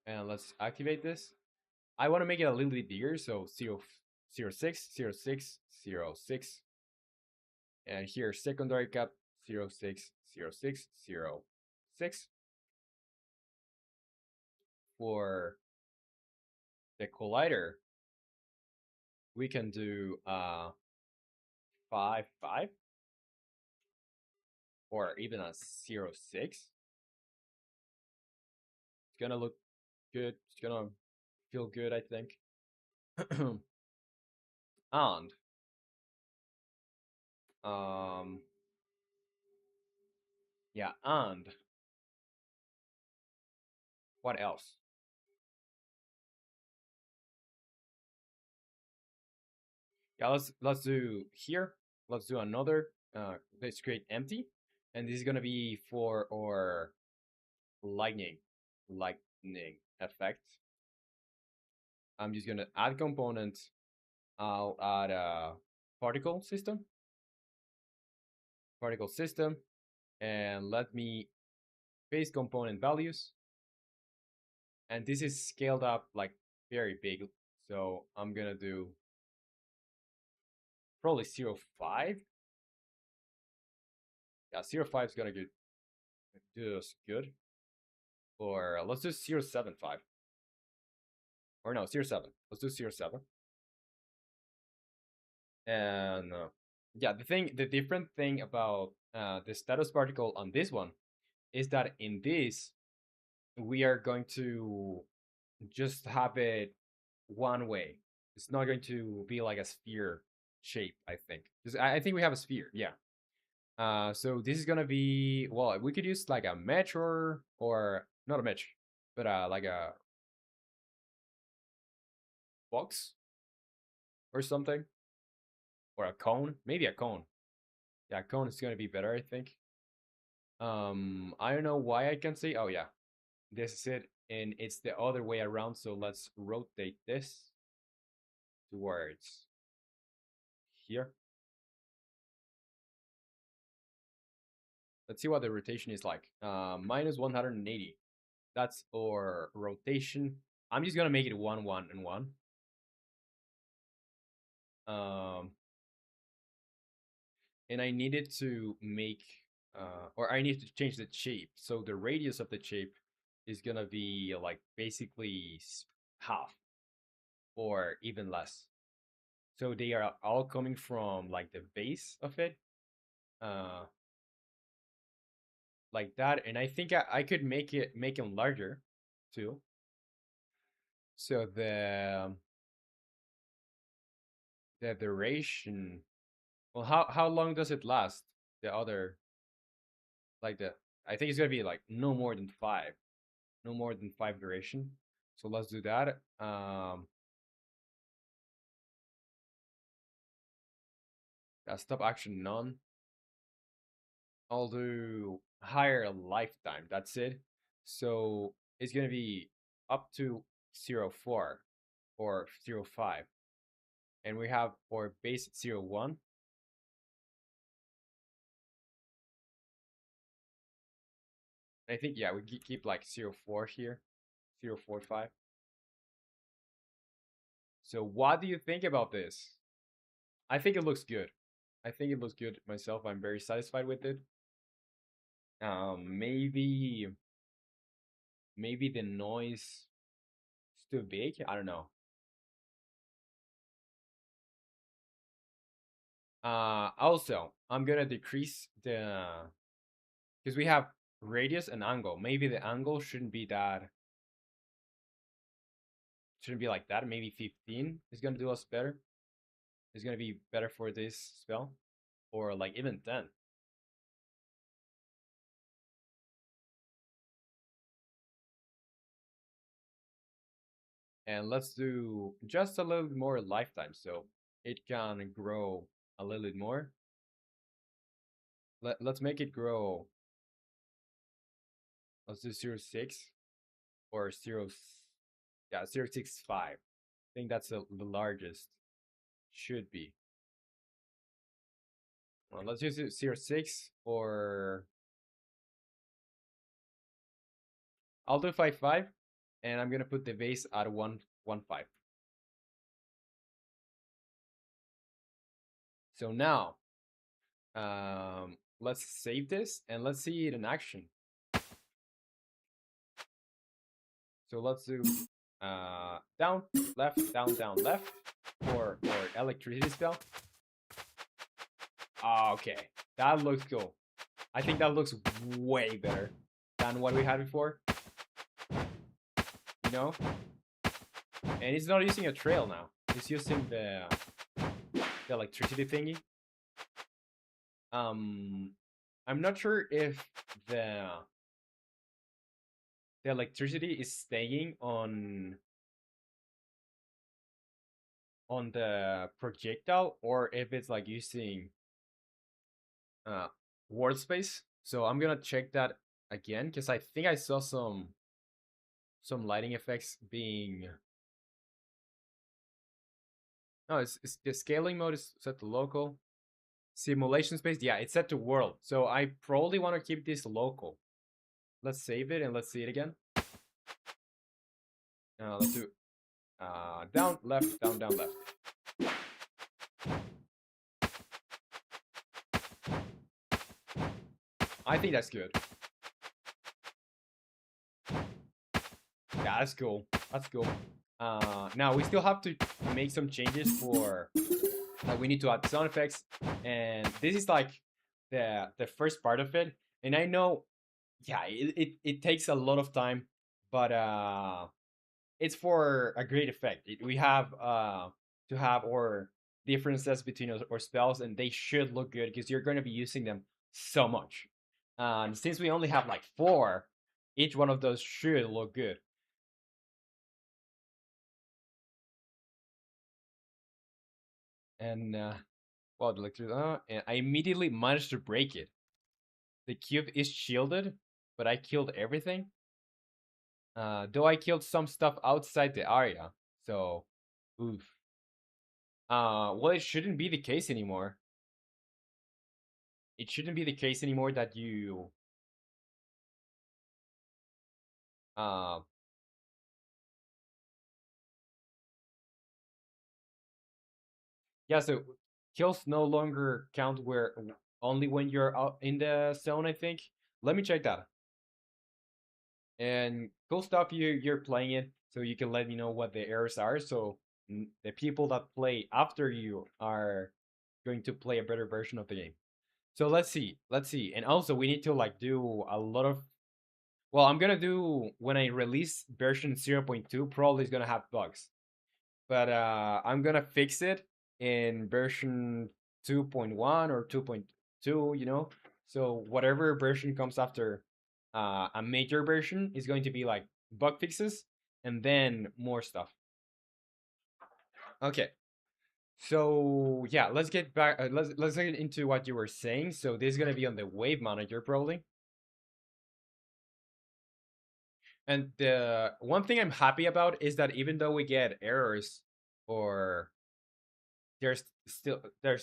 and let's activate this. I want to make it a little bit bigger, so 0, 0, 6, 0, 6, 0, 6. And here, secondary cap 0, 6, 0, 6, 0, 6. For the collider, we can do 5, 5, or even a 0, 6. It's gonna look good. It's gonna feel good, I think. And um, yeah, and what else? Yeah, let's do here. Let's do another. Let's create empty, and this is gonna be for our lightning effect. I'm just gonna add component. I'll add a particle system, and let me base component values. And this is scaled up like very big, so I'm gonna do probably 0.5. Yeah, 0.5 is gonna do us good. Or let's do 0.75. Or no, 0.7. Let's do 0.7. And yeah, the different thing about the status particle on this one is that in this we are going to just have it one way. It's not going to be like a sphere shape, I think. I think we have a sphere, yeah. So this is gonna be, well, we could use like a mesh or not a mesh, but like a box or something, or a cone, maybe a cone. Yeah, cone is gonna be better, I think. I don't know why I can say. Oh yeah, this is it, and it's the other way around. So let's rotate this towards here. Let's see what the rotation is like. Minus 180. That's our rotation. I'm just gonna make it 1, 1, and 1. Um, and I needed to make, or I need to change the shape. So the radius of the shape is gonna be like basically half or even less. So they are all coming from like the base of it, uh, like that. And I think I could make them larger too. So the duration. Well, how long does it last? The other, like the, I think it's gonna be like no more than 5, no more than 5 duration. So let's do that. Stop action none. I'll do higher lifetime. That's it. So it's gonna be up to 0.4 or 0.5, and we have our base at 0.1. I think yeah, we keep like 0.4 here, 0.45. So what do you think about this? I think it looks good. I think it looks good myself. I'm very satisfied with it. Maybe the noise is too big. I don't know. Also, I'm gonna decrease the, because we have radius and angle. Maybe the angle shouldn't be like that. Maybe 15 is gonna do us better. is gonna be better for this spell, or like even 10. And let's do just a little bit more lifetime, so it can grow a little bit more. Let's make it grow. Let's do 0.6 or 0. Yeah, 0.65. I think that's the largest. Should be. Well, let's use it 0.6, or I'll do 5.5, and I'm gonna put the base at 1.15. So now, let's save this and let's see it in action. So let's do down, left, down, down, left for electricity spell. Okay, that looks cool. I think that looks way better than what we had before. You know? And it's not using a trail now. It's using the electricity thingy. I'm not sure if the electricity is staying on the projectile, or if it's like using word space. So I'm gonna check that again, because I think I saw some lighting effects being. No, it's the scaling mode is set to local. Simulation space, yeah, it's set to world. So I probably want to keep this local. Let's save it and let's see it again. Let's do down, left, down, down, left. I think that's good. Yeah, that's cool. That's cool. Now we still have to make some changes for. Like we need to add sound effects, and this is like the first part of it. And I know, yeah, it takes a lot of time, but it's for a great effect. We have to have our differences between our spells, and they should look good because you're going to be using them so much. And since we only have like 4, each one of those should look good. And well, and I immediately managed to break it. The cube is shielded, but I killed everything. Though I killed some stuff outside the area, so oof. Well, it shouldn't be the case anymore. It shouldn't be the case anymore that you uh yeah, so kills no longer count where only when you're out in the zone, I think. Let me check that. And cool stuff, you're playing it, so you can let me know what the errors are, so the people that play after you are going to play a better version of the game. So let's see. And also we need to like do a lot of. Well, I'm gonna do when I release version 0.2, probably is gonna have bugs, but I'm gonna fix it in version 2.1 or 2.2. So whatever version comes after a major version is going to be like bug fixes and then more stuff. Okay. So yeah, let's get back. Let's get into what you were saying. So this is gonna be on the wave manager probably. And the one thing I'm happy about is that even though we get errors or there's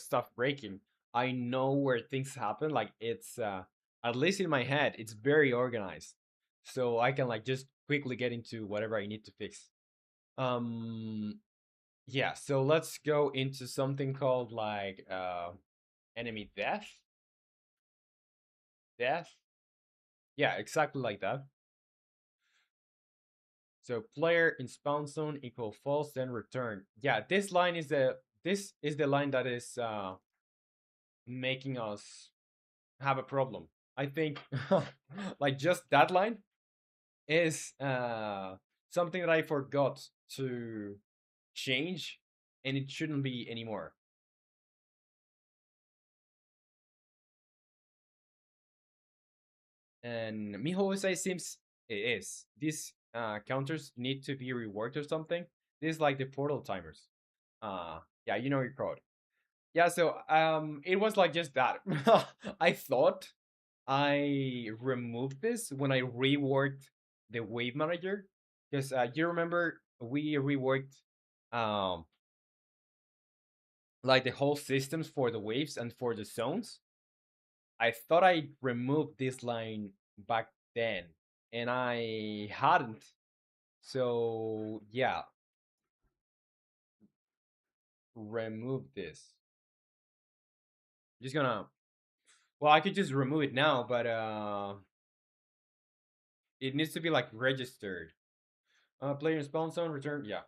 stuff breaking, I know where things happen. Like it's at least in my head, it's very organized, so I can like just quickly get into whatever I need to fix. Um, yeah. So let's go into something called like enemy death. Death. Yeah, exactly like that. So player in spawn zone equal false, then return. Yeah, this is the line that is making us have a problem. I think like just that line is something that I forgot to change, and it shouldn't be anymore. And Miho Usai seems it is. These counters need to be reworked or something. This is like the portal timers. Yeah, you know your code. Yeah, so it was like just that. I thought I removed this when I reworked the wave manager because you remember we reworked um like the whole systems for the waves and for the zones. I thought I removed this line back then, and I hadn't. So yeah, remove this. Just gonna. Well, I could just remove it now, but it needs to be like registered. Player in spawn zone return. Yeah,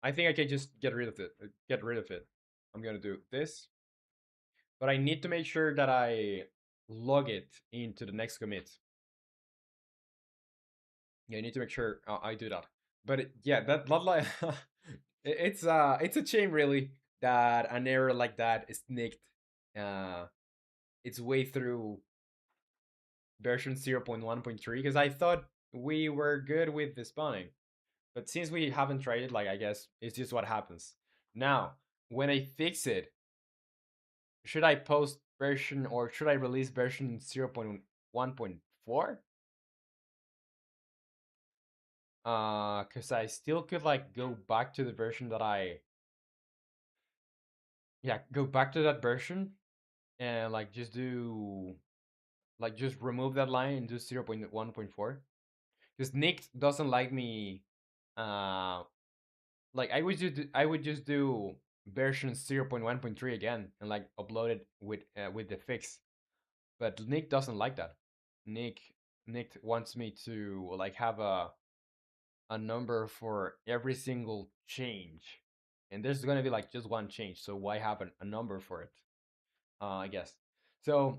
I think I can just get rid of it. Get rid of it. I'm gonna do this, but I need to make sure that I log it into the next commit. Yeah, I need to make sure I do that. But yeah, that like it's a shame really that an error like that sneaked uh its way through version 0.1.3 because I thought we were good with the spawning. But since we haven't tried it, like I guess it's just what happens. Now, when I fix it, should I post version or should I release version 0.1.4? Cause I still could like go back to the version that I yeah, go back to that version and like just do like just remove that line and do 0.1.4. Because Nick doesn't like me like I would just do version 0.1.3 again and like upload it with the fix. But Nick doesn't like that. Nick Nick wants me to like have a number for every single change. And there's gonna be like just one change, so why have a number for it? I guess. So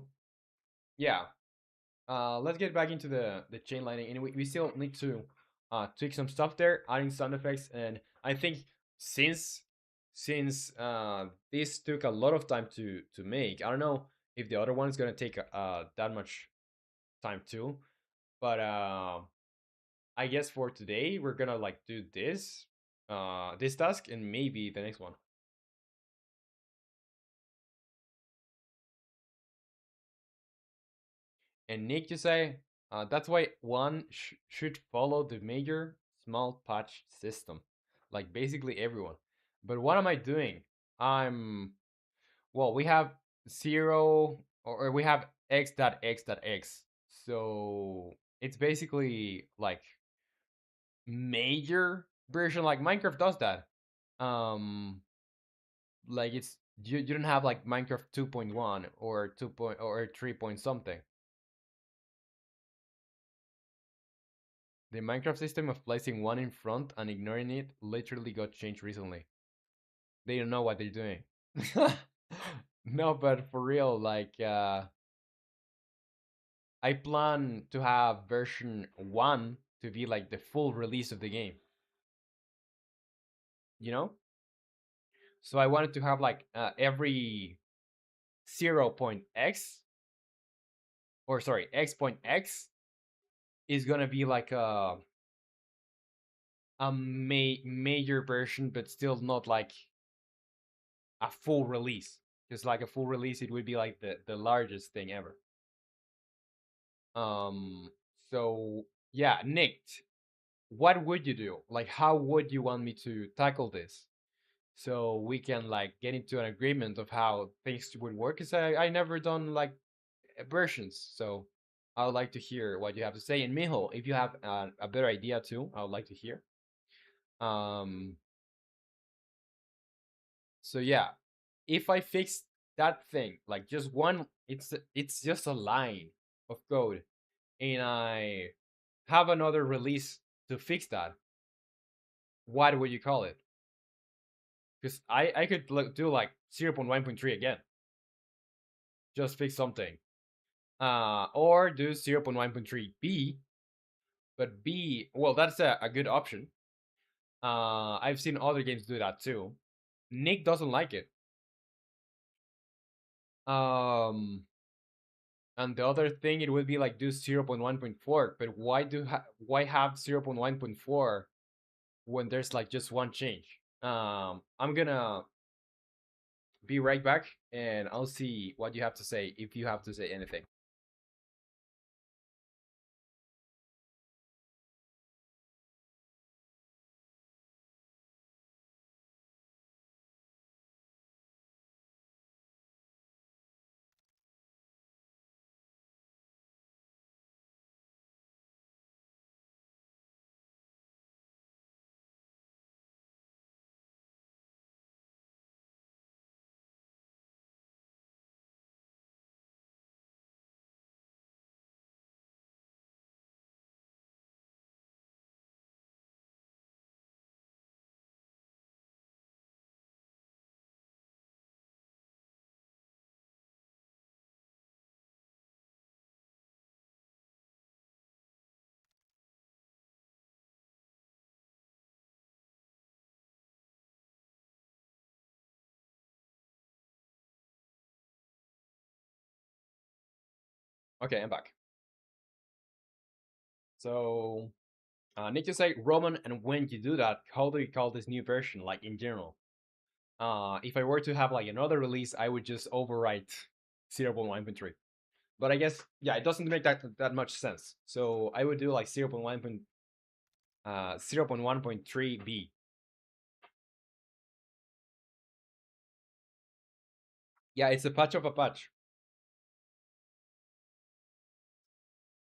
yeah, let's get back into the chain lightning, and we still need to tweak some stuff there, adding sound effects, and I think since this took a lot of time to make, I don't know if the other one is gonna take that much time too, but I guess for today we're gonna like do this task and maybe the next one. And Nick, you say that's why one should follow the major small patch system, like basically everyone. But what am I doing? I'm well, we have zero or we have x dot x dot x, so it's basically like major version. Like Minecraft does that. Um, like you don't have like Minecraft 2.1 or 2 point or 3 point something. The Minecraft system of placing one in front and ignoring it literally got changed recently. They don't know what they're doing. No, but for real, like I plan to have version 1 to be like the full release of the game. You know? So I wanted to have like every 0 point x or sorry, x point x is going to be like a major version but still not like a full release. Because like a full release, it would be like the largest thing ever. Um. So yeah, Nick, what would you do? Like, how would you want me to tackle this? So we can like get into an agreement of how things would work. Cause I never done like versions, so I would like to hear what you have to say. And Mijo, if you have a better idea too, I would like to hear. Um. So yeah, if I fix that thing, like just one, it's just a line of code, and I have another release to fix that. What would you call it? Because I could do like 0.1.3 again, just fix something, or do 0.1.3 B, but B, well, that's a good option. I've seen other games do that too. Nick doesn't like it. Um, And the other thing, it would be like do 0.1.4. But why have 0.1.4 when there's like just one change? I'm gonna be right back, and I'll see what you have to say if you have to say anything. Okay, I'm back. So need to say Roman, and when you do that, how do you call this new version? Like in general, if I were to have like another release, I would just overwrite 0.1.3. But I guess yeah, it doesn't make that much sense. So I would do like 0.1.3b. Yeah, it's a patch of a patch,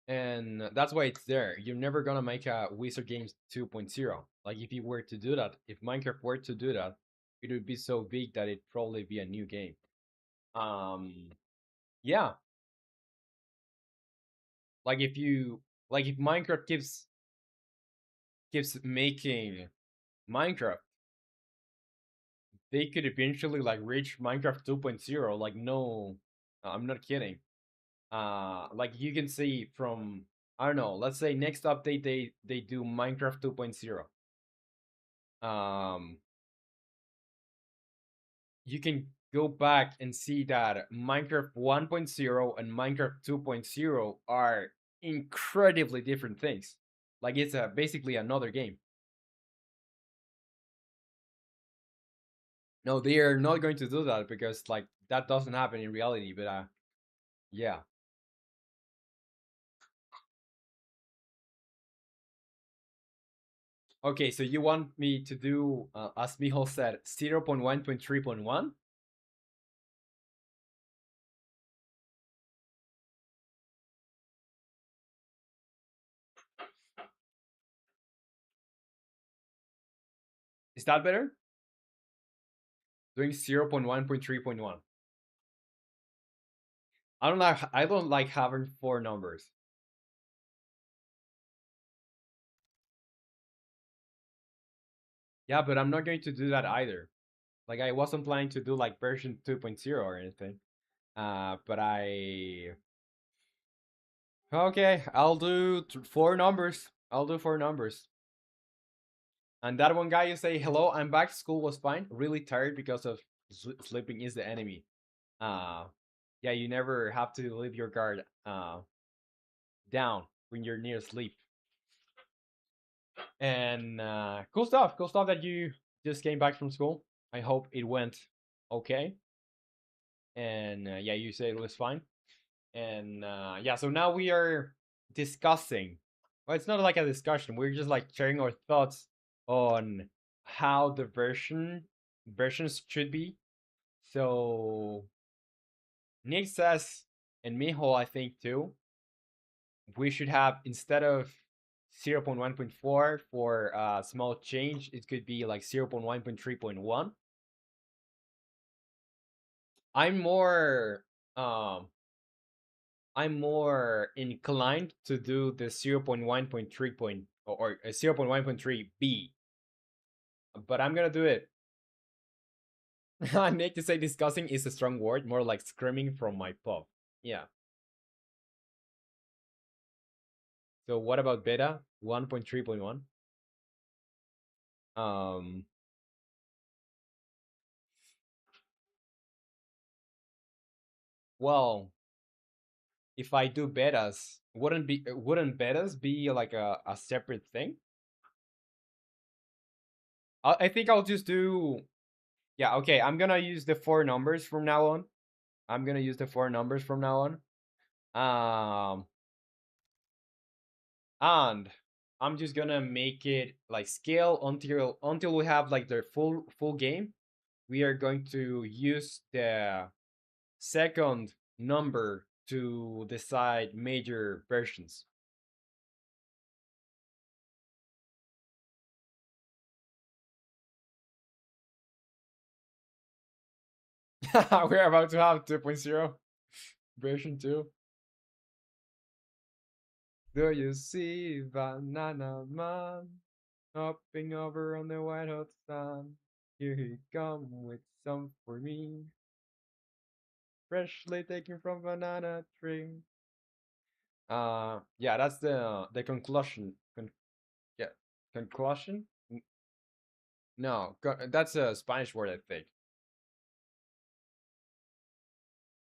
and that's why it's there. You're never gonna make a Wizard Games 2.0. Like if you were to do that, if Minecraft were to do that, it would be so big that it'd probably be a new game. Um, yeah, like if Minecraft keeps making Minecraft, they could eventually like reach Minecraft 2.0. Like no, I'm not kidding. Like you can see from, I don't know, let's say next update they do Minecraft 2.0. Um, you can go back and see that Minecraft 1.0 and Minecraft 2.0 are incredibly different things. Like it's basically another game. No, they are not going to do that because like that doesn't happen in reality. But yeah. Okay, so you want me to do, as Mijo said, 0.1.3.1? Is that better? Doing 0.1.3.1. I don't like having four numbers. Yeah, but I'm not going to do that either. Like I wasn't planning to do like version 2.0 or anything. But I okay, I'll do four numbers. I'll do four numbers. And that one guy, you say hello, I'm back. School was fine. Really tired because of sleeping is the enemy. Uh, yeah, you never have to leave your guard down when you're near sleep. And cool stuff. Cool stuff that you just came back from school. I hope it went okay. And yeah, you said it was fine. And yeah, so now we are discussing. Well, it's not like a discussion. We're just like sharing our thoughts on how the versions should be. So Nick says, and Mijo, I think too, we should have, instead of 0.1.4 for a small change, it could be like 0.1.3.1. I'm more um I'm more inclined to do the 0.1.3 or 0.1.3b, but I'm gonna do it. I need to say discussing is a strong word, more like screaming from my pub. Yeah. So what about beta 1.3.1? Um, well, if I do betas, wouldn't betas be like a separate thing? I think I'll just do. Yeah, okay. I'm gonna use the four numbers from now on. I'm gonna use the four numbers from now on. Um, and I'm just gonna make it like scale until we have like the full game. We are going to use the second number to decide major versions. We're about to have 2.0 version 2. Do you see Banana Man hopping over on the white hot sun? Here he come with some for me, freshly taken from banana tree. Yeah, that's the conclusion. Yeah, conclusion. No, that's a Spanish word, I think.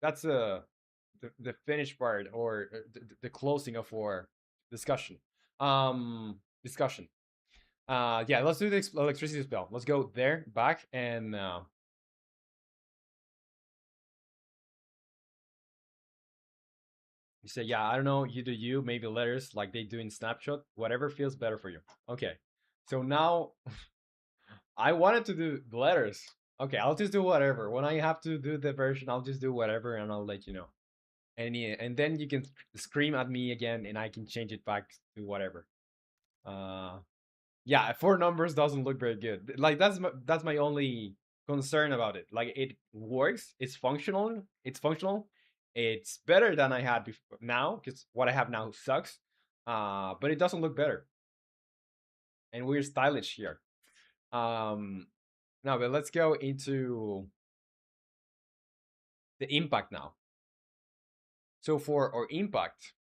That's the finished part or the closing of our discussion. Discussion. Yeah, let's do the electricity spell. Let's go there, back, and you say, yeah, I don't know, you do you, maybe letters like they do in Snapshot, whatever feels better for you. Okay, so now I wanted to do the letters. Okay, I'll just do whatever. When I have to do the version, I'll just do whatever, and I'll let you know. And then you can scream at me again, and I can change it back to whatever. Uh, yeah, four numbers doesn't look very good. Like that's my only concern about it. Like it works, it's functional, it's better than I had before now because what I have now sucks. But it doesn't look better, and we're stylish here. Now, but let's go into the impact now. So for our impact,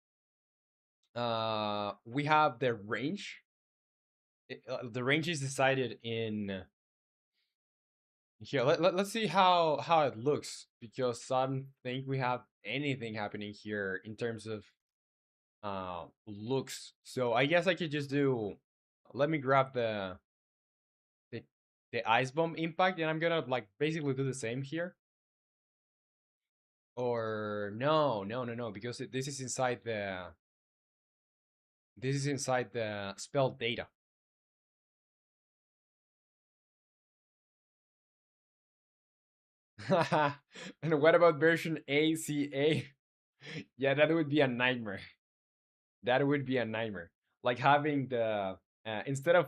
we have the range. The range is decided in here. Let's see how it looks because I don't think we have anything happening here in terms of looks. So I guess I could just do. Let me grab the the ice bomb impact, and I'm gonna like basically do the same here. Or no, because this is inside the spell data. And what about version ACA? Yeah, that would be a nightmare. That would be a nightmare. Like having the instead of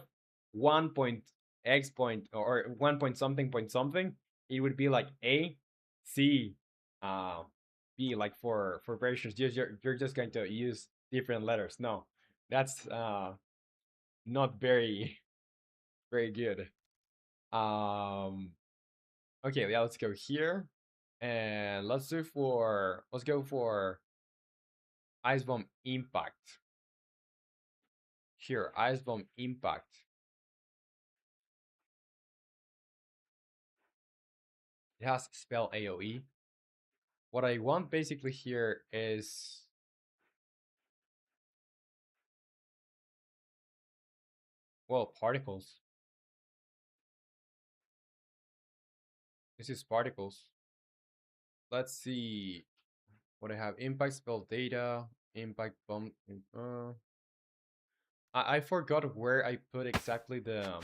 1 point X point or 1 point something, it would be like A, C, uh, B. Like for versions, you're just going to use different letters. No, that's not very good. Um, okay, yeah, let's go here, and let's go for Ice Bomb Impact. Here, Ice Bomb Impact. It has spell AoE. What I want basically here is well, particles. This is particles. Let's see what I have. Impact spell data, impact bomb. I forgot where I put exactly the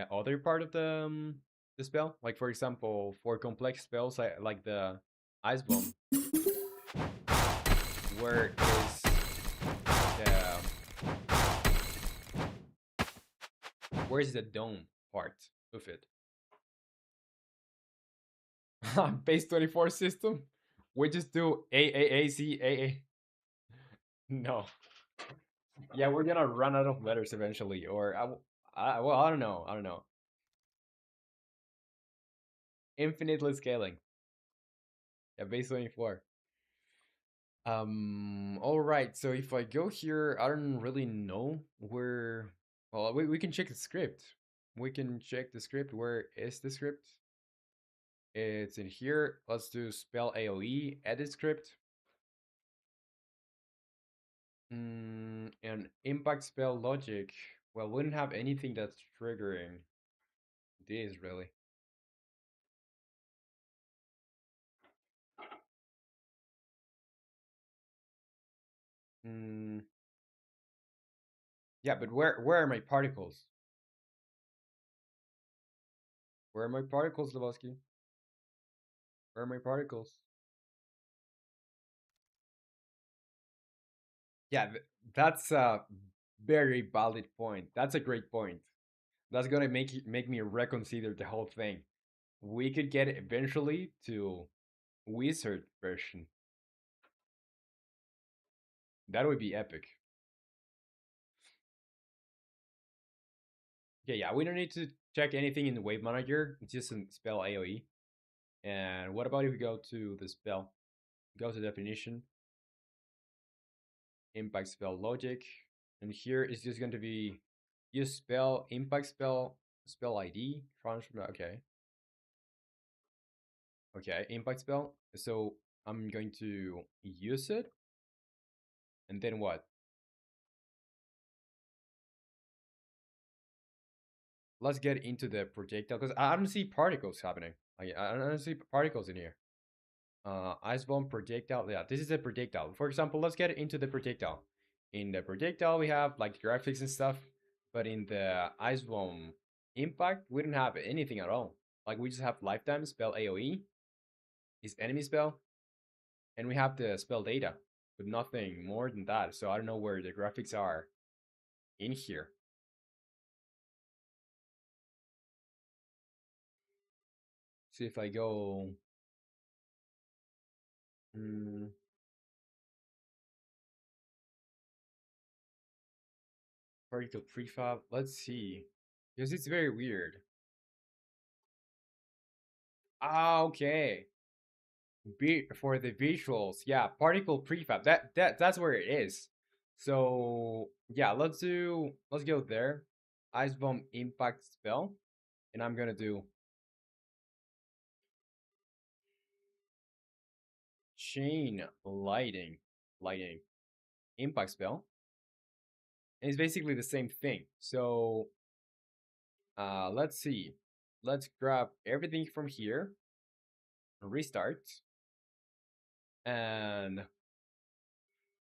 other part of the spell. Like for example, for complex spells, I like the ice bomb. Where is the where's the dome part of it? Base 24 system. We just do AAAC. No. Yeah, we're gonna run out of letters eventually, or well, I don't know. I don't know. Infinitely scaling. Yeah, base 24. All right. So if I go here, I don't really know where. Well, we can check the script. We can check the script. Where is the script? It's in here. Let's do spell AOE, edit script. And impact spell logic. Well, wouldn't have anything that's triggering this really. Mm, yeah, but where are my particles? Where are my particles, Lebowski? Where are my particles? Yeah, that's a very valid point. That's a great point. That's gonna make me reconsider the whole thing. We could get eventually to wizard version. That would be epic. Okay, yeah, we don't need to check anything in the wave manager. It's just a spell AoE. And what about if we go to the spell? Go to definition, impact spell logic, and here it's just going to be use spell, impact spell, spell ID, transform. Okay, okay, impact spell. So I'm going to use it, and then what? Let's get into the projectile because I don't see particles happening. Like I don't see particles in here. Ice bomb projectile. Yeah, this is a projectile. For example, let's get into the projectile. In the projectile, we have like graphics and stuff, but in the ice bomb impact, we don't have anything at all. Like we just have lifetime spell AOE, is enemy spell, and we have the spell data, but nothing more than that. So I don't know where the graphics are in here. See if I go. Mm, particle prefab. Let's see, because it's very weird. Ah, okay. For the visuals, yeah, particle prefab. That's where it is. So yeah, let's go there. Ice bomb impact spell, and I'm gonna do chain lighting impact spell, and it's basically the same thing. So let's see, let's grab everything from here, restart, and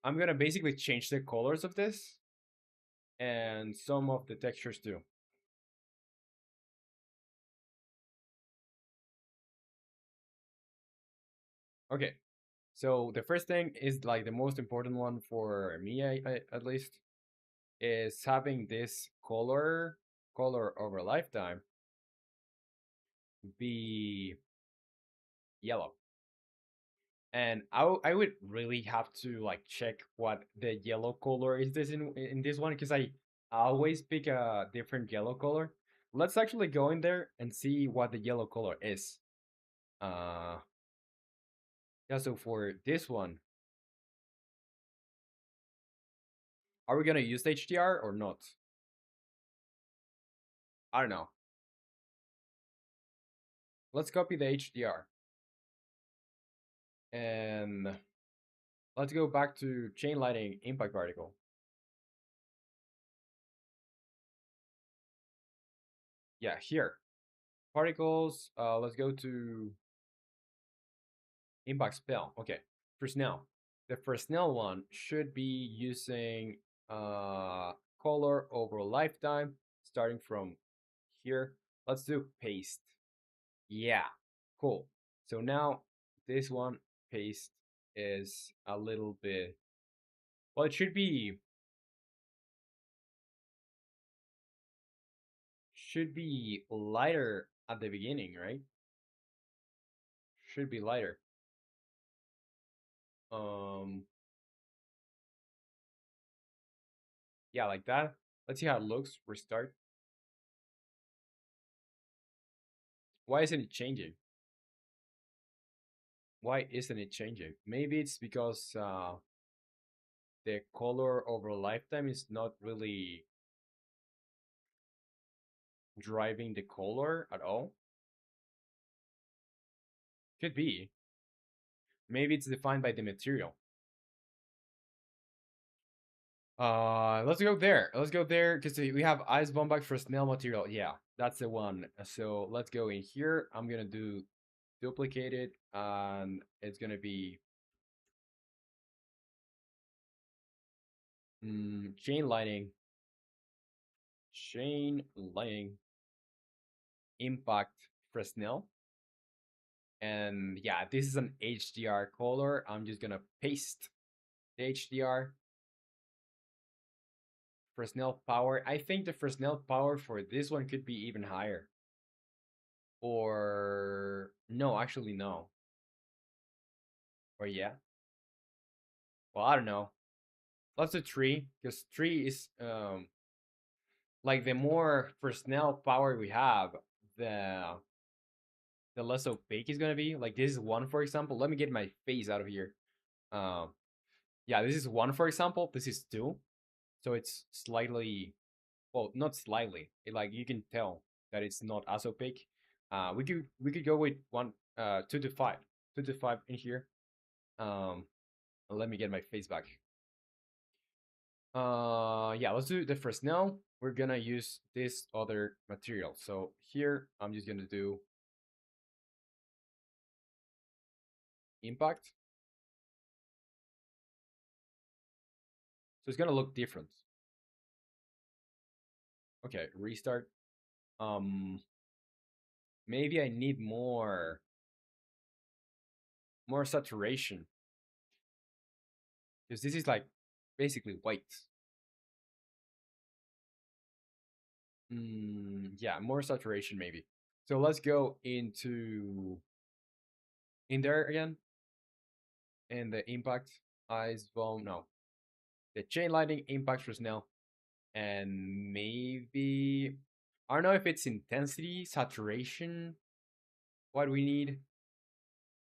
I'm gonna basically change the colors of this and some of the textures too. Okay, so the first thing is like the most important one for me, at least, is having this color over lifetime be yellow. And I would really have to like check what the yellow color is this in this one because I always pick a different yellow color. Let's actually go in there and see what the yellow color is. Uh yeah, so for this one, are we gonna use the HDR or not? I don't know. Let's copy the HDR. And let's go back to chain lighting impact particle. Yeah, here. Particles, let's go to impact spell. Okay, for Snell. The first Snell one should be using color over lifetime, starting from here. Let's do paste. Yeah, cool. So now this one, paste, is a little bit, well, it should be lighter at the beginning, right? Should be lighter. Um, yeah, like that. Let's see how it looks. Restart. Why isn't it changing? Why isn't it changing? Maybe it's because the color over lifetime is not really driving the color at all. Could be. Maybe it's defined by the material. Let's go there. Let's go there because we have ice bomb back for snail material. Yeah, that's the one. So let's go in here. I'm gonna do duplicate it, and it's gonna be chain lightning, impact Fresnel. And yeah, this is an HDR color. I'm just gonna paste the HDR. Fresnel power. I think the Fresnel power for this one could be even higher. Or no, actually no. Or yeah. Well, I don't know. Let's do three, because three is like the more Fresnel power we have, the the less opaque is gonna be. Like this is one, for example. Let me get my face out of here. Um, yeah, this is one, for example. This is two, so it's slightly, well, not slightly. Like you can tell that it's not as opaque. We could go with one, 2 to 5, 2 to 5 in here. Um, let me get my face back. Yeah, let's do the first now. We're gonna use this other material. So here I'm just gonna do impact. So it's gonna look different. Okay, restart. Um, maybe I need more saturation because this is like basically white. Yeah, more saturation maybe. So let's go into in there again, and the impact ice bomb. No, the chain lightning impact for Snell, and maybe I don't know if it's intensity, saturation. What we need,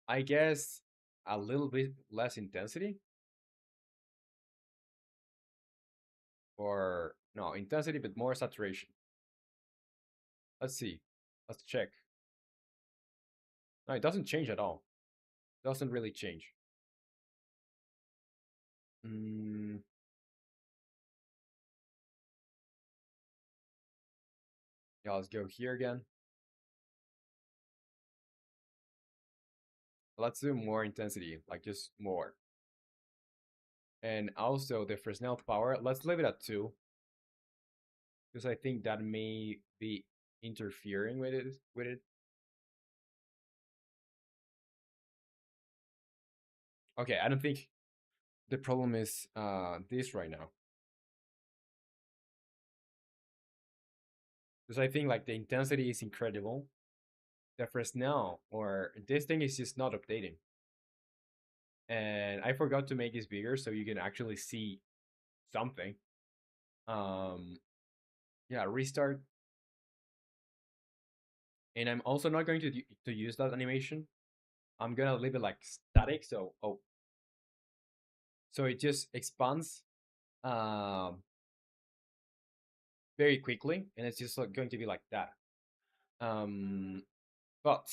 I guess, a little bit less intensity, or no intensity but more saturation. Let's see. Let's check. No, it doesn't change at all. Doesn't really change. Mm, yeah, let's go here again. Let's do more intensity, like just more. And also the Fresnel power, let's leave it at 2, because I think that may be interfering with it. Okay, I don't think the problem is this right now. Because I think like the intensity is incredible. The Fresnel or this thing is just not updating. And I forgot to make this bigger so you can actually see something. Um yeah, restart. And I'm also not going to use that animation. I'm gonna leave it like static. So so it just expands um, very quickly, and it's just like going to be like that. Um, but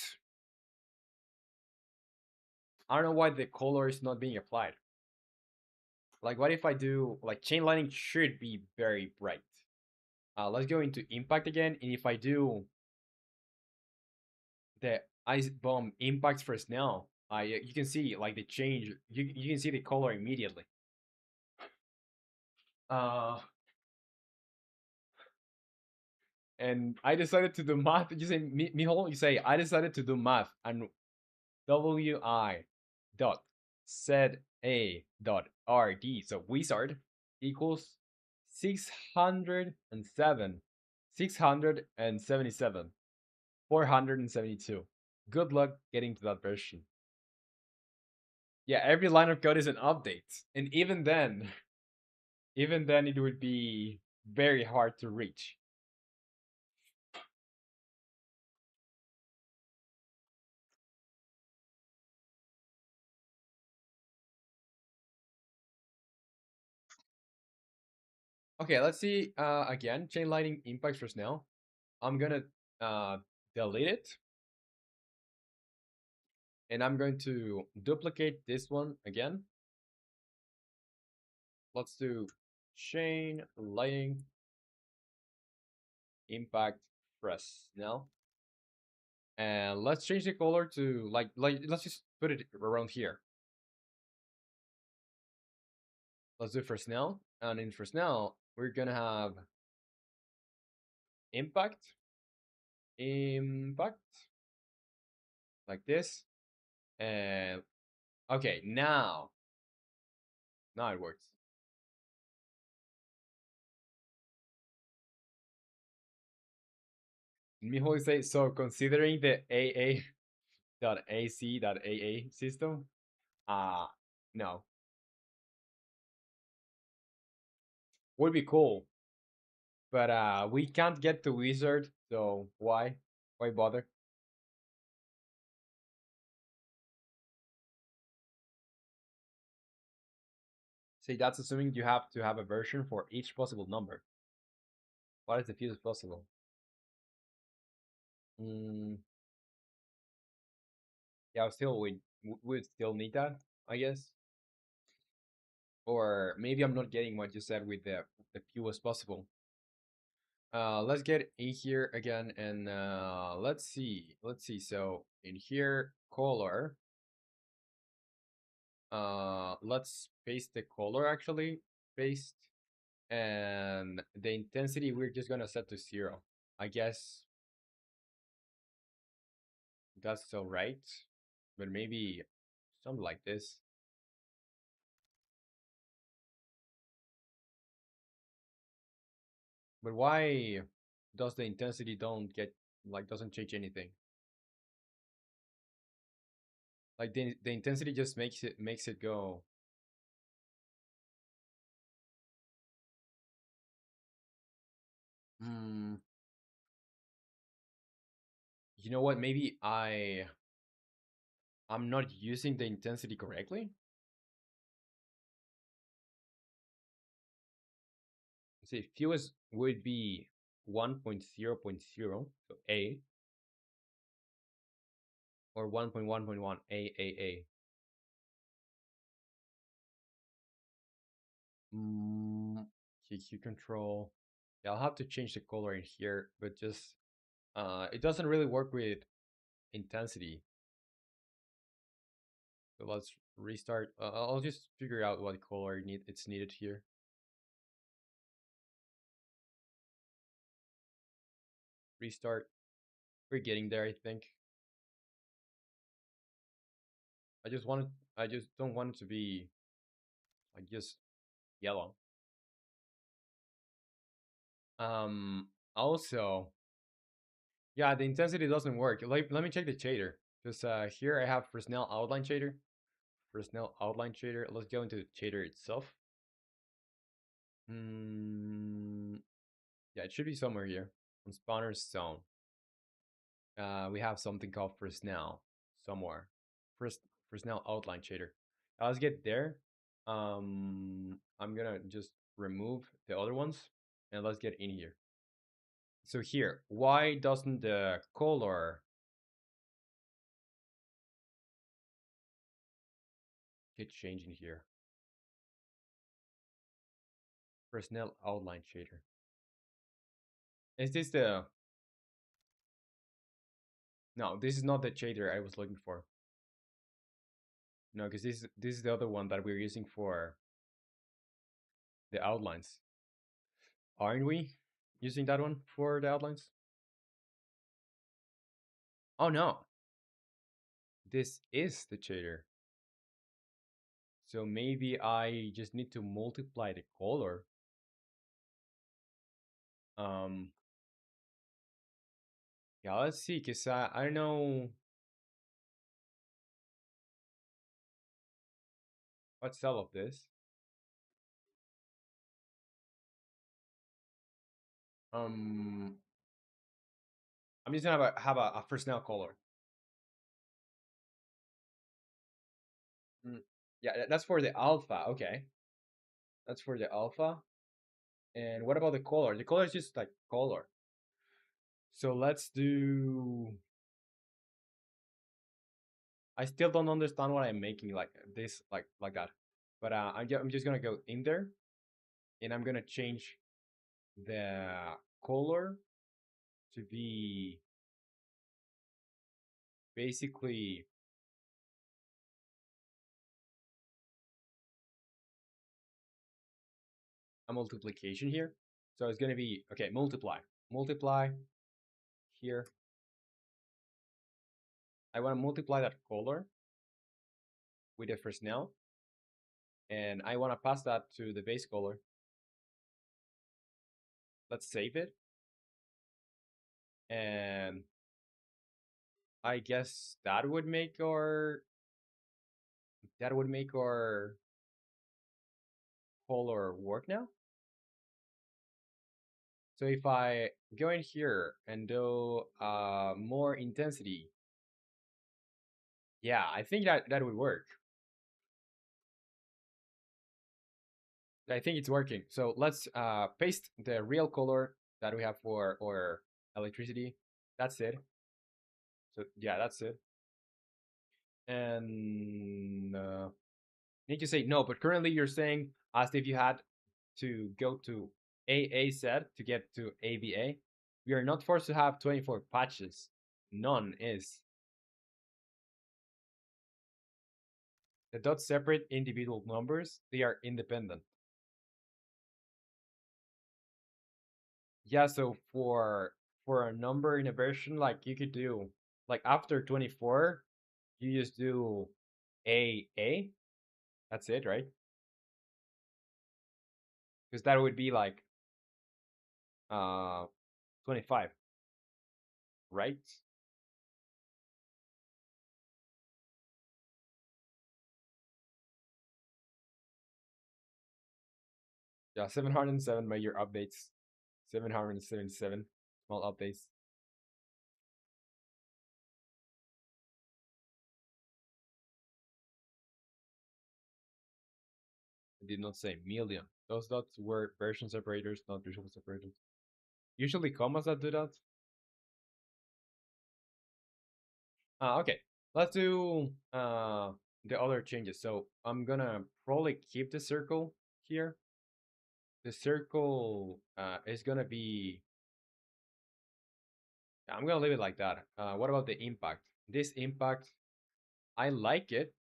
I don't know why the color is not being applied. Like, what if I do like chain lightning should be very bright. Let's go into impact again, and if I do the ice bomb impacts first now, I you can see like the change. You can see the color immediately. Uh, and I decided to do math. You say, Mihol, you say, I decided to do math, and wi dot set a dot rd, so wizard equals 607, 677, 472. Good luck getting to that version. Yeah, every line of code is an update, and even then, it would be very hard to reach. Okay, let's see again. Chain lightning impacts for Snell. I'm gonna uh, delete it, and I'm going to duplicate this one again. Let's do chain, lighting, impact, Fresnel. And let's change the color to like let's just put it around here. Let's do Fresnel. And in Fresnel, we're gonna have impact, impact, like this. And okay, now it works. Mijo say so considering the AA.ac.aa system, no. Would be cool, but we can't get to wizard, so why bother? See, that's assuming you have to have a version for each possible number. What is the fewest possible? Mm, yeah, still we still need that, I guess. Or maybe I'm not getting what you said with the fewest possible. Let's get in here again and let's see. Let's see. So in here, color. Let's paste the color actually. Paste and the intensity we're just gonna set to 0. I guess that's all right, but maybe something like this. But why does the intensity don't get like doesn't change anything? Like the intensity just makes it go. Hmm. You know what? Maybe I'm not using the intensity correctly. Let's see, fewest would be 1.0.0, so A, or 1.1.1 A. QQ control. Yeah, I'll have to change the color in here, but just it doesn't really work with intensity. So let's restart. I'll just figure out what color it's needed here. Restart. We're getting there, I think. I just want it. I just don't want it to be like just yellow. Also, yeah, the intensity doesn't work. Like, let me check the shader. Because here I have Fresnel outline shader. Fresnel outline shader. Let's go into the shader itself. Yeah, it should be somewhere here on spawner's zone. We have something called Fresnel somewhere. Fres Fresnel outline shader. Let's get there. I'm gonna just remove the other ones and let's get in here. So here, why doesn't the color get changed in here? Fresnel outline shader. Is this the... No, this is not the shader I was looking for. No, because this is the other one that we're using for the outlines. Aren't we using that one for the outlines? Oh no, this is the shader. So maybe I just need to multiply the color. Um, yeah, let's see, because I don't know what's all of this. Um, I'm just gonna have a first now color. Yeah, that's for the alpha. Okay, that's for the alpha. And what about the color? The color is just like color. So let's do... I still don't understand what I'm making like this, like that. But I'm just gonna go in there and I'm gonna change the color to be basically a multiplication here. So it's gonna be okay, multiply here. I want to multiply that color with the first nail, and I want to pass that to the base color. Let's save it, and I guess that would make our color work now. So if I go in here and do more intensity, yeah, I think that would work. I think it's working. So let's paste the real color that we have for our electricity. That's it. So yeah, that's it. And need to say no, but currently you're saying as if you had to go to AA set to get to ABA. We are not forced to have 24 patches. None is. The dots separate individual numbers. They are independent. Yeah, so for a number in a version, like you could do like after 24, you just do AA. That's it, right? Because that would be like uh 25, right? Yeah, 707 major updates, 777 small updates. I did not say million. Those dots were version separators, not visual separators. Usually commas that do that. Okay, let's do the other changes. So I'm gonna probably keep the circle here. The circle is gonna be. I'm gonna leave it like that. What about the impact? This impact, I like it.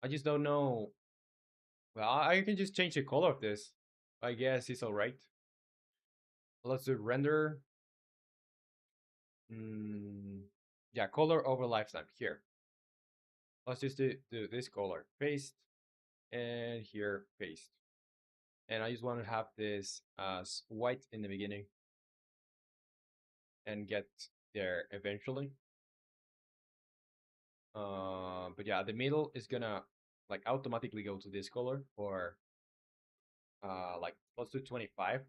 I just don't know. Well, I can just change the color of this. I guess it's all right. Let's do render. Yeah, color over lifetime here. Let's just do this color. Paste. And here, paste. And I just want to have this as white in the beginning and get there eventually. But yeah, the middle is gonna like automatically go to this color, or like let's do 25.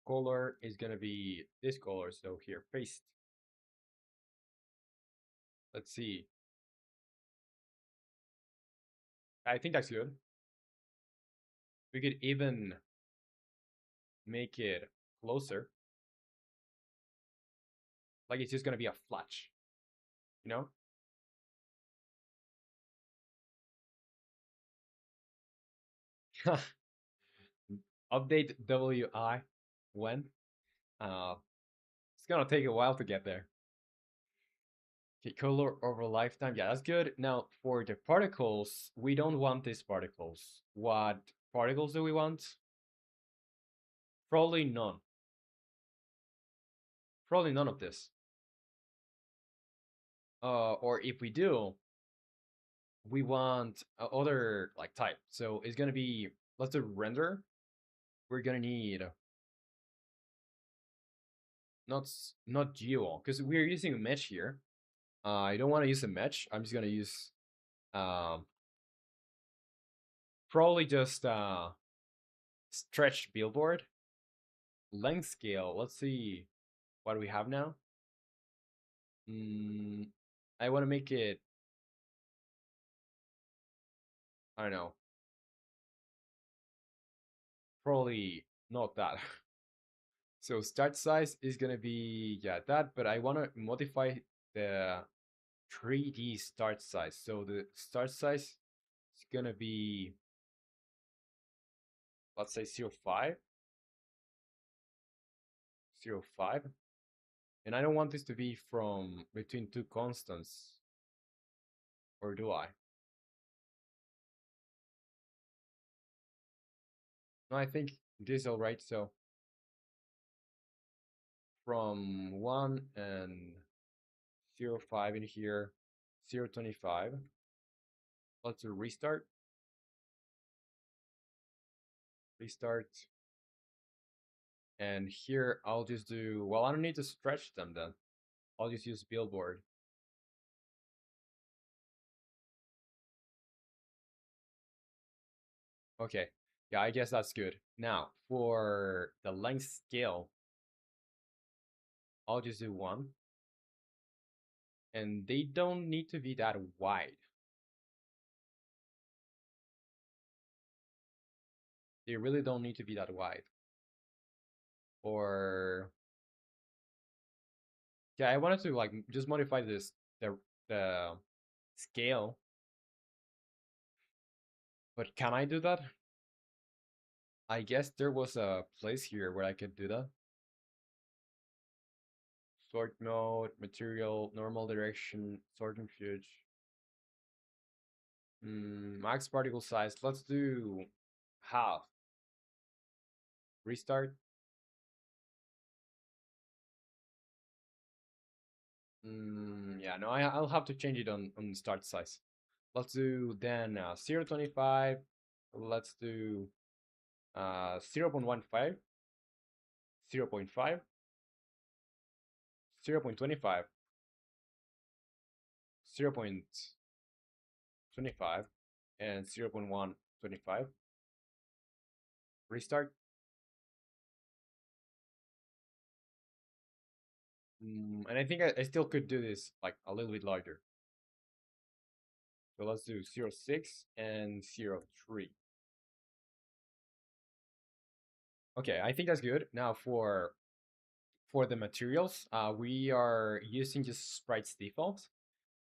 Color is gonna be this color, so here, paste. Let's see. I think that's good. We could even make it closer. Like it's just gonna be a flash, you know? Update WI when? Uh, it's gonna take a while to get there. Okay, color over lifetime. Yeah, that's good. Now for the particles, we don't want these particles. What particles do we want? Probably none. Probably none of this. Or if we do, we want other like type. So it's gonna be, let's do render. We're gonna need not geo because we're using a mesh here. I don't want to use a mesh. I'm just gonna use um probably just stretch billboard length scale. Let's see what we have now. Mm, I want to make it. I don't know. Probably not that. So start size is gonna be yeah that, but I want to modify the 3D start size. So the start size is gonna be let's say 0.5, 0.5. And I don't want this to be from between two constants, or do I? No, I think this is alright, so from 1 and 0.5 in here, 0.25. Let's do restart, restart. And here I'll just do, well, I don't need to stretch them then. I'll just use billboard. Okay, yeah, I guess that's good. Now, for the length scale, I'll just do 1. And they don't need to be that wide. They really don't need to be that wide. Or yeah, I wanted to like just modify the scale. But can I do that? I guess there was a place here where I could do that. Sort mode, material, normal direction, sort and fudge. Max particle size. Let's do half. Restart. Yeah, no, I'll have to change it on start size. Let's do then 0.25. Let's do 0.15, 0.5, 0.25, 0.25, and 0.125. Restart. And I think I still could do this like a little bit larger. So let's do 0.6 and 0.3. Okay, I think that's good. Now for the materials, we are using just sprites default.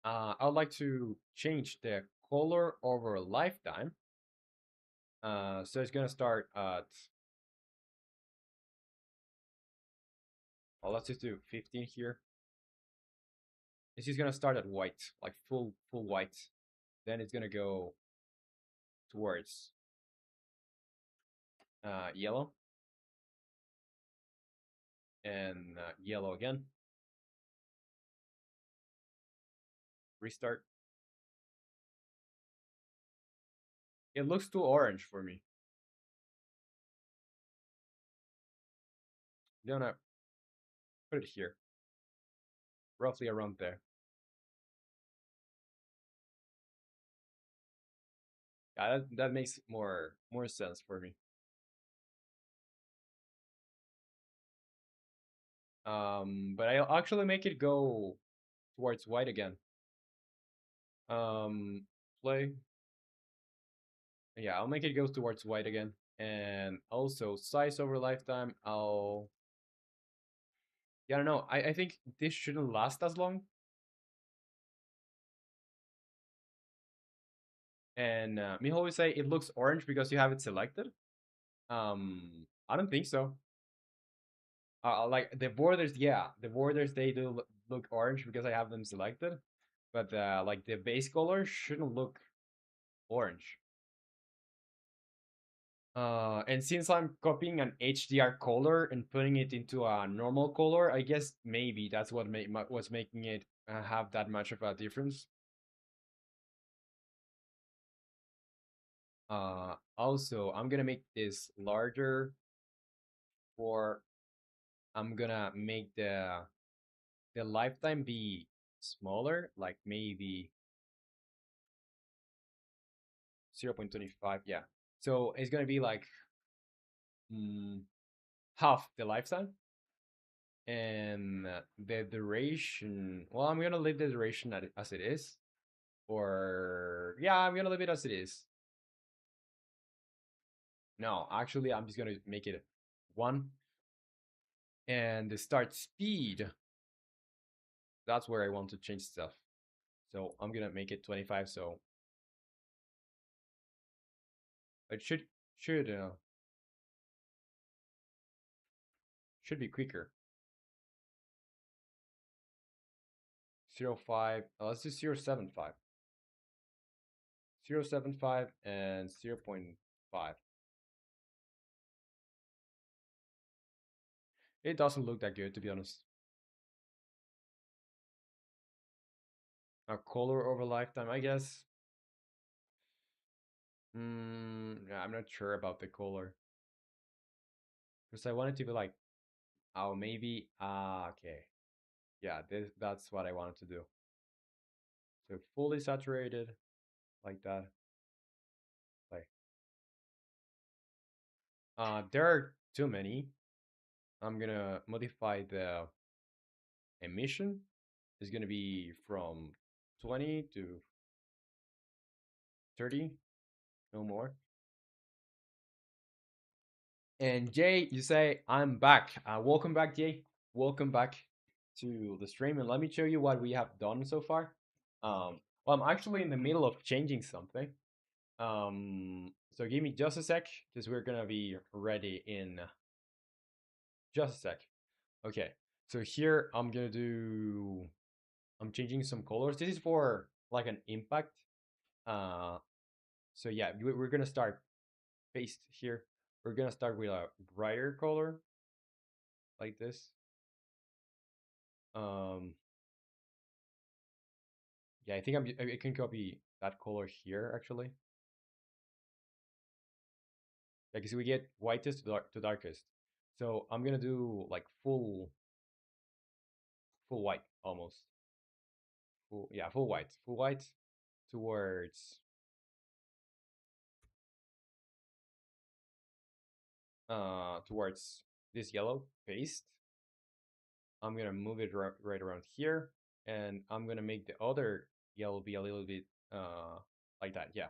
I would like to change the color over lifetime. So it's gonna start at, well, let's just do 15 here. It's just gonna start at white, like full white. Then it's gonna go towards yellow and yellow again. Restart. It looks too orange for me. I'm gonna put it here, roughly around there. Yeah, that makes more sense for me. But I'll actually make it go towards white again. Play. Yeah, I'll make it go towards white again. And also size over lifetime, yeah, I don't know. I think this shouldn't last as long. And me always say it looks orange because you have it selected. I don't think so. Like the borders, yeah, the borders they do look orange because I have them selected, but like the base color shouldn't look orange. And since I'm copying an HDR color and putting it into a normal color, I guess maybe that's what was making it have that much of a difference. Also, I'm gonna make this larger, or I'm gonna make the lifetime be smaller, like maybe 0.25. Yeah, so it's gonna be like half the lifetime. And the duration, well, I'm gonna leave the duration as it is. Or yeah, I'm gonna leave it as it is. No, actually, I'm just gonna make it 1. And the start speed, that's where I want to change stuff. So I'm gonna make it 25. So it should Should be quicker. 0.5. Let's do 0.75. 0.75 and 0.5. It doesn't look that good, to be honest. A color over lifetime, I guess. Yeah, I'm not sure about the color. Because I want it to be like, oh, maybe, okay. Yeah, that's what I wanted to do. So fully saturated, like that. Like, there are too many. I'm gonna modify the emission. It's gonna be from 20 to 30, no more. And Jay, you say, I'm back. Welcome back, Jay. Welcome back to the stream. And let me show you what we have done so far. Well, I'm actually in the middle of changing something. So give me just a sec, because we're gonna be ready in just a sec. Okay, so here I'm changing some colors. This is for like an impact. So yeah, we're gonna start paste here. We're gonna start with a brighter color, like this. Um, yeah, I think I can copy that color here actually. Yeah, because we get whitest to darkest. So I'm gonna do like full white almost. Full white towards towards this yellow paste. I'm gonna move it right around here, and I'm gonna make the other yellow be a little bit like that. Yeah.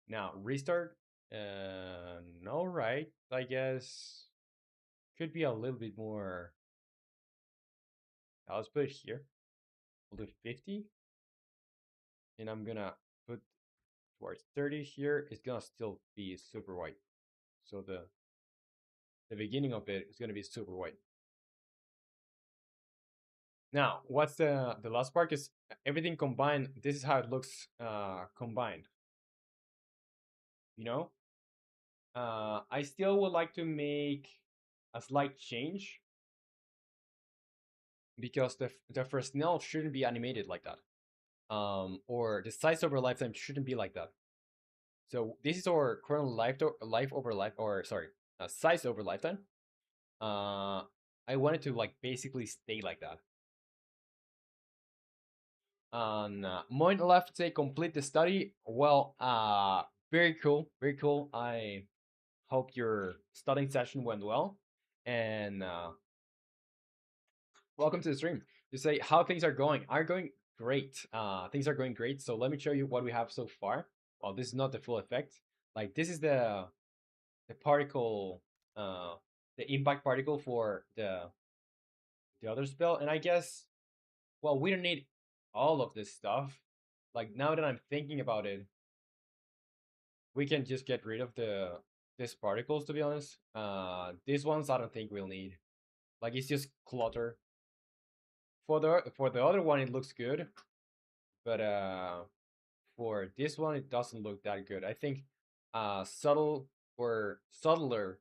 Now restart. All right. I guess could be a little bit more. Let's put it here. We'll do 50, and I'm gonna put towards 30 here. It's gonna still be super white. So the beginning of it is gonna be super white. Now, what's the last part is everything combined. This is how it looks combined. You know, I still would like to make a slight change because the first nail shouldn't be animated like that. Or the size over lifetime shouldn't be like that. So this is our current life over life, or sorry, size over lifetime. I wanted to like basically stay like that. And Moin left say complete the study. Well, very cool, very cool. I hope your studying session went well, and welcome to the stream. You say how things are going. Are going great. Things are going great. So let me show you what we have so far. Well, this is not the full effect. Like this is the particle, the impact particle for the other spell, and I guess well we don't need all of this stuff. Like now that I'm thinking about it, we can just get rid of these particles. To be honest, these ones I don't think we'll need. Like it's just clutter. For the other one, it looks good, but for this one, it doesn't look that good. I think subtle or subtler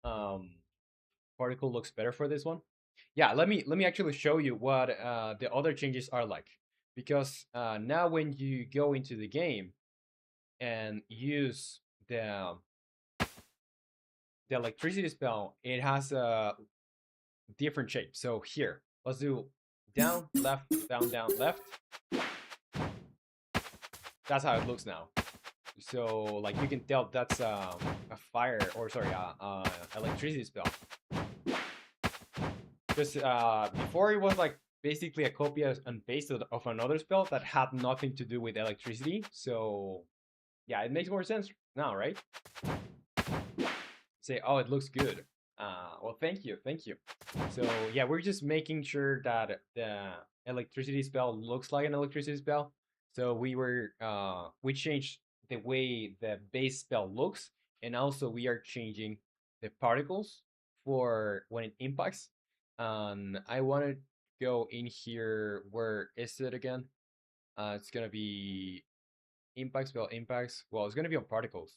particle looks better for this one. Yeah, let me actually show you what the other changes are like, because now when you go into the game and use the electricity spell, it has a different shape. So here, let's do down, left, down, down, left. That's how it looks now. So like you can tell that's a fire, or sorry, electricity spell. Because before it was like basically a copy and paste of another spell that had nothing to do with electricity. So yeah, it makes more sense now, right? Say, oh, it looks good. Well, thank you, thank you. So yeah, we're just making sure that the electricity spell looks like an electricity spell. So we changed the way the base spell looks, and also we are changing the particles for when it impacts. And I want to go in here. Where is it again? It's gonna be impacts. Well, impacts. Well, it's gonna be on particles,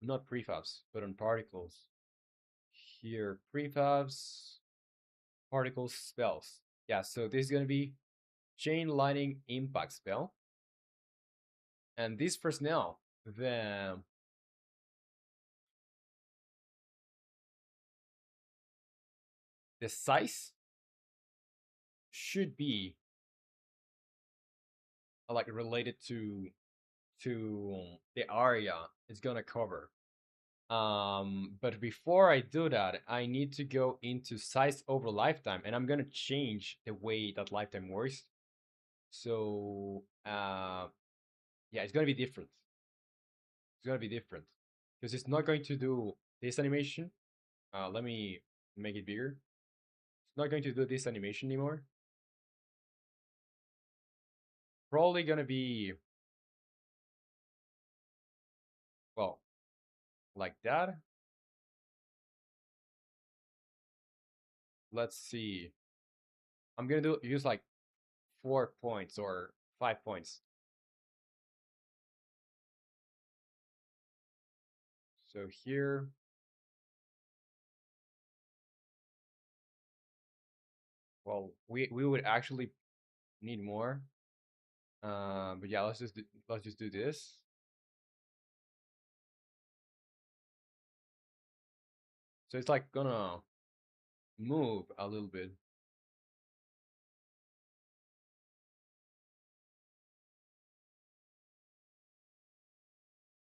not prefabs, but on particles. Here, prefabs, particles, spells. Yeah, so this is gonna be chain lightning impact spell. And this first now, the size should be like related to the area it's gonna cover. But before I do that, I need to go into size over lifetime, and I'm gonna change the way that lifetime works. So yeah, it's gonna be different. It's gonna be different because it's not going to do this animation. Let me make it bigger. It's not going to do this animation anymore. Probably gonna be, well, like that. Let's see. I'm gonna use like 4 points or 5 points. So here, well, we would actually need more. But yeah, let's just do this. So it's like gonna move a little bit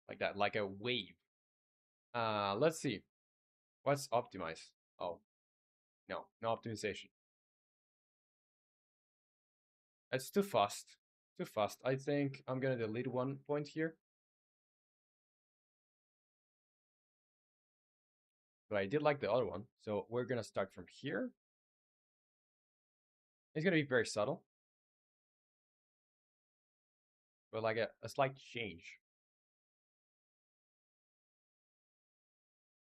like that, like a wave. Let's see. What's optimized? Oh, no, no optimization. It's too fast. Too fast. I think I'm gonna delete 1 point here. But I did like the other one. So we're gonna start from here. It's gonna be very subtle, but like a slight change.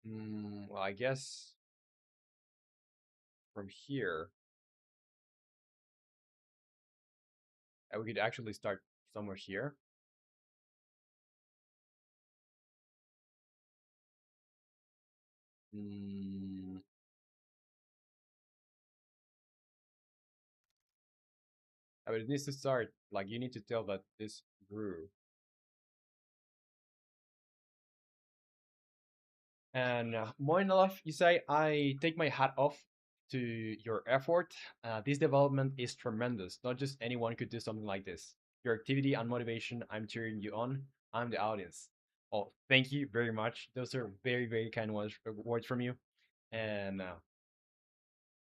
Well, I guess from here, we could actually start somewhere here. Mm, but it needs to start, like, you need to tell that this grew. And Moinalov, you say, I take my hat off to your effort. This development is tremendous. Not just anyone could do something like this. Your activity and motivation, I'm cheering you on. I'm the audience. Oh, thank you very much. Those are very, very kind words from you. And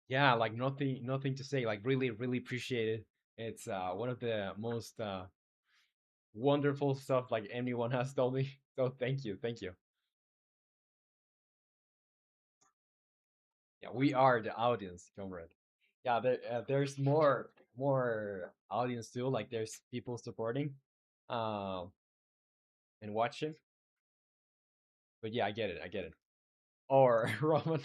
yeah, like nothing to say. Like really, really appreciate it. It's one of the most wonderful stuff like anyone has told me. So thank you. Yeah, we are the audience, comrade. Yeah, there's more audience too. Like there's people supporting, um, and watching. But yeah, I get it. I get it. Or Roman.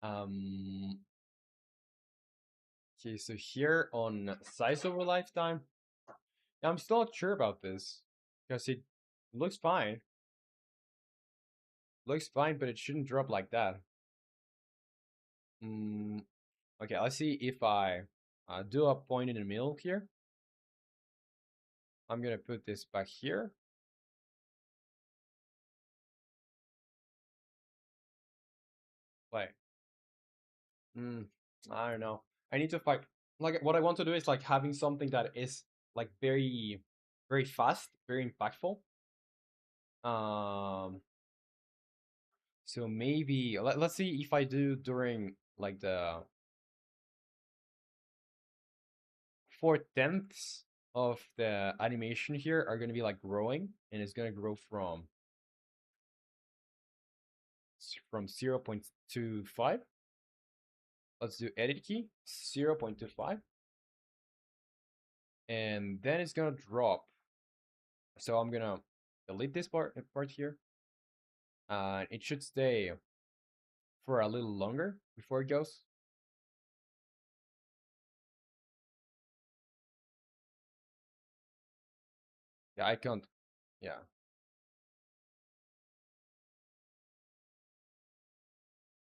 Um. Okay, so here on size over lifetime, I'm still not sure about this because it looks fine. Looks fine, but it shouldn't drop like that. Mm, okay, let's see if I do a point in the middle here. I'm gonna put this back here. Play. Mm, I don't know. I need to find, like, what I want to do is like having something that is like very, very fast, very impactful. Um, so maybe let's see if I do during like the 4/10ths of the animation here are gonna be like growing, and it's gonna grow from 0.25. Let's do edit key 0.25, and then it's gonna drop. So I'm gonna delete this part here. It should stay for a little longer before it goes. Yeah, I can't. Yeah,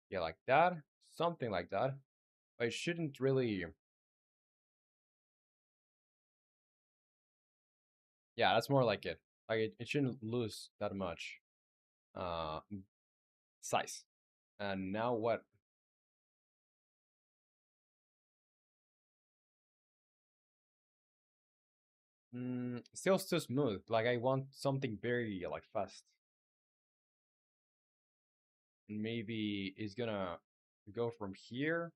yeah, like that, something like that. But it shouldn't really. Yeah, that's more like it. Like it shouldn't lose that much uh size. And now what? Still too smooth. Like I want something very like fast. And maybe it's gonna go from here.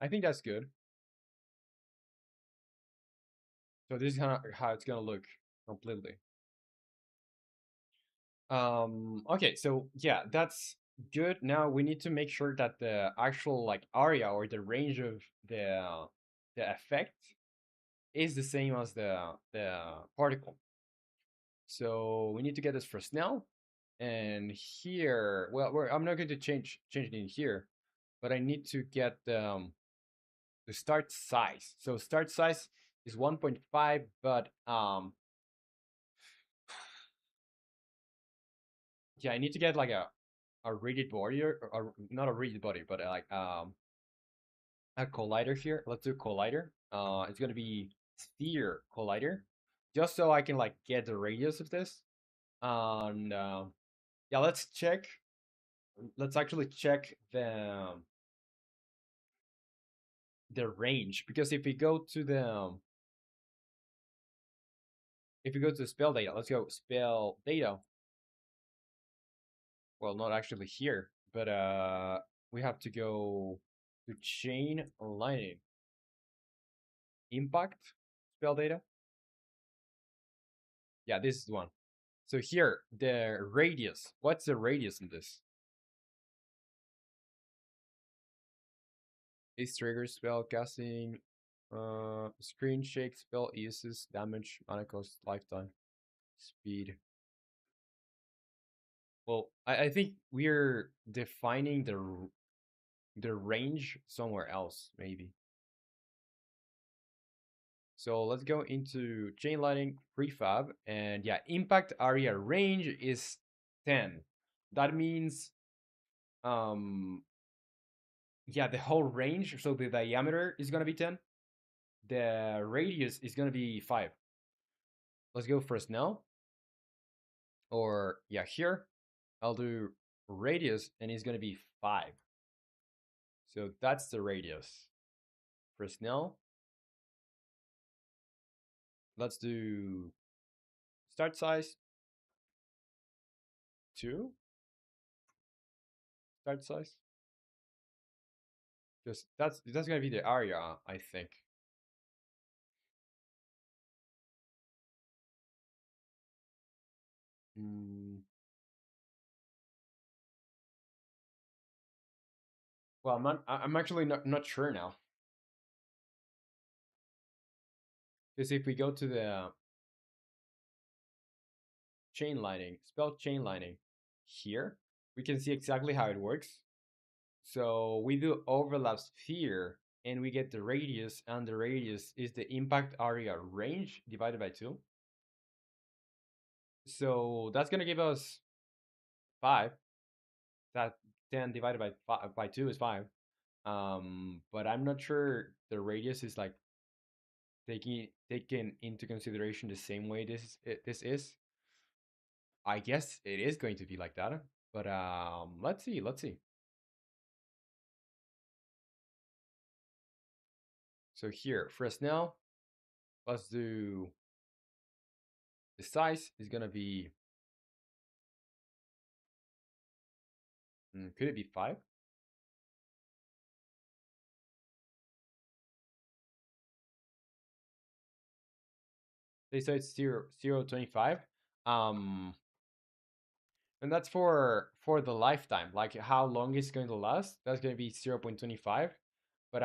I think that's good. So this is how it's gonna look completely. Okay, so yeah, that's good. Now we need to make sure that the actual like area or the range of the effect is the same as the particle. So we need to get this for Snell. And here, well, I'm not going to change it in here, but I need to get the start size. So start size is 1.5, but yeah, I need to get like a rigid body or not a rigid body, but like a collider here. Let's do collider. It's gonna be sphere collider, just so I can like get the radius of this. And yeah, let's check. Let's actually check the range, because if we go to spell data, let's go spell data. Well, not actually here, but we have to go to chain aligning impact spell data. Yeah, this is the one. So here, the radius. What's the radius in this? This triggers spell casting, screen shake, spell uses, damage, mana cost, lifetime, speed. Well, I think we're defining the range somewhere else, maybe. So let's go into chain lighting prefab, and yeah, impact area range is 10. That means yeah, the whole range, so the diameter is gonna be 10, the radius is gonna be 5. Let's go first now. Or yeah, here I'll do radius and it's gonna be 5. So that's the radius. Press now. Let's do start size 2. Start size. Just that's gonna be the area, I think. Mm, well, I'm actually not sure now. Because if we go to the chain lining, spell chain lining here, we can see exactly how it works. So we do overlap sphere and we get the radius, and the radius is the impact area range divided by 2. So that's gonna give us 5. That 10 divided by 2 is 5. But I'm not sure the radius is like taken into consideration the same way this is. I guess it is going to be like that, but let's see. So here, Fresnel, let's do the size is gonna be. Could it be 5? They say it's 0.25. Um, And that's for the lifetime, like how long it's going to last. That's going to be 0.25. But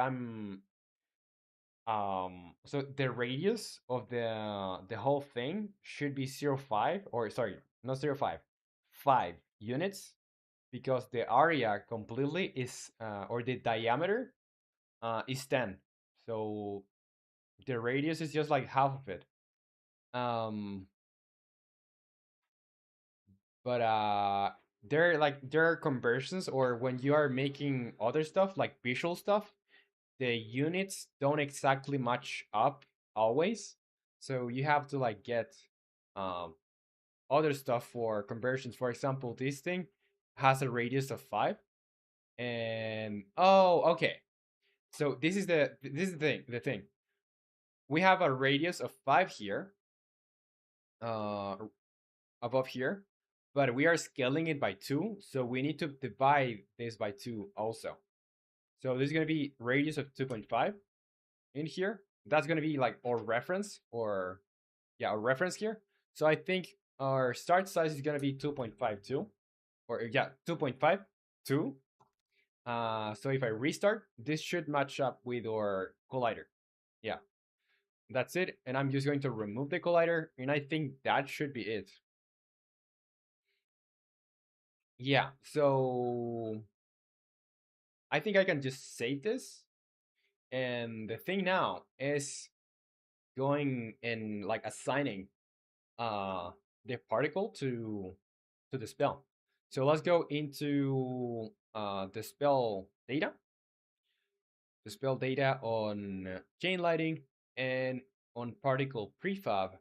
so the radius of the whole thing should be 0.5, or sorry, not 0.5, 5 units, because the area completely is or the diameter is 10. So the radius is just like half of it. Um, but there are conversions, or when you are making other stuff like visual stuff, the units don't exactly match up always. So you have to like get um other stuff for conversions. For example, this thing has a radius of 5, and oh, okay. So this is the thing. We have a radius of 5 here, uh above here, but we are scaling it by 2, so we need to divide this by 2 also. So this is going to be radius of 2.5 in here. That's going to be like our reference, or yeah, our reference here. So I think our start size is going to be 2.52, or yeah, 2.52. So if I restart, this should match up with our collider. Yeah, that's it. And I'm just going to remove the collider, and I think that should be it. Yeah, so I think I can just save this. And the thing now is going and like assigning uh the particle to the spell. So let's go into the spell data on chain lighting and on particle prefab.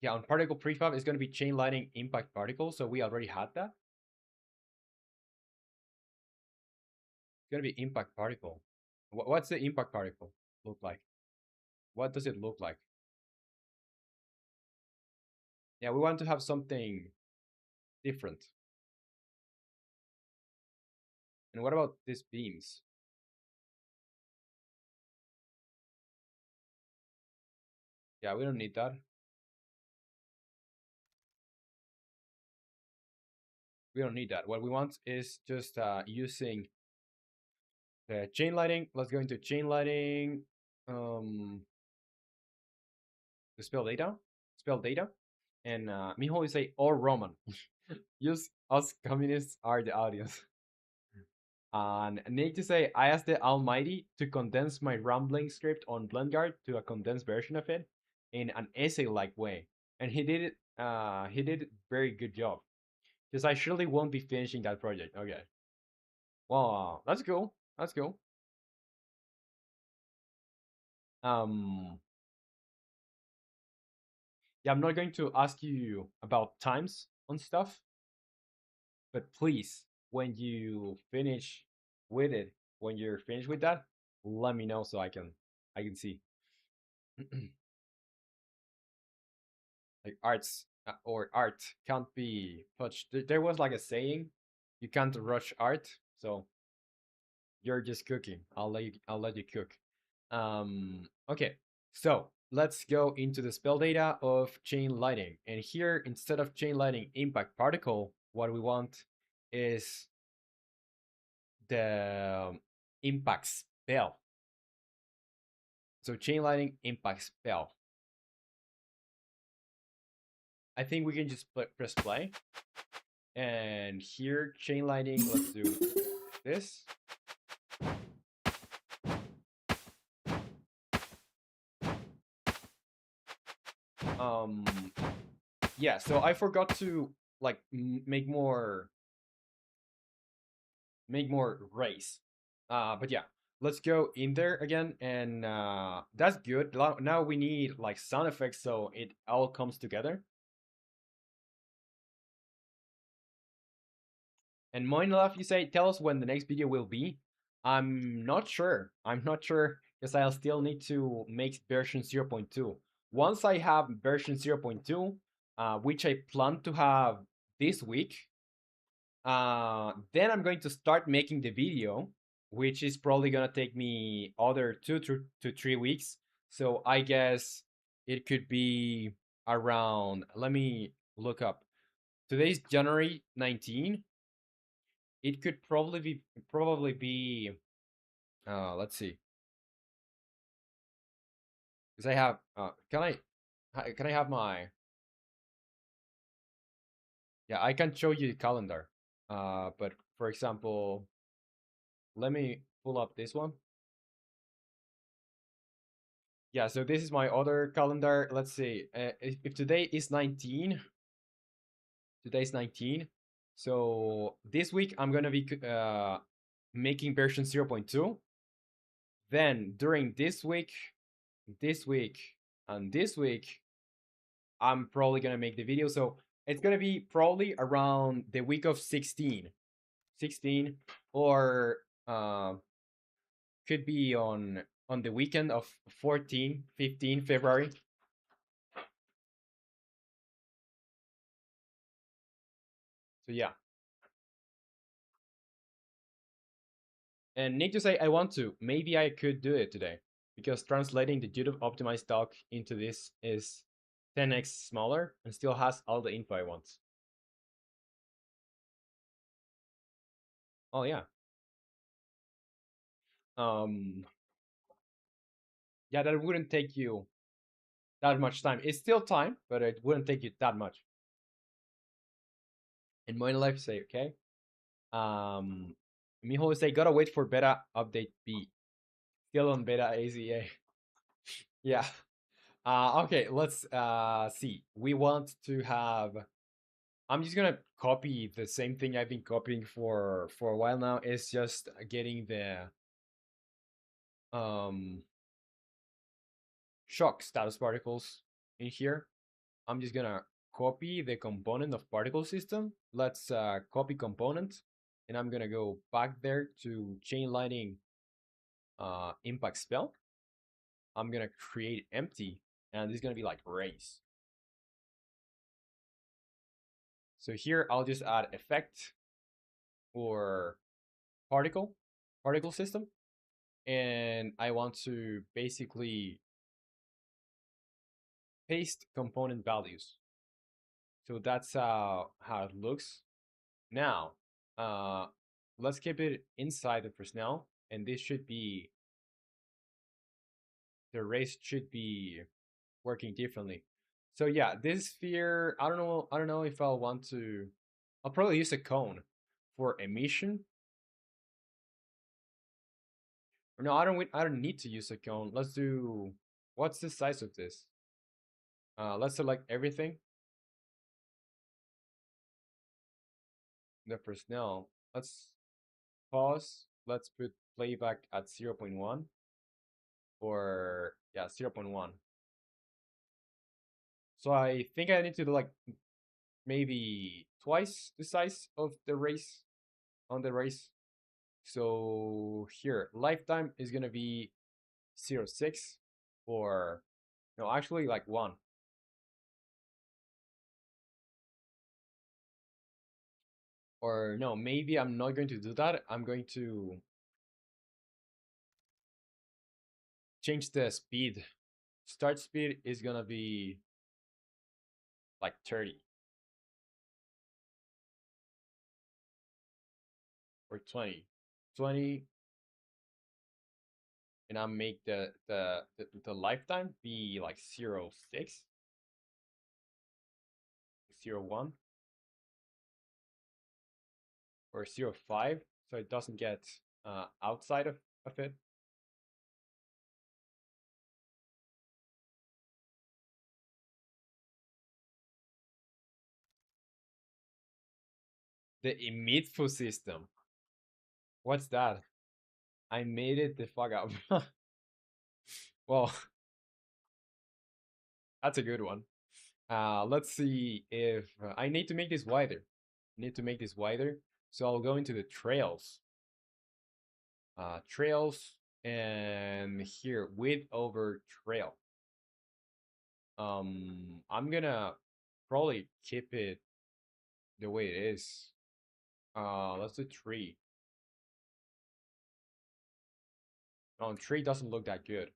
Yeah, on particle prefab is going to be chain lighting impact particle. So we already had that. It's going to be impact particle. What's the impact particle look like? What does it look like? Yeah, we want to have something different. And what about these beams? Yeah, we don't need that. We don't need that. What we want is just using the chain lighting. Let's go into chain lighting. The spell data, and me always say or Roman. Just us communists are the audience. And Nick to say, I asked the Almighty to condense my rambling script on Blendguard to a condensed version of it in an essay-like way, and he did it. He did a very good job. Because I surely won't be finishing that project. Okay. Well, that's cool. That's cool. Um, yeah, I'm not going to ask you about times on stuff, but please, when you finish with it, when you're finished with that, let me know so I can see. Like arts or art can't be touched. There was like a saying, you can't rush art, so you're just cooking. I'll let you cook. Okay. So let's go into the spell data of chain lighting. And here, instead of chain lighting impact particle, what we want is the impact spell. So chain lighting impact spell. I think we can just press play. And here, chain lighting, let's do this. Um, yeah, so I forgot to like make more rays. But yeah, let's go in there again, and that's good. Now we need like sound effects, so it all comes together. And Moinlove, you say, tell us when the next video will be. I'm not sure. I'm not sure because I'll still need to make version 0.2. Once I have version 0.2, which I plan to have this week, then I'm going to start making the video, which is probably gonna take me other 2 to 3 weeks. So I guess it could be around, let me look up. Today's January 19. It could probably be let's see. Because I have can I have my, yeah, I can show you the calendar. But for example, let me pull up this one. Yeah, so this is my other calendar. Let's see. If today is 19, today's 19. So this week I'm gonna be making version 0.2. Then during this week, and this week, I'm probably gonna make the video. So it's gonna be probably around the week of 16, 16, or could be on the weekend of 14, 15 February. So yeah. And need to say I want to. Maybe I could do it today because translating the YouTube optimized doc into this is 10x smaller and still has all the info I want. Oh yeah. Um. Yeah, that wouldn't take you that much time. It's still time, but it wouldn't take you that much. In my life, say okay. Mijo say gotta wait for beta update B. Still on beta AZA. Yeah. Okay, let's see. We want to have, I'm just gonna copy the same thing I've been copying for a while now. It's just getting the um shock status particles in here. I'm just gonna copy the component of particle system. Let's copy component, and I'm gonna go back there to chain lightning impact spell. I'm gonna create empty, and this is gonna be like race. So here I'll just add effect or particle system, and I want to basically paste component values. So that's how it looks. Now, let's keep it inside the personnel, and this should be, the race should be working differently. So yeah, this sphere, I don't know if I'll want to, I'll probably use a cone for emission. Or no, I don't need to use a cone. Let's do, what's the size of this? Let's select everything. The personnel. Let's pause. Let's put playback at 0.1, or yeah, 0.1. So I think I need to do like maybe twice the size of the race on the race. So here, lifetime is gonna be 0.6, or no, actually like 1. Or no, maybe I'm not going to do that. I'm going to change the speed. Start speed is gonna be like 30 or 20. 20, and I make the lifetime be like 0.6, 0.1, or 0.5, so it doesn't get outside of it. The imitfu system. What's that? I made it the fuck up. Well, that's a good one. Let's see if I need to make this wider. I need to make this wider. So I'll go into the trails. Trails, and here width over trail. I'm gonna probably keep it the way it is. Let's do 3. Oh, 3 doesn't look that good.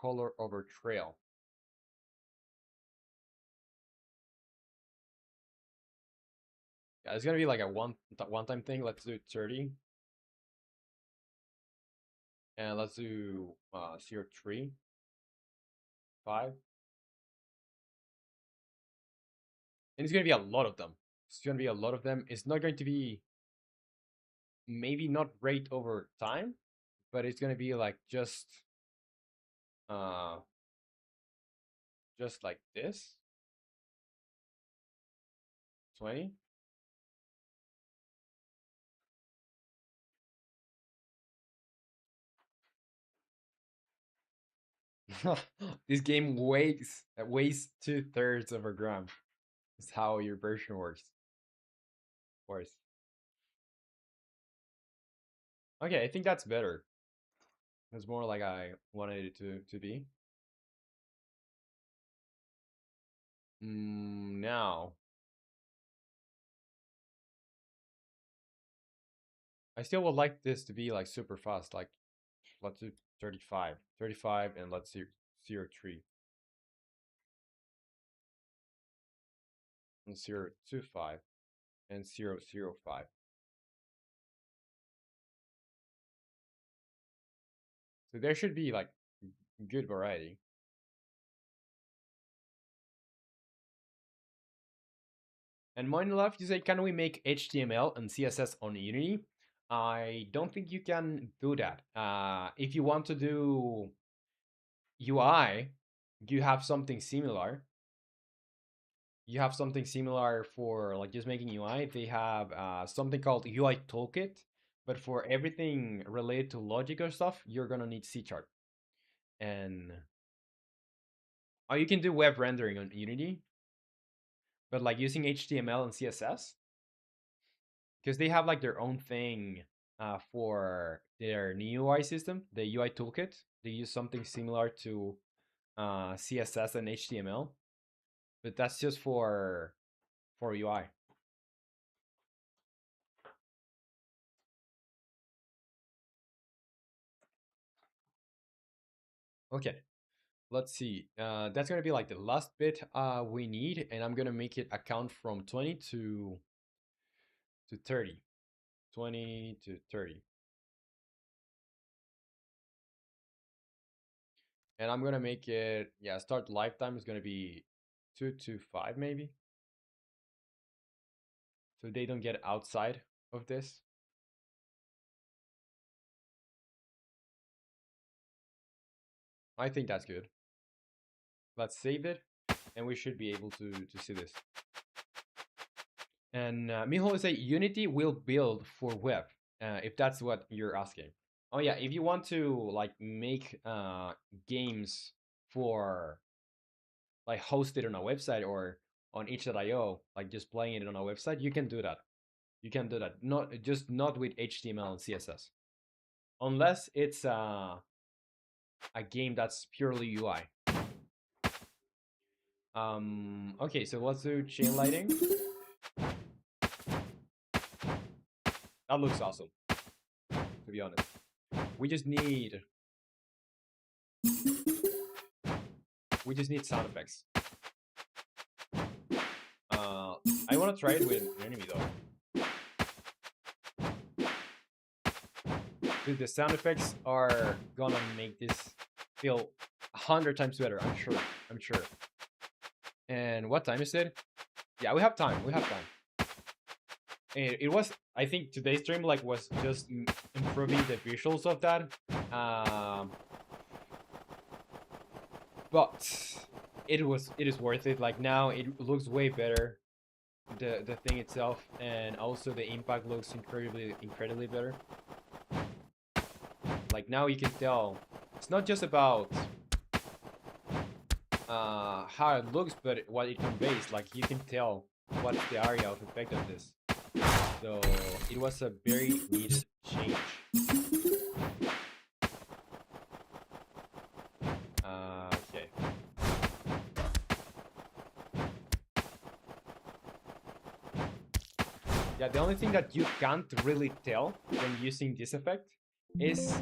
Color over trail. Yeah, it's gonna be like a one-time thing. Let's do 30. And let's do 0, 3, 5. And it's gonna be a lot of them. It's gonna be a lot of them. It's not going to be maybe not rate over time, but it's gonna be like uh just like this. 20. This game weighs 2/3 of a gram. Is how your version works. Of course. Okay, I think that's better. It's more like I wanted it to be. Now, I still would like this to be like super fast. Like, let's do 35. 35 and let's do 0, 3. And 0, 2, 5. And 0, 0, 5. So there should be like good variety. And Morning Love, you say, can we make HTML and CSS on Unity? I don't think you can do that. If you want to do UI, you have something similar. You have something similar for like just making UI. They have something called UI Toolkit, but for everything related to logic or stuff, you're gonna need C#. And oh, you can do web rendering on Unity, but like using HTML and CSS, because they have like their own thing for their new UI system, the UI Toolkit. They use something similar to CSS and HTML, but that's just for UI. Okay, let's see. That's gonna be like the last bit we need, and I'm gonna make it account from 20 to 30. 20 to 30. And I'm gonna make it, yeah, start lifetime is gonna be 2 to 5 maybe. So they don't get outside of this. I think that's good. Let's save it, and we should be able to see this. And Mijo say Unity will build for web, if that's what you're asking. Oh yeah, if you want to like make games for like host it on a website or on itch.io, like just playing it on a website, you can do that. You can do that. Not with HTML and CSS, unless it's a game that's purely UI. Okay, so let's do chain lighting. That looks awesome, to be honest. We just need sound effects. I want to try it with an enemy though. Dude, the sound effects are gonna make this feel 100 times better. I'm sure. And what time is it? Yeah, we have time. And it was, I think today's stream like was just improving the visuals of that. But it is worth it. Like now it looks way better, the thing itself, and also the impact looks incredibly better. Like now you can tell it's not just about how it looks, but what it conveys. Like you can tell what's the area of effect of this. So it was a very needed change. Okay. Yeah, the only thing that you can't really tell when using this effect is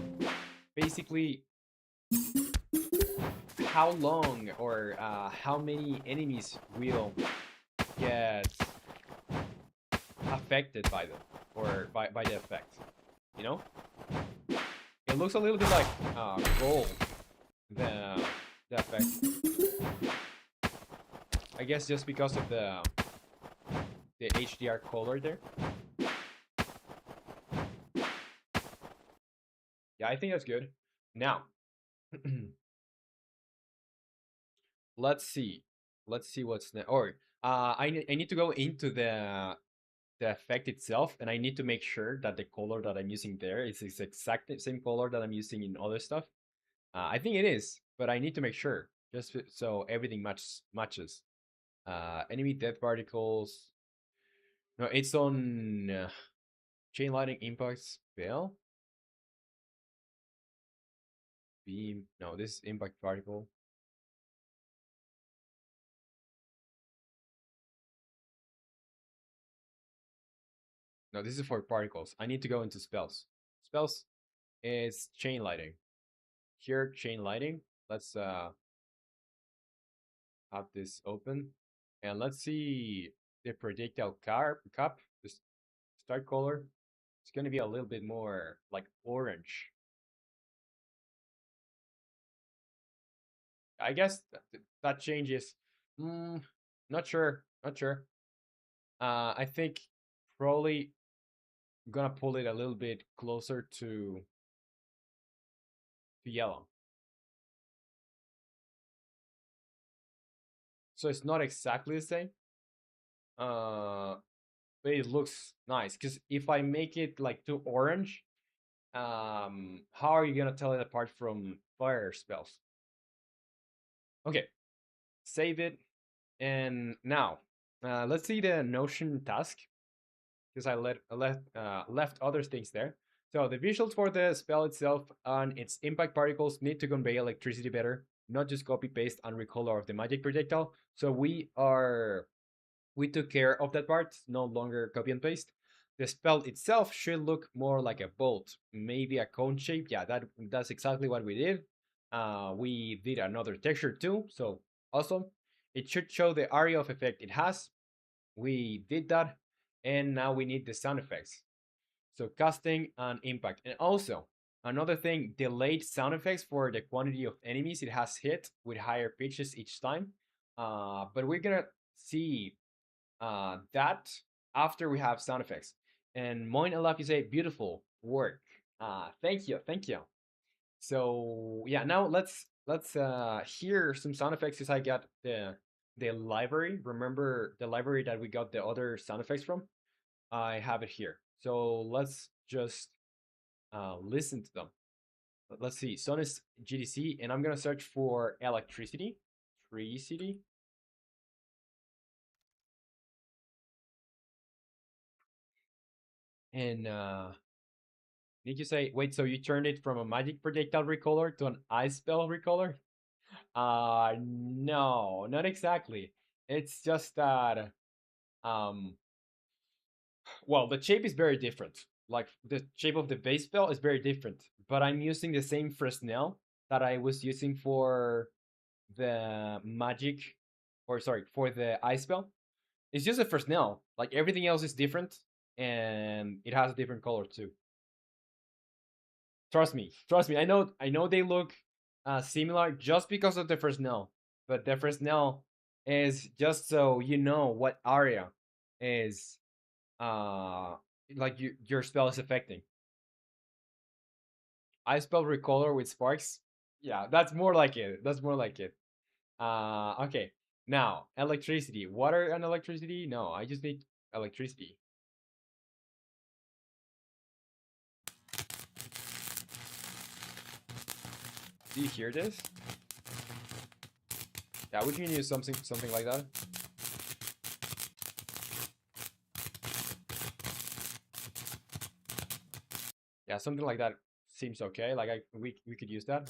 basically how long or how many enemies will get a affected by them or by the effect. You know, it looks a little bit like gold. The effect. I guess just because of the HDR color there. Yeah, I think that's good. Now, let's see. Let's see what's next. Or I need to go into the effect itself, and I need to make sure that the color that I'm using there is the exact same color that I'm using in other stuff. I think it is, but I need to make sure just so everything matches. Enemy death particles. No, it's on chain lightning impact spell. Beam. No, this is impact particle. No, this is for particles. I need to go into spells. Spells is chain lighting. Here, chain lighting. Let's have this open. And let's see the projectile cup. The start color. It's going to be a little bit more like orange. I guess that changes. Not sure. Not sure. I think probably gonna pull it a little bit closer to yellow. So it's not exactly the same. But it looks nice because if I make it like too orange, how are you gonna tell it apart from fire spells? Okay, save it, and now let's see the Notion task because left other things there. So the visuals for the spell itself and its impact particles need to convey electricity better, not just copy paste and recolor of the magic projectile. So we took care of that part, no longer copy and paste. The spell itself should look more like a bolt, maybe a cone shape. Yeah, that's exactly what we did. We did another texture too, so awesome. It should show the area of effect it has. We did that, and now we need the sound effects. So casting and impact. And also, another thing, delayed sound effects for the quantity of enemies it has hit with higher pitches each time. But we're gonna see that after we have sound effects. And Moin Alaf, you say beautiful work. Thank you, thank you. So yeah, now let's hear some sound effects as I got the library. Remember the library that we got the other sound effects from? I have it here. So let's just listen to them. Let's see. Sonus GDC, and I'm gonna search for electricity. Electricity. And did you say wait? So you turned it from a magic projectile recolor to an ice spell recolor? No, not exactly. It's just that well, the shape is very different. Like the shape of the base spell is very different. But I'm using the same Fresnel that I was using for the magic, or sorry, for the ice spell. It's just a Fresnel. Like everything else is different, and it has a different color too. Trust me, trust me. I know they look similar just because of the Fresnel, but the Fresnel is just so you know what area is uh like your spell is affecting. I spell recolor with sparks. Yeah, that's more like it. That's more like it. Okay. Now, electricity. Water and electricity? No, I just need electricity. Do you hear this? Yeah, we can use something like that. Yeah, something like that seems okay. Like we could use that.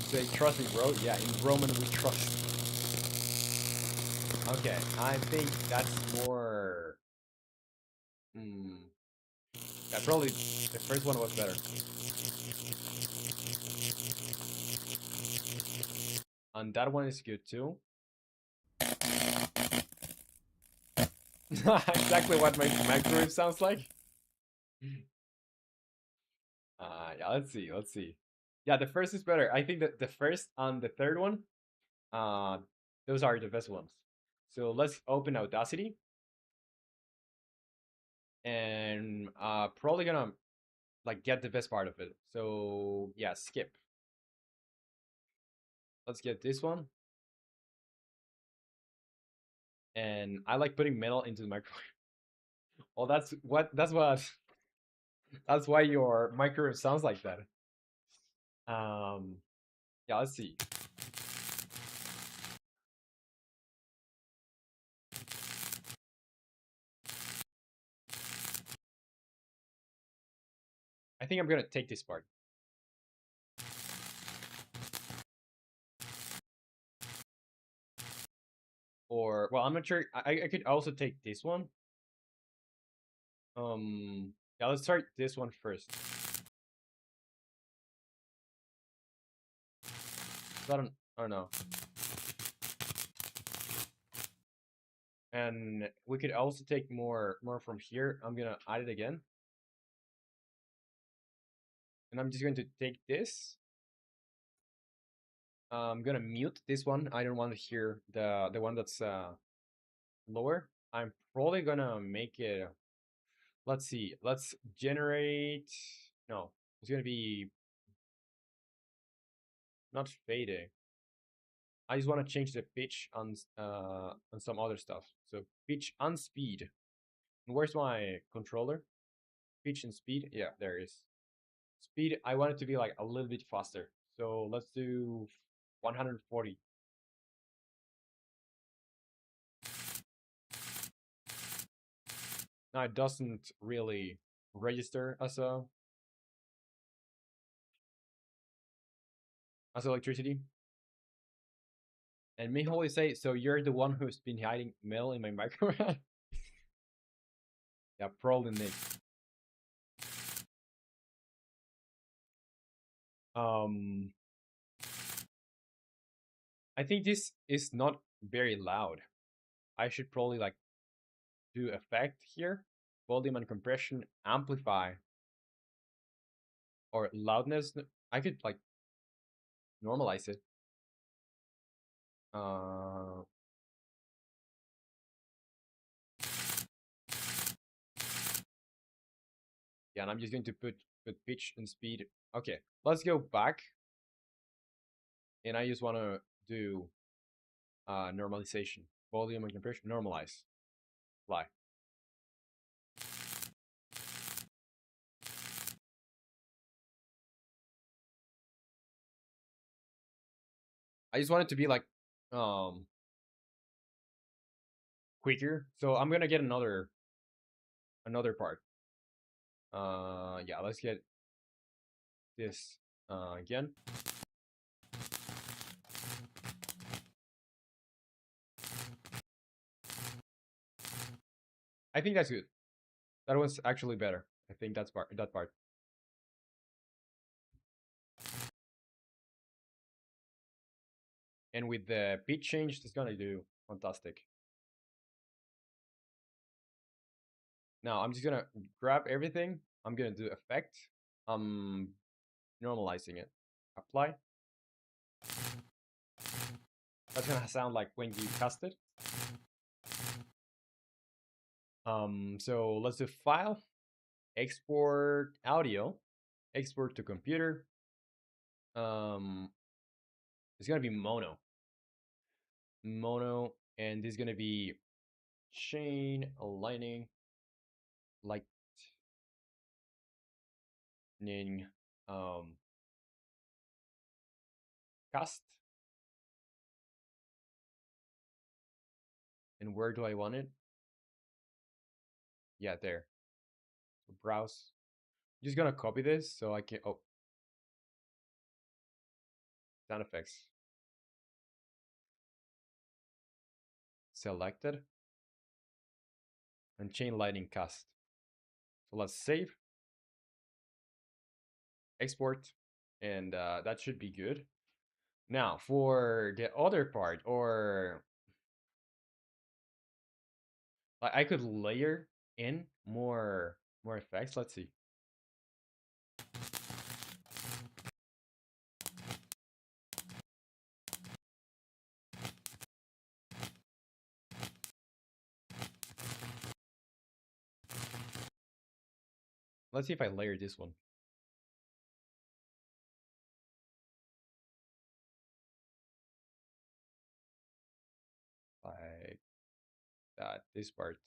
Say trust me, bro. Yeah, in Roman we trust. Okay, I think that's more. Yeah, probably the first one was better. And that one is good too. Exactly what my microwave sounds like. Yeah, let's see, let's see. Yeah, the first is better. I think that the first and the third one, uh, those are the best ones. So let's open Audacity, and probably gonna like get the best part of it. So yeah, skip. Let's get this one. And I like putting metal into the microwave. Oh, that's why your microwave sounds like that. Um, yeah, let's see. I think I'm gonna take this part. Or well, I'm not sure. I could also take this one. Yeah, let's start this one first. I don't know. And we could also take more from here. I'm gonna add it again, and I'm just going to take this. I'm gonna mute this one. I don't want to hear the one that's lower. I'm probably gonna make it. Let's see. Let's generate. No, it's gonna be not fading. I just want to change the pitch on some other stuff. So pitch and speed. And where's my controller? Pitch and speed. Yeah, there it is. Speed. I want it to be like a little bit faster. So let's do 140. Now it doesn't really register as electricity. And me always say, so you're the one who's been hiding metal in my microwave? Yeah, probably Nick. Um, I think this is not very loud. I should probably like do effect here, volume and compression, amplify, or loudness. I could like normalize it. Uh, yeah, and I'm just going to put pitch and speed. Okay, let's go back, and I just want to do normalization, volume and compression, normalize, fly. I just want it to be like um quicker, so I'm gonna get another part. Yeah, let's get this again. I think that's good. That was actually better. I think that's that part. And with the pitch change, it's gonna do fantastic. Now I'm just gonna grab everything. I'm gonna do effect. I'm normalizing it. Apply. That's gonna sound like when you cast it. So let's do file, export audio, export to computer. Um, it's gonna be mono, and this is gonna be chain aligning, lightning, um, cast. And where do I want it? Yeah, there. So browse. I'm just gonna copy this so I can. Oh, sound effects selected and chain lightning cast. So let's save, export, and that should be good. Now for the other part, or Like I could layer in more effects. Let's see. Let's see if I layer this one. Like that, this part.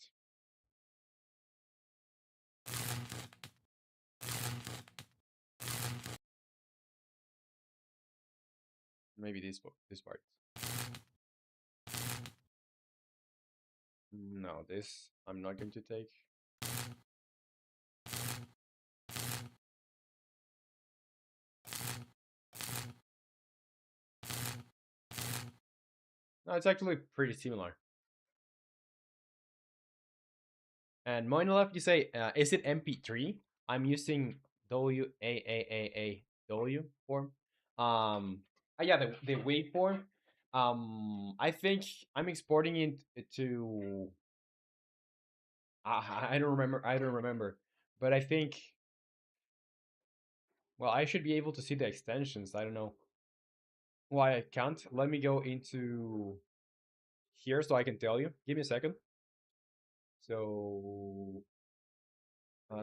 Maybe this part. No, this I'm not going to take. No, it's actually pretty similar. And Moinolef, you say, is it MP3? I'm using WAAAAW form. Yeah, the waveform. I think I'm exporting it to. I don't remember. I don't remember, but I think. Well, I should be able to see the extensions. I don't know why I can't. Let me go into here so I can tell you. Give me a second. So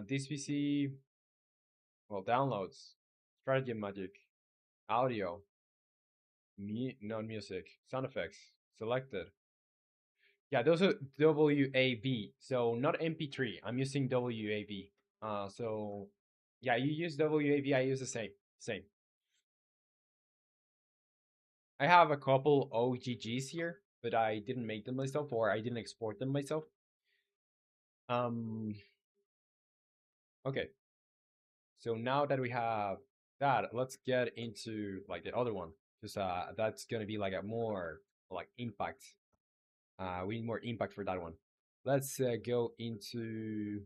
this PC, well, downloads, strategy magic, audio, non-music, sound effects, selected. Yeah, those are WAV, so not MP3. I'm using WAV. So yeah, you use WAV, I use the same. I have a couple OGGs here, but I didn't make them myself or I didn't export them myself. Um, okay. So now that we have that, let's get into like the other one, because that's gonna be like a more like impact. We need more impact for that one. Let's go into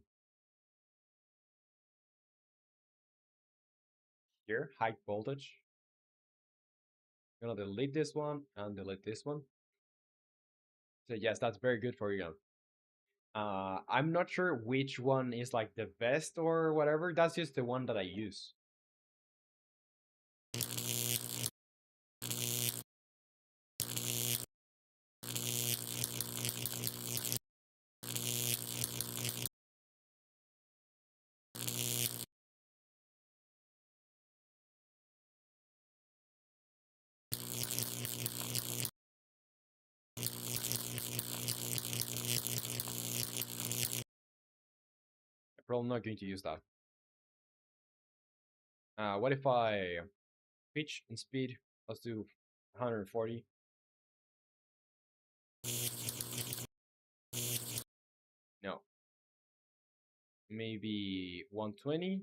here, high voltage. I'm gonna delete this one and delete this one. So yes, that's very good for you. I'm not sure which one is like the best or whatever. That's just the one that I use. I'm probably not going to use that. What if I pitch and speed? Let's do 140. No, maybe 120.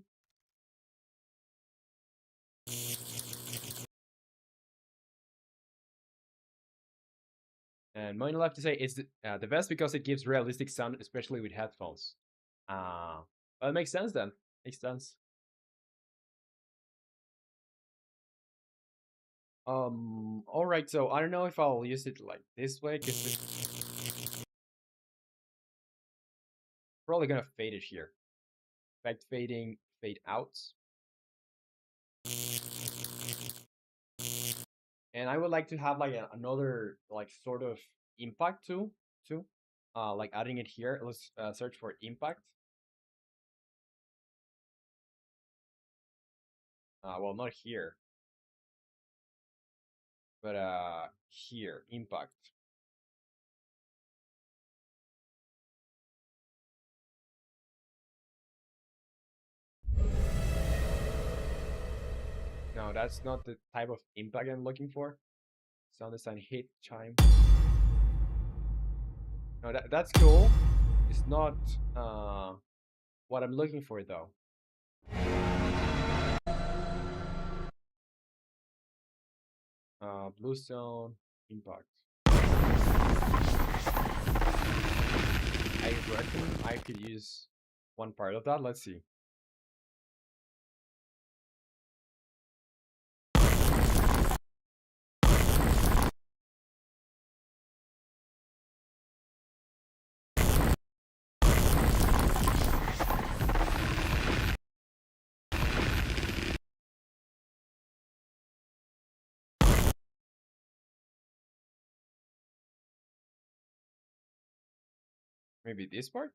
And mine left to say it's the best because it gives realistic sound, especially with headphones. Well, it makes sense then. Makes sense. All right. So I don't know if I'll use it like this way because it's probably gonna fade it here. Effect fading, fade out. And I would like to have like another like sort of impact too. Like adding it here. Let's search for impact. Well, not here, but here, impact. No, that's not the type of impact I'm looking for. Sound design hit chime. No, that's cool. It's not what I'm looking for though. Bluestone impact. I reckon I could use one part of that. Let's see. Maybe this part?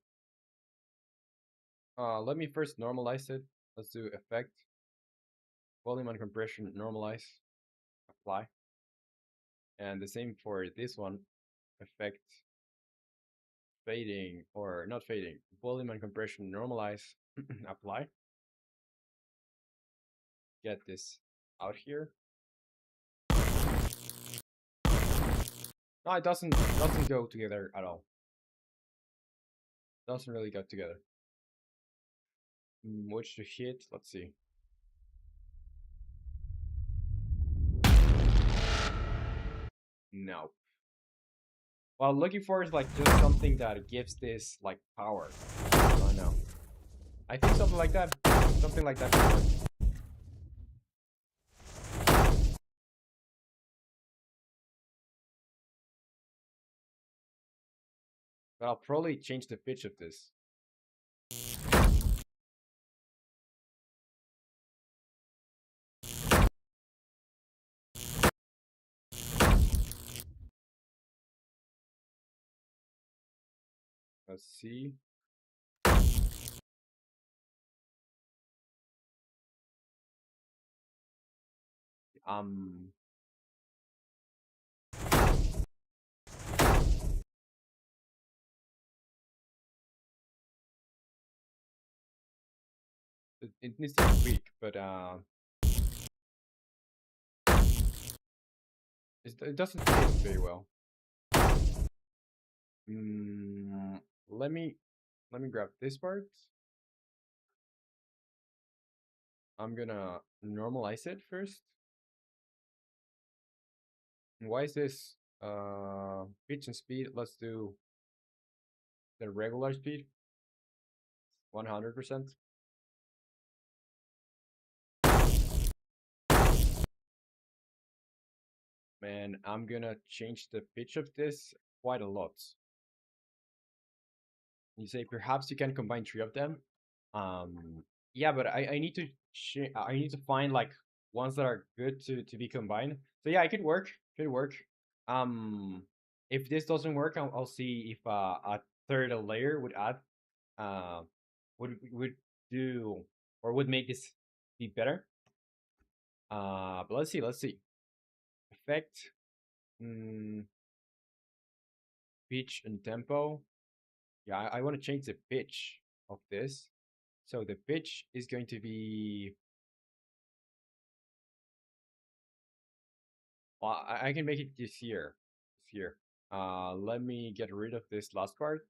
Let me first normalize it. Let's do effect, volume and compression, normalize, apply. And the same for this one, effect, fading, or not fading, volume and compression, normalize, apply. Get this out here. No, it doesn't go together at all. Doesn't really go together. Which to hit? Let's see. No. Well, looking for is like just something that gives this like power. I know. I think something like that. Something like that. But I'll probably change the pitch of this. Let's see. Um. It needs to be tweak, but it doesn't fit very well. Let me grab this part. I'm gonna normalize it first. And why is this pitch and speed? Let's do the regular speed, 100%. Man, I'm gonna change the pitch of this quite a lot. You say perhaps you can combine three of them. Yeah, but I need to I need to find like ones that are good to be combined. So yeah, it could work. Could work. If this doesn't work, I'll see if a third layer would add uh would do or would make this be better. But let's see. Let's see. Effect, pitch and tempo. Yeah, I want to change the pitch of this. So the pitch is going to be. Well, I can make it this here. This here. Let me get rid of this last part.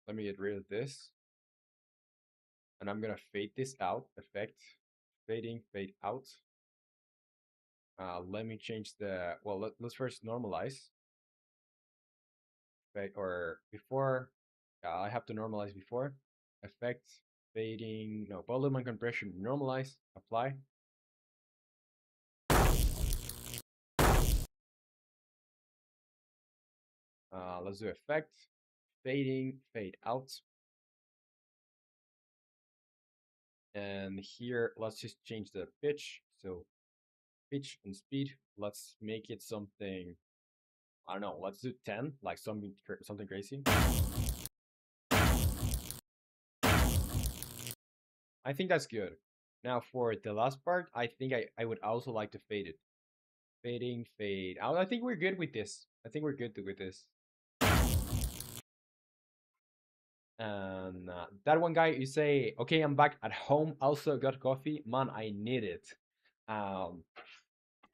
Let me get rid of this. And I'm gonna fade this out. Effect, fading, fade out. Let me change the. Well, let's first normalize. Or before, I have to normalize before. Effect, fading, no, volume and compression, normalize, apply. Let's do effect, fading, fade out. And here, let's just change the pitch. So pitch and speed, let's make it something, I don't know, let's do 10, like something crazy. I think that's good. Now for the last part, I think I would also like to fade it. Fading, fade out. I think we're good with this. I think we're good with this. And that one guy, you say, okay, I'm back at home. Also got coffee. Man, I need it. Well,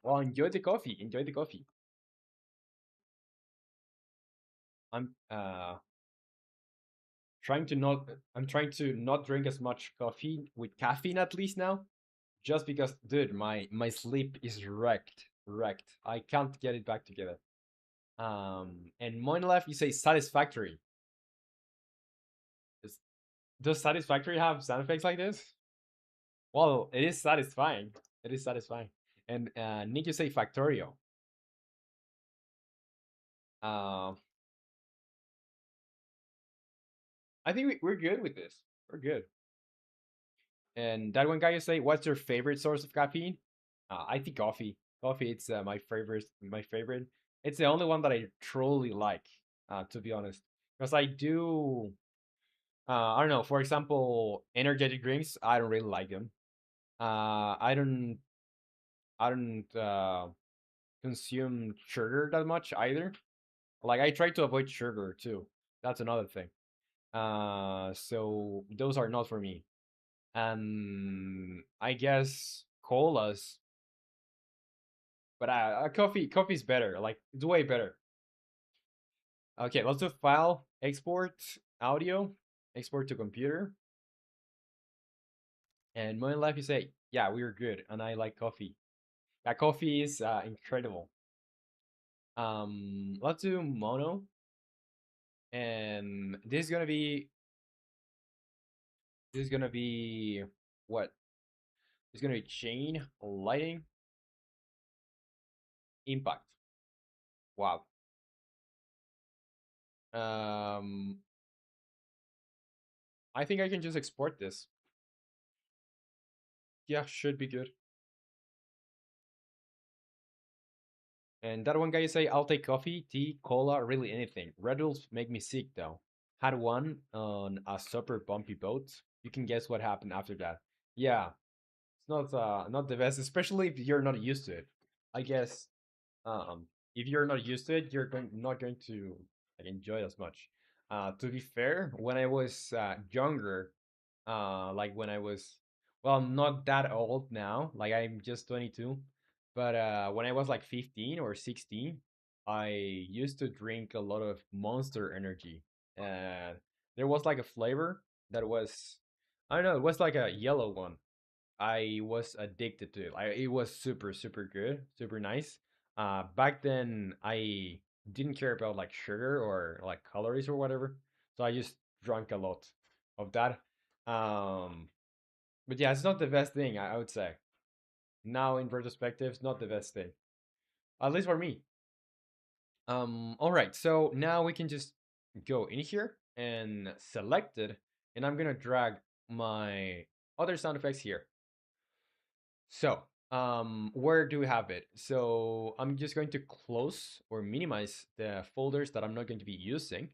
enjoy the coffee. Enjoy the coffee. I'm trying to not drink as much coffee with caffeine at least now, just because, dude, my sleep is wrecked. I can't get it back together. And Moinlef, you say satisfactory. Does satisfactory have sound effects like this? Well, it is satisfying. It is satisfying. And Nick, you say factorio. Uh, I think we're good with this. We're good. And that one guy, you say, what's your favorite source of caffeine? I think coffee. Coffee, it's my favorite. My favorite. It's the only one that I truly like, to be honest. Because I do, I don't know. For example, energetic drinks, I don't really like them. I don't consume sugar that much either. Like I try to avoid sugar too. That's another thing. So those are not for me. And I guess colas, but coffee's better. Like it's way better. Okay, let's do file, export, audio, export to computer. And Moin Life, you say, yeah, we're good, and I like coffee. Yeah, coffee is incredible. Let's do mono, and this is gonna be what? It's gonna be chain, lighting, impact. Wow. Um, I think I can just export this. Yeah, should be good. And that one guy you say, I'll take coffee, tea, cola, really anything. Red Bulls make me sick though. Had one on a super bumpy boat. You can guess what happened after that. Yeah, it's not the best, especially if you're not used to it. I guess if you're not used to it, not going to like enjoy it as much. To be fair, when I was younger, like when I was, well, not that old now, like I'm just 22, but when I was like 15 or 16, I used to drink a lot of Monster Energy, and there was like a flavor that was, I don't know, it was like a yellow one. I was addicted to it. It was super, super good, super nice. Back then, I didn't care about like sugar or like calories or whatever, so I just drank a lot of that. Um, but yeah, it's not the best thing, I would say. Now in retrospective, it's not the best thing, at least for me. All right, so now we can just go in here and select it, and I'm gonna drag my other sound effects here. So, where do we have it? So I'm just going to close or minimize the folders that I'm not going to be using.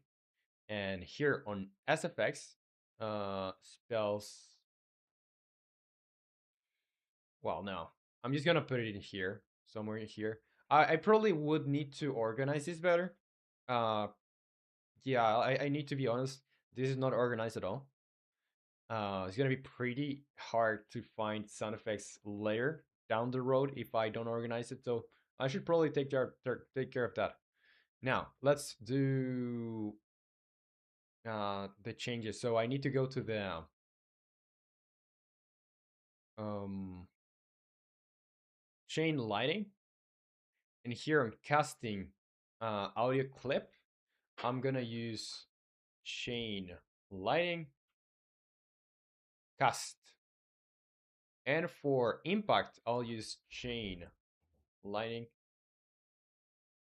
And here on SFX, spells, well, no, I'm just gonna put it in here, somewhere in here. I probably would need to organize this better. Uh, yeah, I need to be honest. This is not organized at all. It's gonna be pretty hard to find sound effects later down the road if I don't organize it. So I should probably take care of that. Now let's do the changes. So I need to go to the um, chain lighting, and here on casting audio clip, I'm gonna use chain lighting cast, and for impact, I'll use chain lighting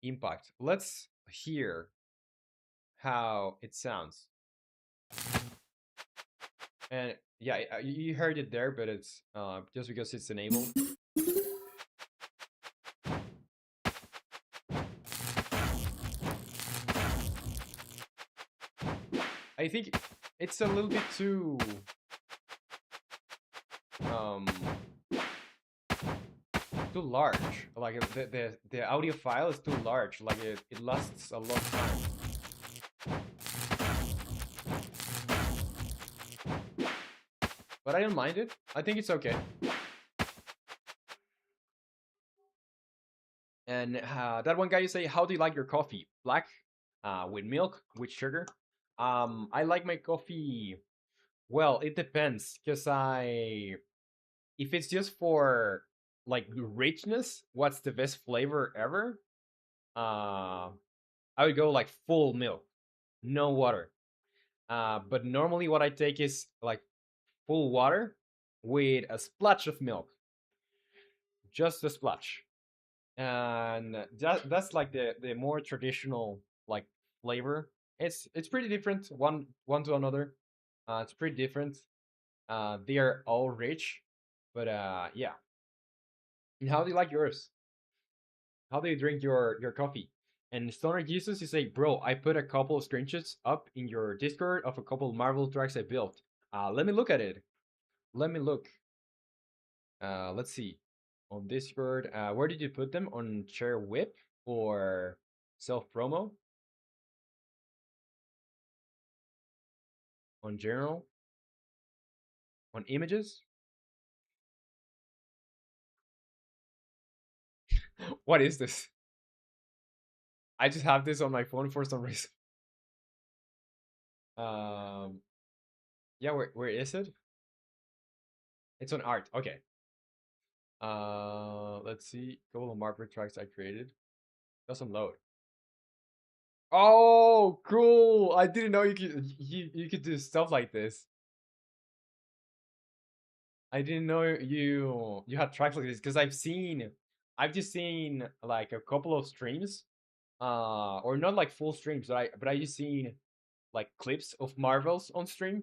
impact. Let's hear how it sounds. And yeah, you heard it there, but it's just because it's enabled. I think it's a little bit um too large. Like the audio file is too large. Like it lasts a long time. But I don't mind it. I think it's okay. And that one guy you say, how do you like your coffee? Black, with milk, with sugar. I like my coffee. Well, it depends, cause if it's just for like richness, what's the best flavor ever? Uh, I would go like full milk, no water. But normally what I take is like full water with a splash of milk, just a splash. And that's like the more traditional like flavor. It's pretty different one to another. It's pretty different. They are all rich, but yeah. And how do you like yours? How do you drink your coffee? And Stoner Jesus, you say, bro, I put a couple of screenshots up in your Discord of a couple of Marvel tracks I built. Let me look at it. Let me look. Let's see. On Discord, where did you put them? On Share Whip or self promo? On general? On images? What is this? I just have this on my phone for some reason. Um, yeah, where is it? It's on art. Okay. Let's see. Couple of Marvel tracks I created. Doesn't load. Oh, cool! I didn't know you could do stuff like this. I didn't know you had tracks like this because I've just seen like a couple of streams, or not like full streams, but I just seen like clips of Marvels on stream,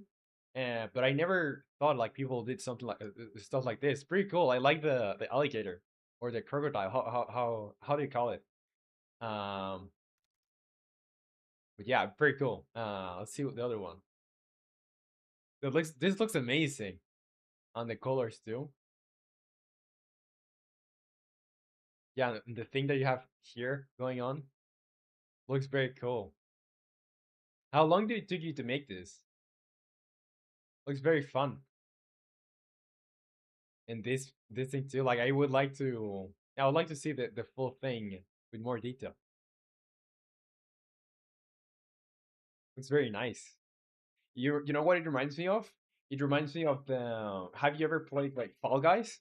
but I never thought like people did something like stuff like this. Pretty cool. I like the alligator or the crocodile. How do you call it? Um, but yeah, pretty cool. Let's see what the other one. This looks amazing on the colors too. Yeah, the thing that you have here going on looks very cool. How long did it took you to make this? Looks very fun. And this thing too, like I would like to see the full thing with more detail. Looks very nice. You know what it reminds me of? It reminds me of the have you ever played like Fall Guys?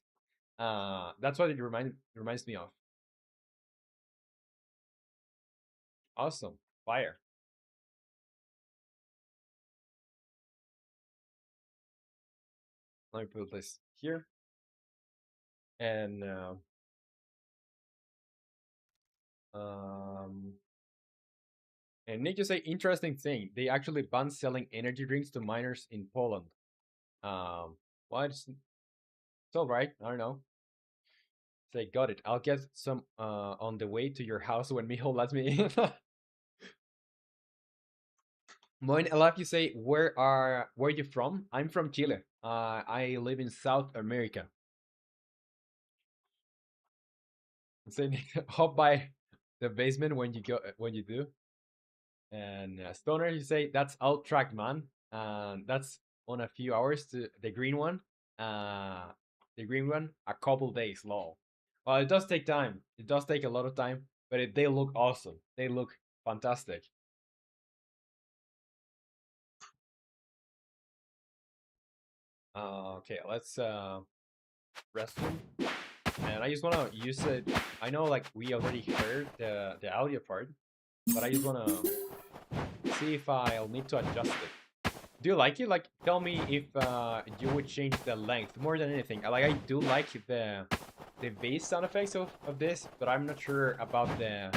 That's what it reminds me of. Awesome. Fire. Let me put this here. And um and Nick just say interesting thing. They actually banned selling energy drinks to minors in Poland. Well, it's all right. I don't know. Say, got it. I'll get some on the way to your house when Mijo lets me in. Moin, I love you say, where you from? I'm from Chile. I live in South America. Say, hop by the basement when you do. And Stoner, you say that's out tracked, man. That's on a few hours to the green one. Uh, the green one, a couple days long. Well, it does take time. It does take a lot of time, but they look awesome. They look fantastic. Okay, let's restroom. And I just wanna use it. I know like we already heard the audio part, but I just wanna see if I'll need to adjust it. Do you like it? Like, tell me if you would change the length more than anything. Like, I do like the bass sound effects of this, but I'm not sure about the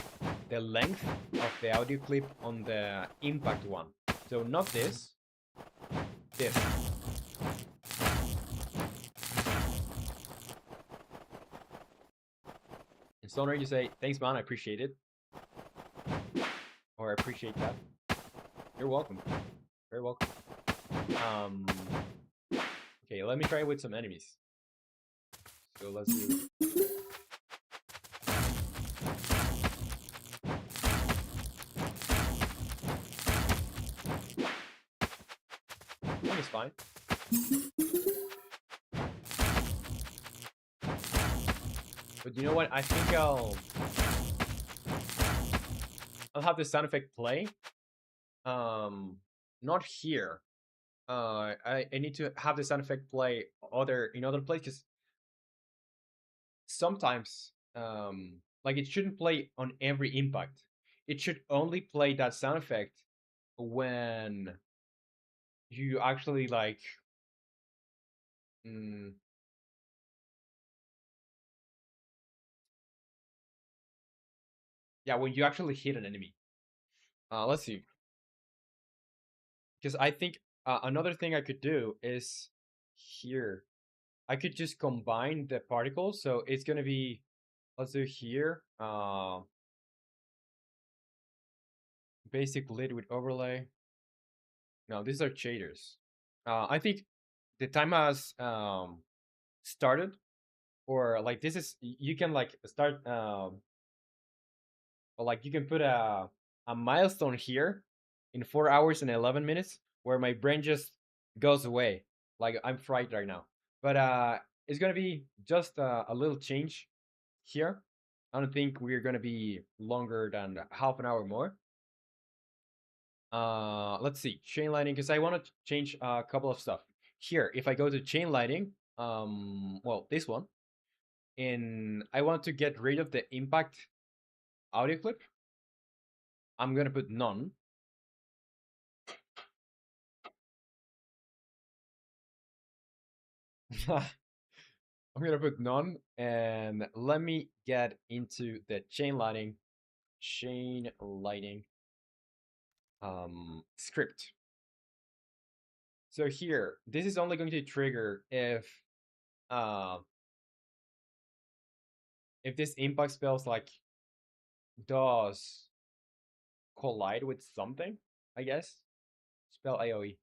length of the audio clip on the impact one. So not this, this. And Stoner, you say, thanks, man, I appreciate it. Or I appreciate that. You're welcome. Very welcome. Um, okay, let me try with some enemies. So let's do. I think it's fine. But you know what? I think I'll have the sound effect play. Not here. I need to have the sound effect play in other places. Sometimes like it shouldn't play on every impact. It should only play that sound effect when you actually like mm, yeah, when you actually hit an enemy. Let's see. Because I think another thing I could do is here. I could just combine the particles, so it's gonna be. Let's do here. basic lid with overlay. No, these are shaders. I think the time has started, or like this is you can like start or like you can put a milestone here in 4 hours and 11 minutes where my brain just goes away. Like I'm fried right now, but it's gonna be just a little change here. I don't think we're gonna be longer than half an hour more. Let's see, chain lighting, because I want to change a couple of stuff here. If I go to chain lighting, well, this one, and I want to get rid of the impact audio clip, I'm gonna put none. I'm gonna put none, and let me get into the chain lighting script. So here, this is only going to trigger uh, if this impact spells like does collide with something, I guess. Spell AoE.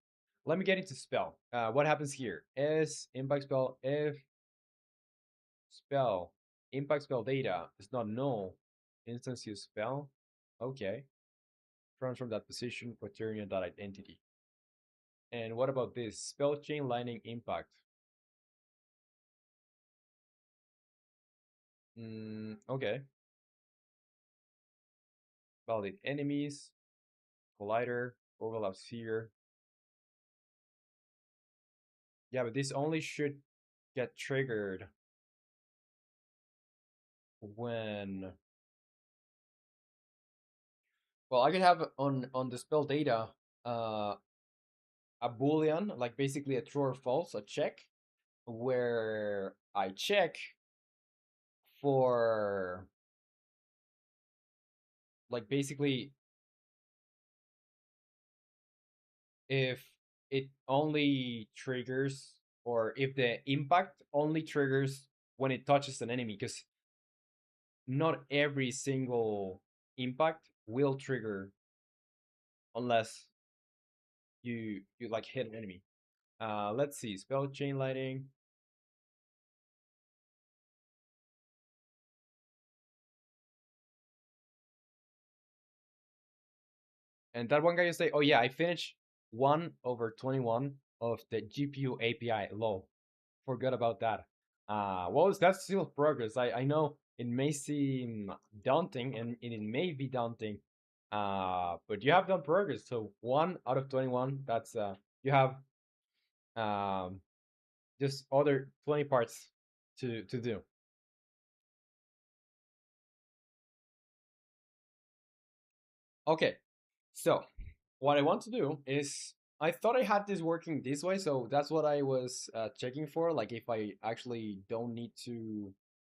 Let me get into spell. What happens here is impact spell if spell impact spell data is not null, instance use spell. Okay. From that position, quaternion that identity. And what about this? Spell chain lightning impact. Okay. Validate enemies, collider, overlap sphere. Yeah, but this only should get triggered when, well, I could have on the spell data uh a boolean, like basically a true or false, a check, where I check for like basically if it only triggers, or if the impact only triggers when it touches an enemy, because not every single impact will trigger unless you like hit an enemy. Let's see, spell chain lighting. And that one guy you say, oh yeah, I finished 1/21 of the GPU API. Lol, forgot about that. Well, that's still progress. I know it may seem daunting, and it may be daunting, but you have done progress. So 1/21. That's you have um just other 20 parts to do. Okay, so what I want to do is, I thought I had this working this way, so that's what I was checking for, like if I actually don't need to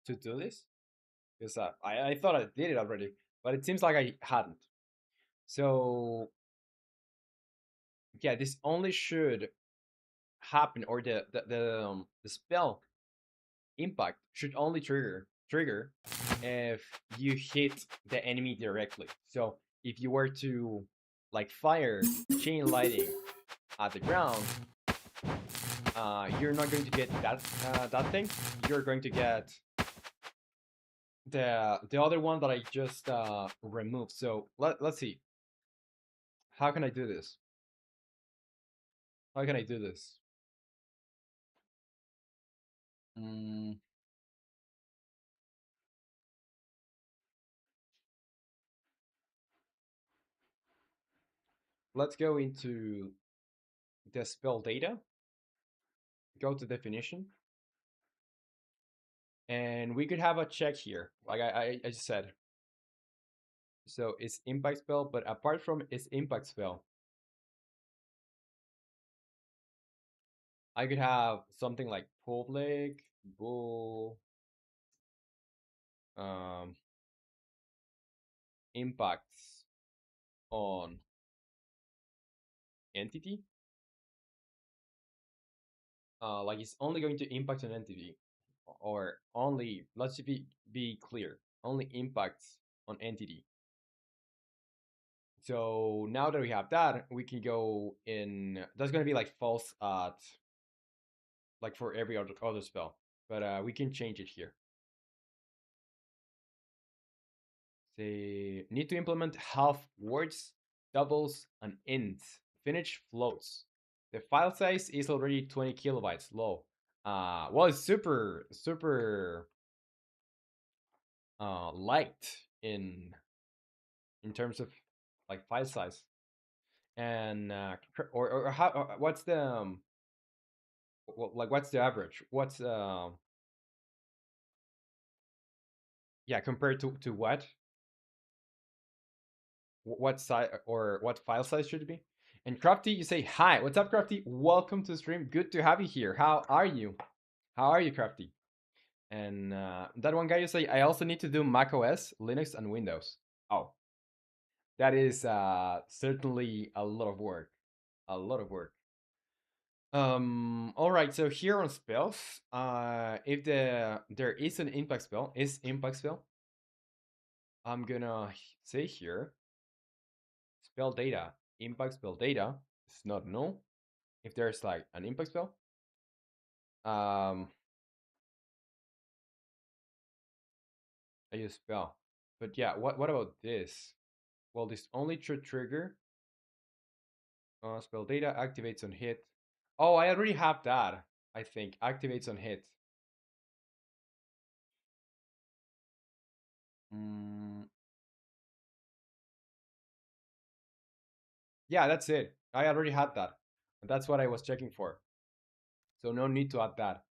do this, because I thought I did it already, but it seems like I hadn't. So yeah, this only should happen, or the spell impact should only trigger if you hit the enemy directly. So if you were to like fire chain lighting at the ground, you're not going to get that thing. You're going to get the other one that I just removed. So let's see. How can I do this? How can I do this? Mm, let's go into the spell data. Go to definition, and we could have a check here, like I just said. So it's impact spell, but apart from its impact spell, I could have something like public bull um, impacts on entity. Like it's only going to impact an entity, or only, let's be clear, only impacts on entity. So now that we have that, we can go in. That's gonna be like false at like for every other spell, but we can change it here. Say need to implement half words, doubles, and ints. Finish floats. The file size is already 20 kilobytes low. Well, it's super light in terms of like file size. And or how what's the like what's the average? What's yeah, compared to what? What size or what file size should it be? And Crafty, you say hi. What's up, Crafty? Welcome to the stream. Good to have you here. How are you? How are you, Crafty? And that one guy, you say I also need to do Mac OS, Linux, and Windows. Oh, that is certainly a lot of work. A lot of work. All right. So here on spells, if there is an impact spell, I'm gonna say here spell data, impact spell data. It's not null. If there's like an impact spell, um, I use spell. But yeah, what about this? Well, this only should trigger spell data activates on hit. Oh, I already have that. I think activates on hit. Mm, yeah, that's it. I already had that. That's what I was checking for. So no need to add that.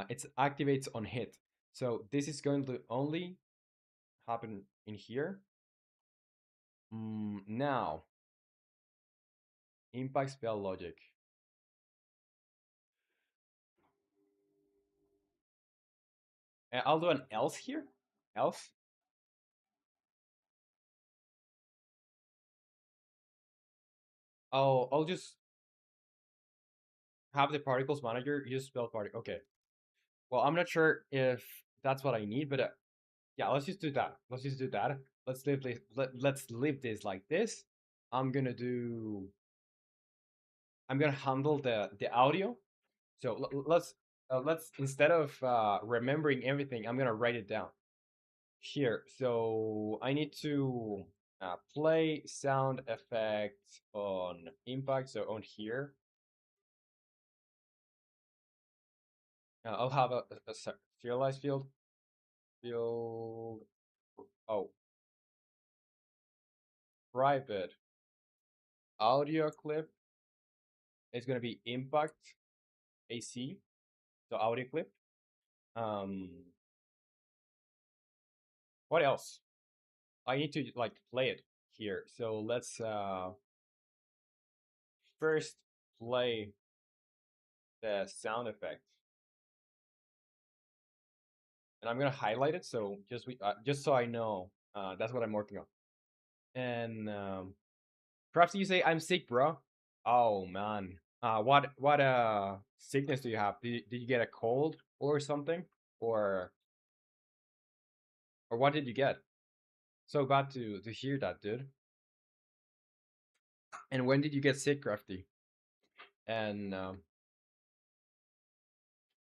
It activates on hit. So this is going to only happen in here. Now, impact spell logic. I'll do an else here. Else. I'll just have the particles manager use spell particle. Okay. Well, I'm not sure if that's what I need, but yeah, let's just do that. Let's just do that. Let's leave this like this. I'm gonna do. I'm gonna handle the audio. So let's instead of remembering everything, I'm gonna write it down here. So I need to play sound effect on impact. So on here, I'll have a serialized field. Field. Oh, private audio clip is gonna be impact AC. So audio clip. Um, what else? I need to like play it here. So let's first play the sound effect, and I'm gonna highlight it. So just so I know, that's what I'm working on. And perhaps you say I'm sick, bro. Oh man. What sickness do you have? Did you get a cold or something, or or what did you get? So bad to hear that, dude. And when did you get sick, Crafty? And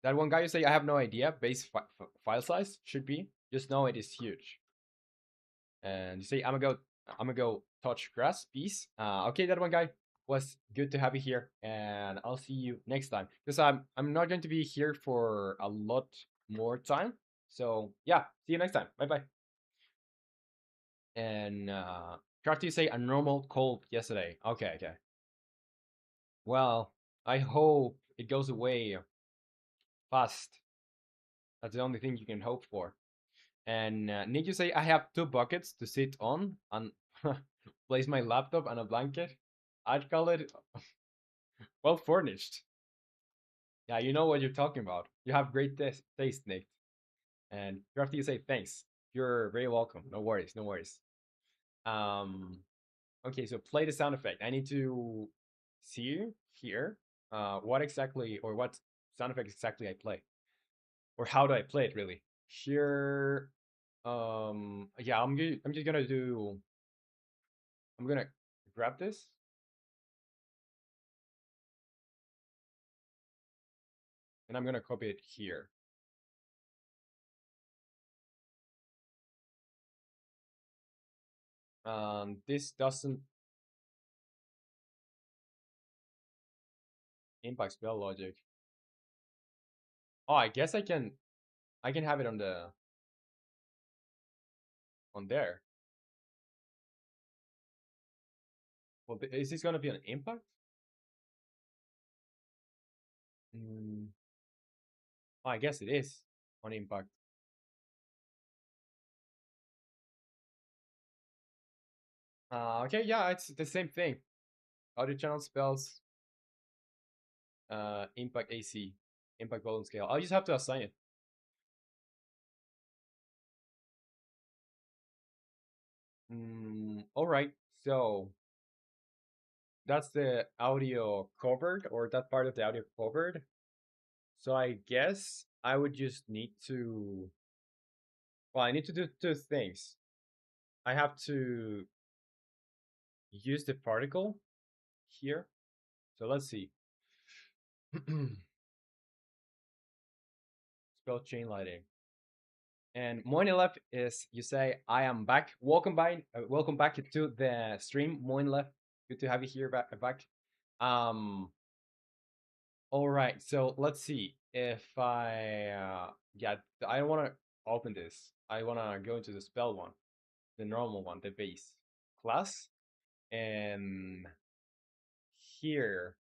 that one guy you say I have no idea. Base file size should be. Just know it is huge. And you say I'm gonna go touch grass. Peace. Okay, that one guy was good to have you here, and I'll see you next time. Because I'm not going to be here for a lot more time. So yeah, see you next time. Bye bye. And Crafty, you say a normal cold yesterday. Okay, okay. Well, I hope it goes away fast. That's the only thing you can hope for. And need you say I have two buckets to sit on and place my laptop and a blanket? I'd call it well furnished. Yeah, you know what you're talking about. You have great taste, Nick. And Crafty, you say thanks. You're very welcome. No worries, no worries. Um, okay, so play the sound effect. I need to see here what exactly or what sound effect exactly I play, or how do I play it really. Here, yeah, I'm just gonna do I'm gonna grab this. And I'm gonna copy it here. This doesn't impact spell logic. Oh, I guess I can have it on there. Well, is this gonna be an impact? Mm, oh, I guess it is on impact. Okay, yeah, it's the same thing. Audio channel spells impact AC, impact volume scale. I'll just have to assign it. All right, so that's the audio covered, or that part of the audio covered. So I guess I would just need to. Well, I need to do two things. I have to use the particle here. So let's see. Spell chain lighting. And Moinelef is you say I am back. Welcome back to the stream, Moinelef. Good to have you here back. Um all right, so let's see if yeah, I don't want to open this. I want to go into the spell one, the normal one, the base class, and here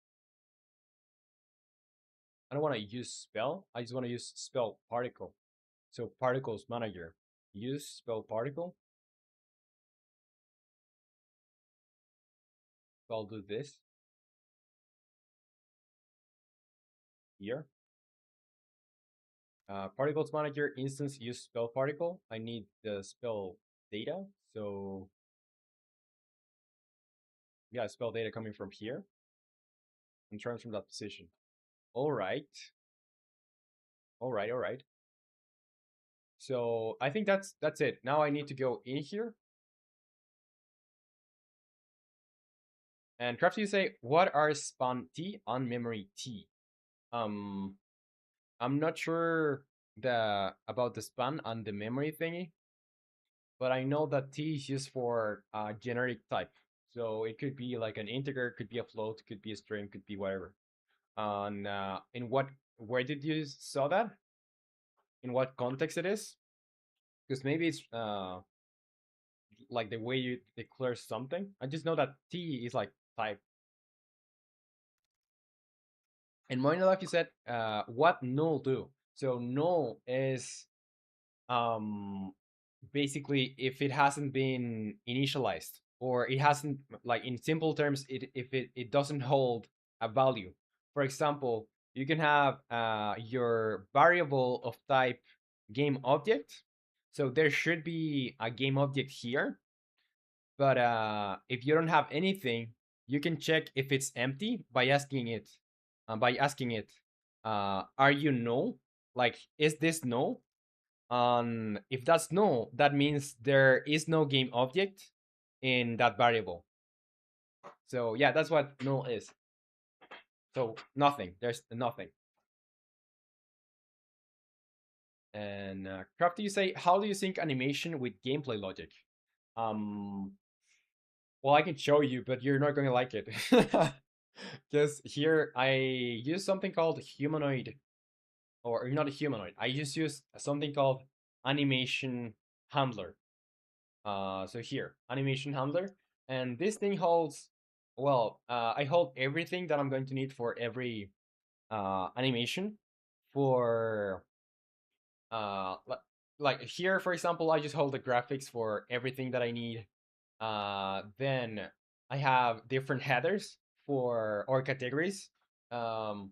I don't want to use spell. I just want to use spell particle. So particles manager. Use spell particle. So I'll do this here. Particles manager instance use spell particle. I need the spell data. So yeah, spell data coming from here and turns from that position. All right. All right. All right. So I think that's it. Now I need to go in here. And Crafty, you say, what are spawn T on memory T? Um, I'm not sure about the span and the memory thingy, but I know that T is used for generic type. So it could be like an integer, could be a float, could be a string, could be whatever. And in what where did you saw that? In what context it is? Because maybe it's like the way you declare something. I just know that T is like type. And more like you said, what null do? So null is um basically if it hasn't been initialized or it hasn't, like in simple terms, if it doesn't hold a value. For example, you can have your variable of type game object, so there should be a game object here, but if you don't have anything, you can check if it's empty by asking it, are you null, like is this null? If that's null, that means there is no game object in that variable. So yeah, that's what null is. So nothing. There's nothing. And Crafty, you say, how do you sync animation with gameplay logic? Um, well, I can show you, but you're not going to like it. Because here I use something called humanoid, or not a humanoid. I just use something called animation handler. So here, animation handler, and this thing holds, well, I hold everything that I'm going to need for every animation. For like here, for example, I just hold the graphics for everything that I need. Then I have different headers for or categories um,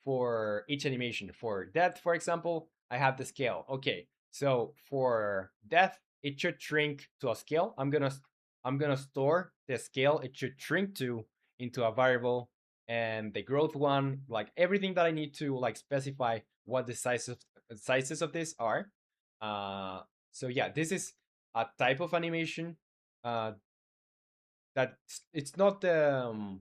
for each animation. For death, for example, I have the scale. Okay, so for death, it should shrink to a scale. I'm gonna store the scale it should shrink to into a variable, and the growth one, like everything that I need to like specify what the sizes of this are. Uh, so yeah, this is a type of animation. Uh, that it's not the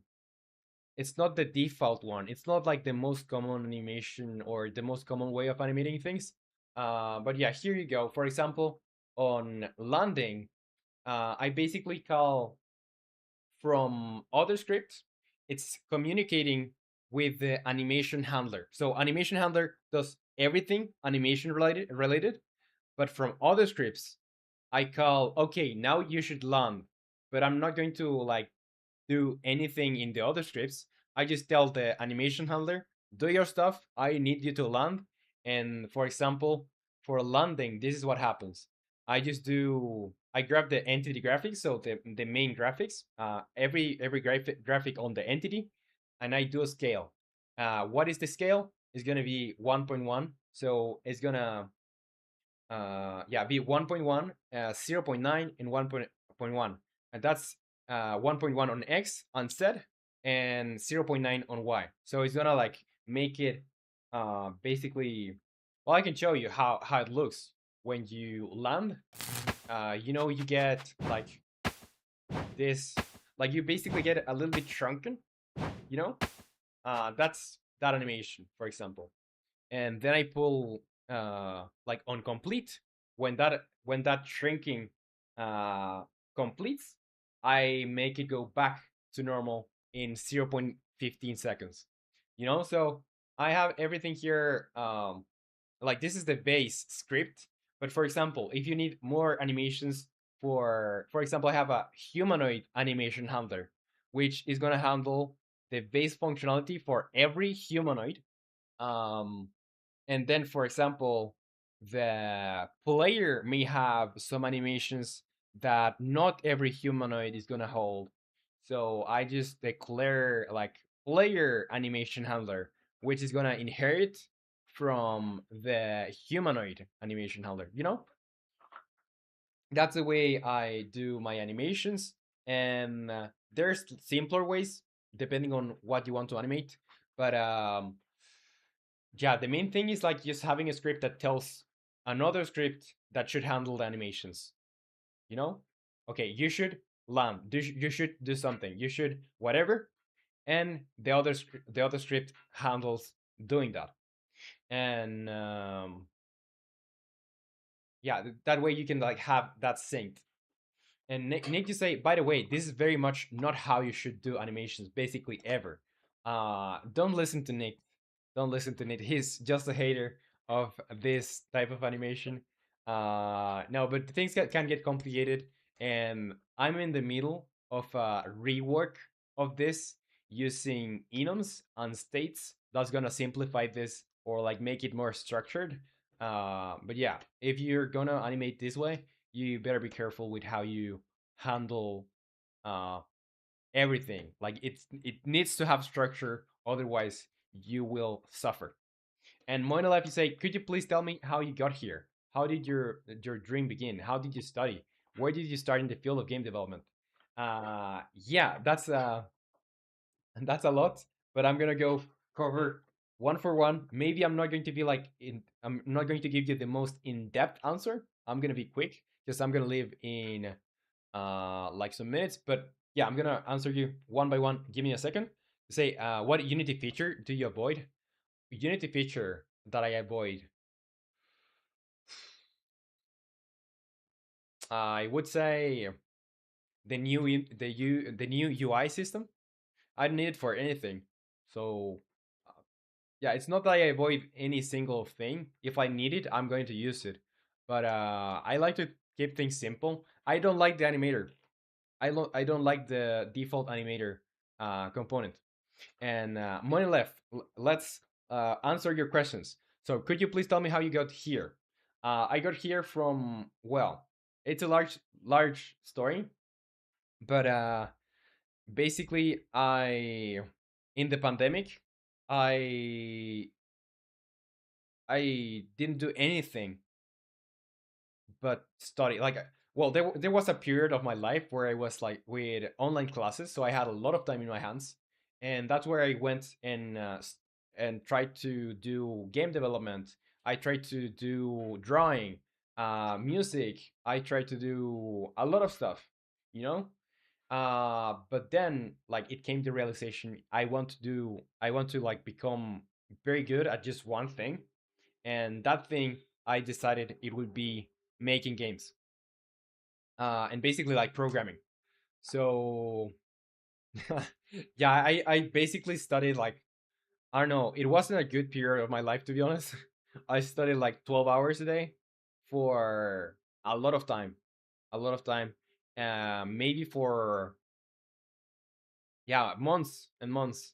it's not the default one. It's not like the most common animation or the most common way of animating things. But yeah, here you go. For example, on landing, I basically call from other scripts. It's communicating with the animation handler. So animation handler does everything animation related, but from other scripts, I call, okay, now you should land, but I'm not going to like do anything in the other scripts. I just tell the animation handler, do your stuff. I need you to land. And for example, for landing, this is what happens. I grab the entity graphics, so the main graphics, every graphic on the entity, and I do a scale. What is the scale? It's gonna be 1.1. So it's gonna yeah, be 1.1, 0.9, and 1.1. And that's 1.1 on X on Z and 0.9 on Y. So it's gonna like make it basically, well, I can show you how it looks when you land. You get like this, like you basically get a little bit shrunken, you know? That's that animation, for example. And then I pull like on complete. When that shrinking completes, I make it go back to normal in 0.15 seconds. So I have everything here. Like this is the base script, but for example, if you need more animations, for example, I have a humanoid animation handler, which is gonna handle the base functionality for every humanoid. um, and then, for example, the player may have some animations that not every humanoid is gonna hold. So I just declare like player animation handler, which is gonna inherit from the humanoid animation handler. That's the way I do my animations. And there's simpler ways depending on what you want to animate. But yeah, the main thing is like just having a script that tells another script that should handle the animations. You know, okay, you should land, you should do something, you should whatever, and the other script handles doing that. And yeah, that way you can like have that synced. And Nick, you say, by the way, this is very much not how you should do animations, basically ever. Don't listen to Nick. Don't listen to Nick. He's just a hater of this type of animation. No, but things can get complicated, and I'm in the middle of a rework of this using enums and states. That's gonna simplify this or like make it more structured. But yeah, if you're gonna animate this way, you better be careful with how you handle uh, everything. Like it needs to have structure, otherwise you will suffer. And Moina Life, you say, could you please tell me how you got here? How did your dream begin? How did you study? Where did you start in the field of game development? Yeah, that's a lot, but I'm gonna go cover one for one. Maybe I'm not going to be I'm not going to give you the most in-depth answer. I'm gonna be quick because I'm gonna live in like some minutes. But yeah, I'm gonna answer you one by one. Give me a second. Say, what Unity feature do you avoid? Unity feature that I avoid, I would say the new UI system. I don't need it for anything. So yeah, it's not that I avoid any single thing. If I need it, I'm going to use it. But I like to keep things simple. I don't like the animator. I don't like the default animator component. And money left. Let's answer your questions. So could you please tell me how you got here? I got here from, well, it's a large story, but basically I in the pandemic I I didn't do anything but study. Like, well, there was a period of my life where I was like with online classes, so I had a lot of time in my hands, and that's where I went and tried to do game development. I tried to do drawing, music. I tried to do a lot of stuff, you know. But then like it came to realization I want to like become very good at just one thing, and that thing I decided it would be making games, and basically like programming. So yeah, I basically studied like, I don't know, it wasn't a good period of my life to be honest. I studied like 12 hours a day for a lot of time, a lot of time, maybe for, yeah, months and months,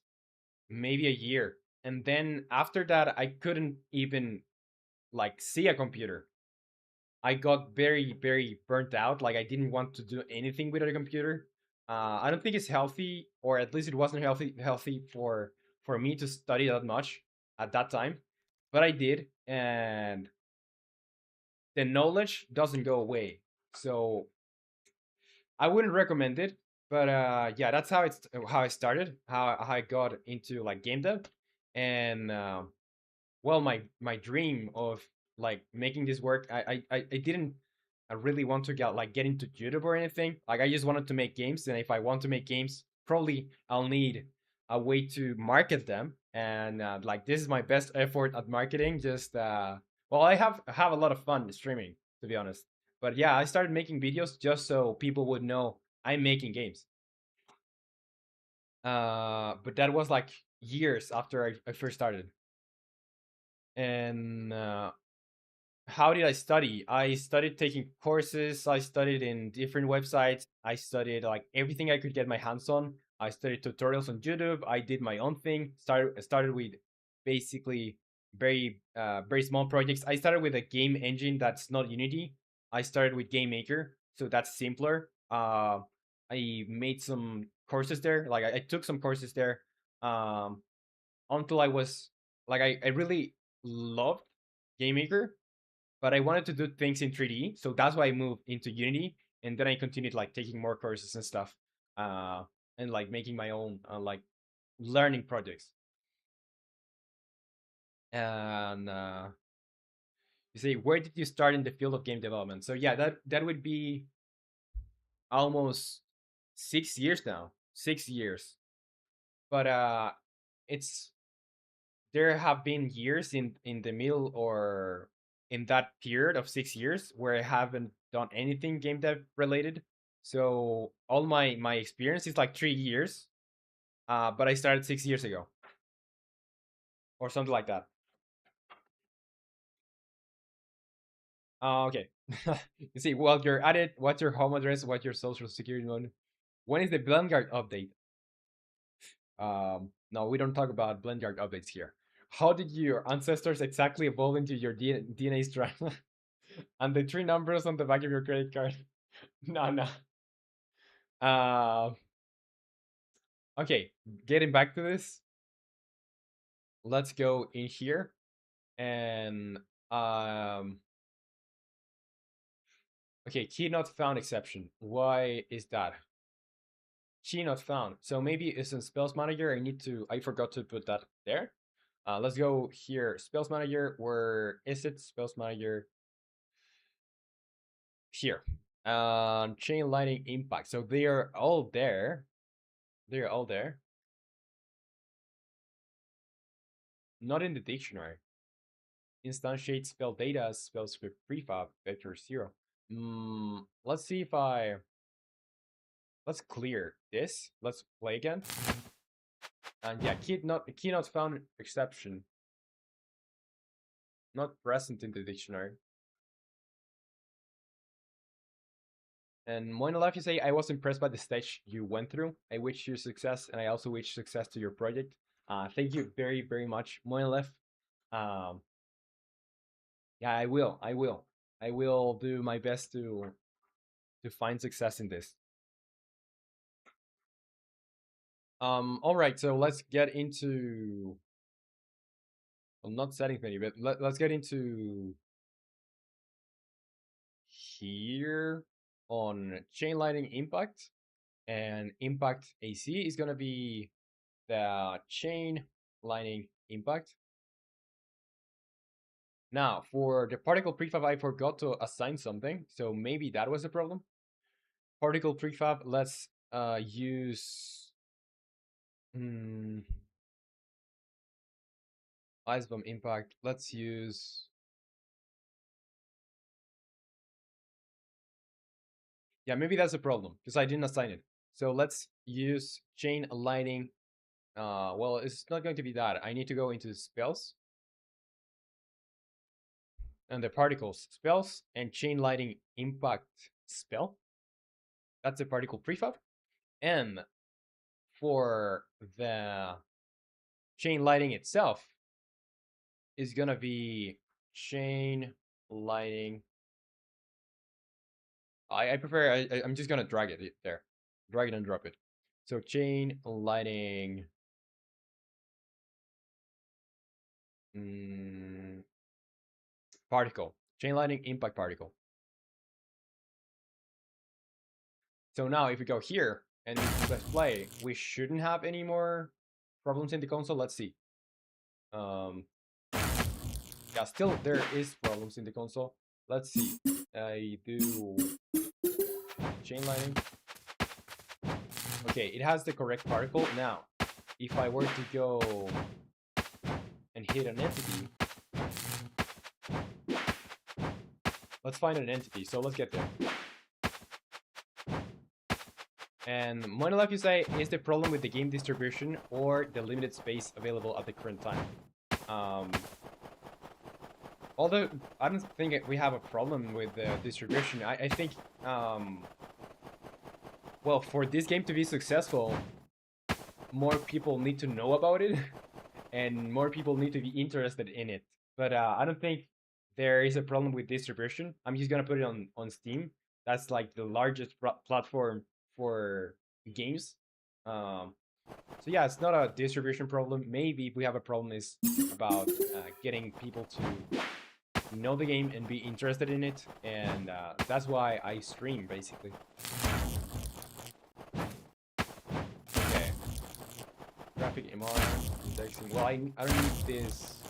maybe a year. And then after that, I couldn't even like see a computer. I got very, very burnt out. Like I didn't want to do anything with a computer. I don't think it's healthy, or at least it wasn't healthy for me to study that much at that time. But I did, and the knowledge doesn't go away. So I wouldn't recommend it. But yeah, that's how I started, how I got into like game dev, and well, my dream of like making this work, I didn't really want to get into YouTube or anything. Like I just wanted to make games, and if I want to make games, probably I'll need a way to market them. And like this is my best effort at marketing. Just well, I have a lot of fun streaming, to be honest. But yeah, I started making videos just so people would know I'm making games. But that was like years after I first started. And how did I study? I studied taking courses. I studied in different websites. I studied like everything I could get my hands on. I studied tutorials on YouTube. I did my own thing. Started with basically very small projects. I started with a game engine that's not Unity. I started with Game Maker, so that's simpler. I made some courses there. Like I took some courses there, um, until I was like I really loved Game Maker, but I wanted to do things in 3D, so that's why I moved into Unity, and then I continued like taking more courses and stuff, uh, and like making my own like learning projects. And you say, where did you start in the field of game development? So yeah, that would be almost 6 years now, 6 years. But it's there have been years in the middle or in that period of 6 years where I haven't done anything game dev related. So all my experience is like 3 years, but I started 6 years ago or something like that. Okay. You see, while you're at it, what's your home address? What's your social security number? When is the Blendguard update? No, we don't talk about Blendguard updates here. How did your ancestors exactly evolve into your DNA strand? And the three numbers on the back of your credit card. No, no. Uh, okay, getting back to this, let's go in here and okay, key not found exception. Why is that? Key not found. So maybe it's in spells manager. I forgot to put that there. Let's go here. Spells manager. Where is it? Spells manager. Here. Chain lightning impact. So they are all there. They are all there. Not in the dictionary. Instantiate spell data as spell script prefab vector 0. Let's see if let's clear this. Let's play again. And yeah, key not found exception. Not present in the dictionary. And Moinalaf, you say, I was impressed by the stage you went through. I wish you success, and I also wish success to your project. Thank you very, very much, Moinalaf. Um, yeah, I will. I will. I will do my best to find success in this. All right, so let's get into. Well, not setting menu, but let's get into here on chain lightning impact, and impact AC is gonna be the chain lightning impact. Now for the particle prefab, I forgot to assign something, so maybe that was the problem. Particle prefab, let's use mm, ice bomb impact. Let's use, yeah, maybe that's a problem because I didn't assign it. So let's use chain lightning. Well, it's not going to be that. I need to go into spells and the particles spells and chain lightning impact spell. That's a particle prefab. And for the chain lighting itself is gonna be chain lighting. I prefer. I'm just gonna drag it there, drag it and drop it. So chain lighting. Mm, particle. Chain lighting impact particle. So now if we go here and press play, we shouldn't have any more problems in the console. Let's see. Um, yeah, still there is problems in the console. Let's see. I do chain lighting. Okay, it has the correct particle. Now, if I were to go and hit an entity, let's find an entity. So let's get there. And Money Life, you say, is the problem with the game distribution or the limited space available at the current time? Although I don't think we have a problem with the distribution. I think, well, for this game to be successful, more people need to know about it, and more people need to be interested in it. But I don't think there is a problem with distribution. I'm just gonna put it on Steam. That's like the largest platform for games. Um, so yeah, it's not a distribution problem. Maybe we have a problem is about getting people to know the game and be interested in it, and that's why I stream basically. Okay, graphic MR indexing. Well, I don't need this.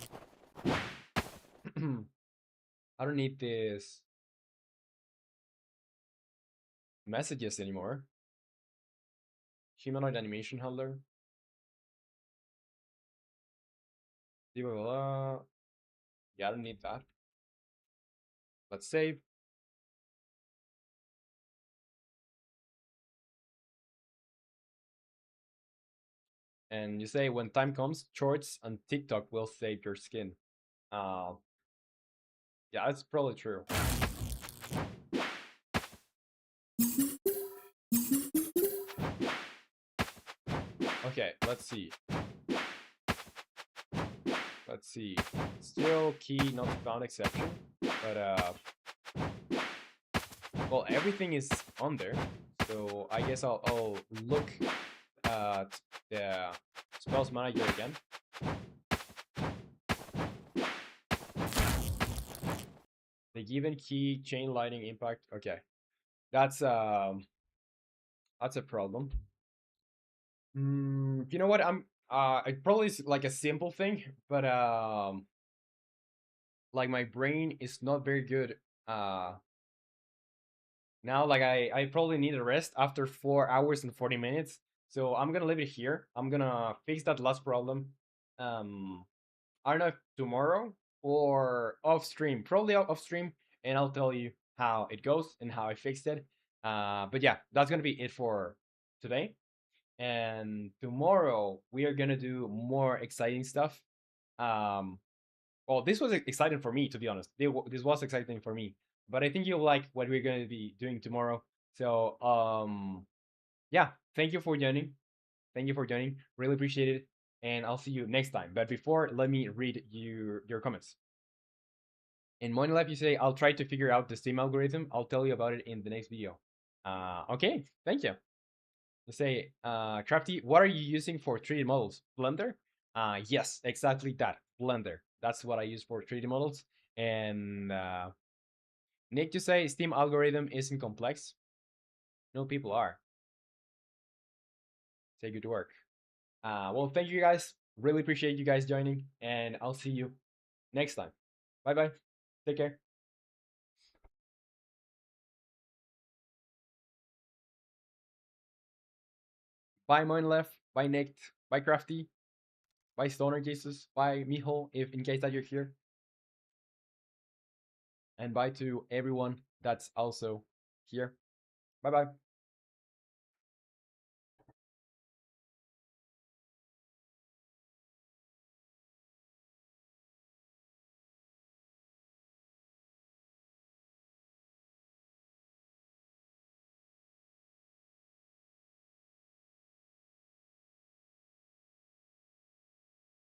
I don't need this messages anymore. Humanoid animation handler. Blah, blah, blah. Yeah, I don't need that. Let's save. And you say when time comes, shorts and TikTok will save your skin. Uh, yeah, that's probably true. Okay, let's see. Let's see. Still key not found exception, but well, everything is on there. So I guess I'll look at the spells manager again. The given key chain lightning impact. Okay, that's a problem. You know what? It probably is like a simple thing, but like my brain is not very good. Now like I probably need a rest after 4 hours and 40 minutes. So I'm gonna leave it here. I'm gonna fix that last problem. I don't know if tomorrow or off stream, probably off stream, and I'll tell you how it goes and how I fixed it. But yeah, that's gonna be it for today. And tomorrow we are gonna do more exciting stuff. Um, well, this was exciting for me, to be honest. This was exciting for me, but I think you'll like what we're gonna be doing tomorrow. So, yeah, thank you for joining. Thank you for joining. Really appreciate it, and I'll see you next time. But before, let me read your comments. In Money Life, you say, "I'll try to figure out the Steam algorithm. I'll tell you about it in the next video." Okay, thank you. You say, Crafty, what are you using for 3D models? Blender? Yes, exactly that. Blender. That's what I use for 3D models. And Nick, you say Steam algorithm isn't complex. No, people are. Say good work. Well, thank you guys. Really appreciate you guys joining, and I'll see you next time. Bye bye. Take care. Bye, Moinlef. Bye, Nick. Bye, Crafty. Bye, Stoner Jesus. Bye, Mijo, if in case that you're here. And bye to everyone that's also here. Bye bye.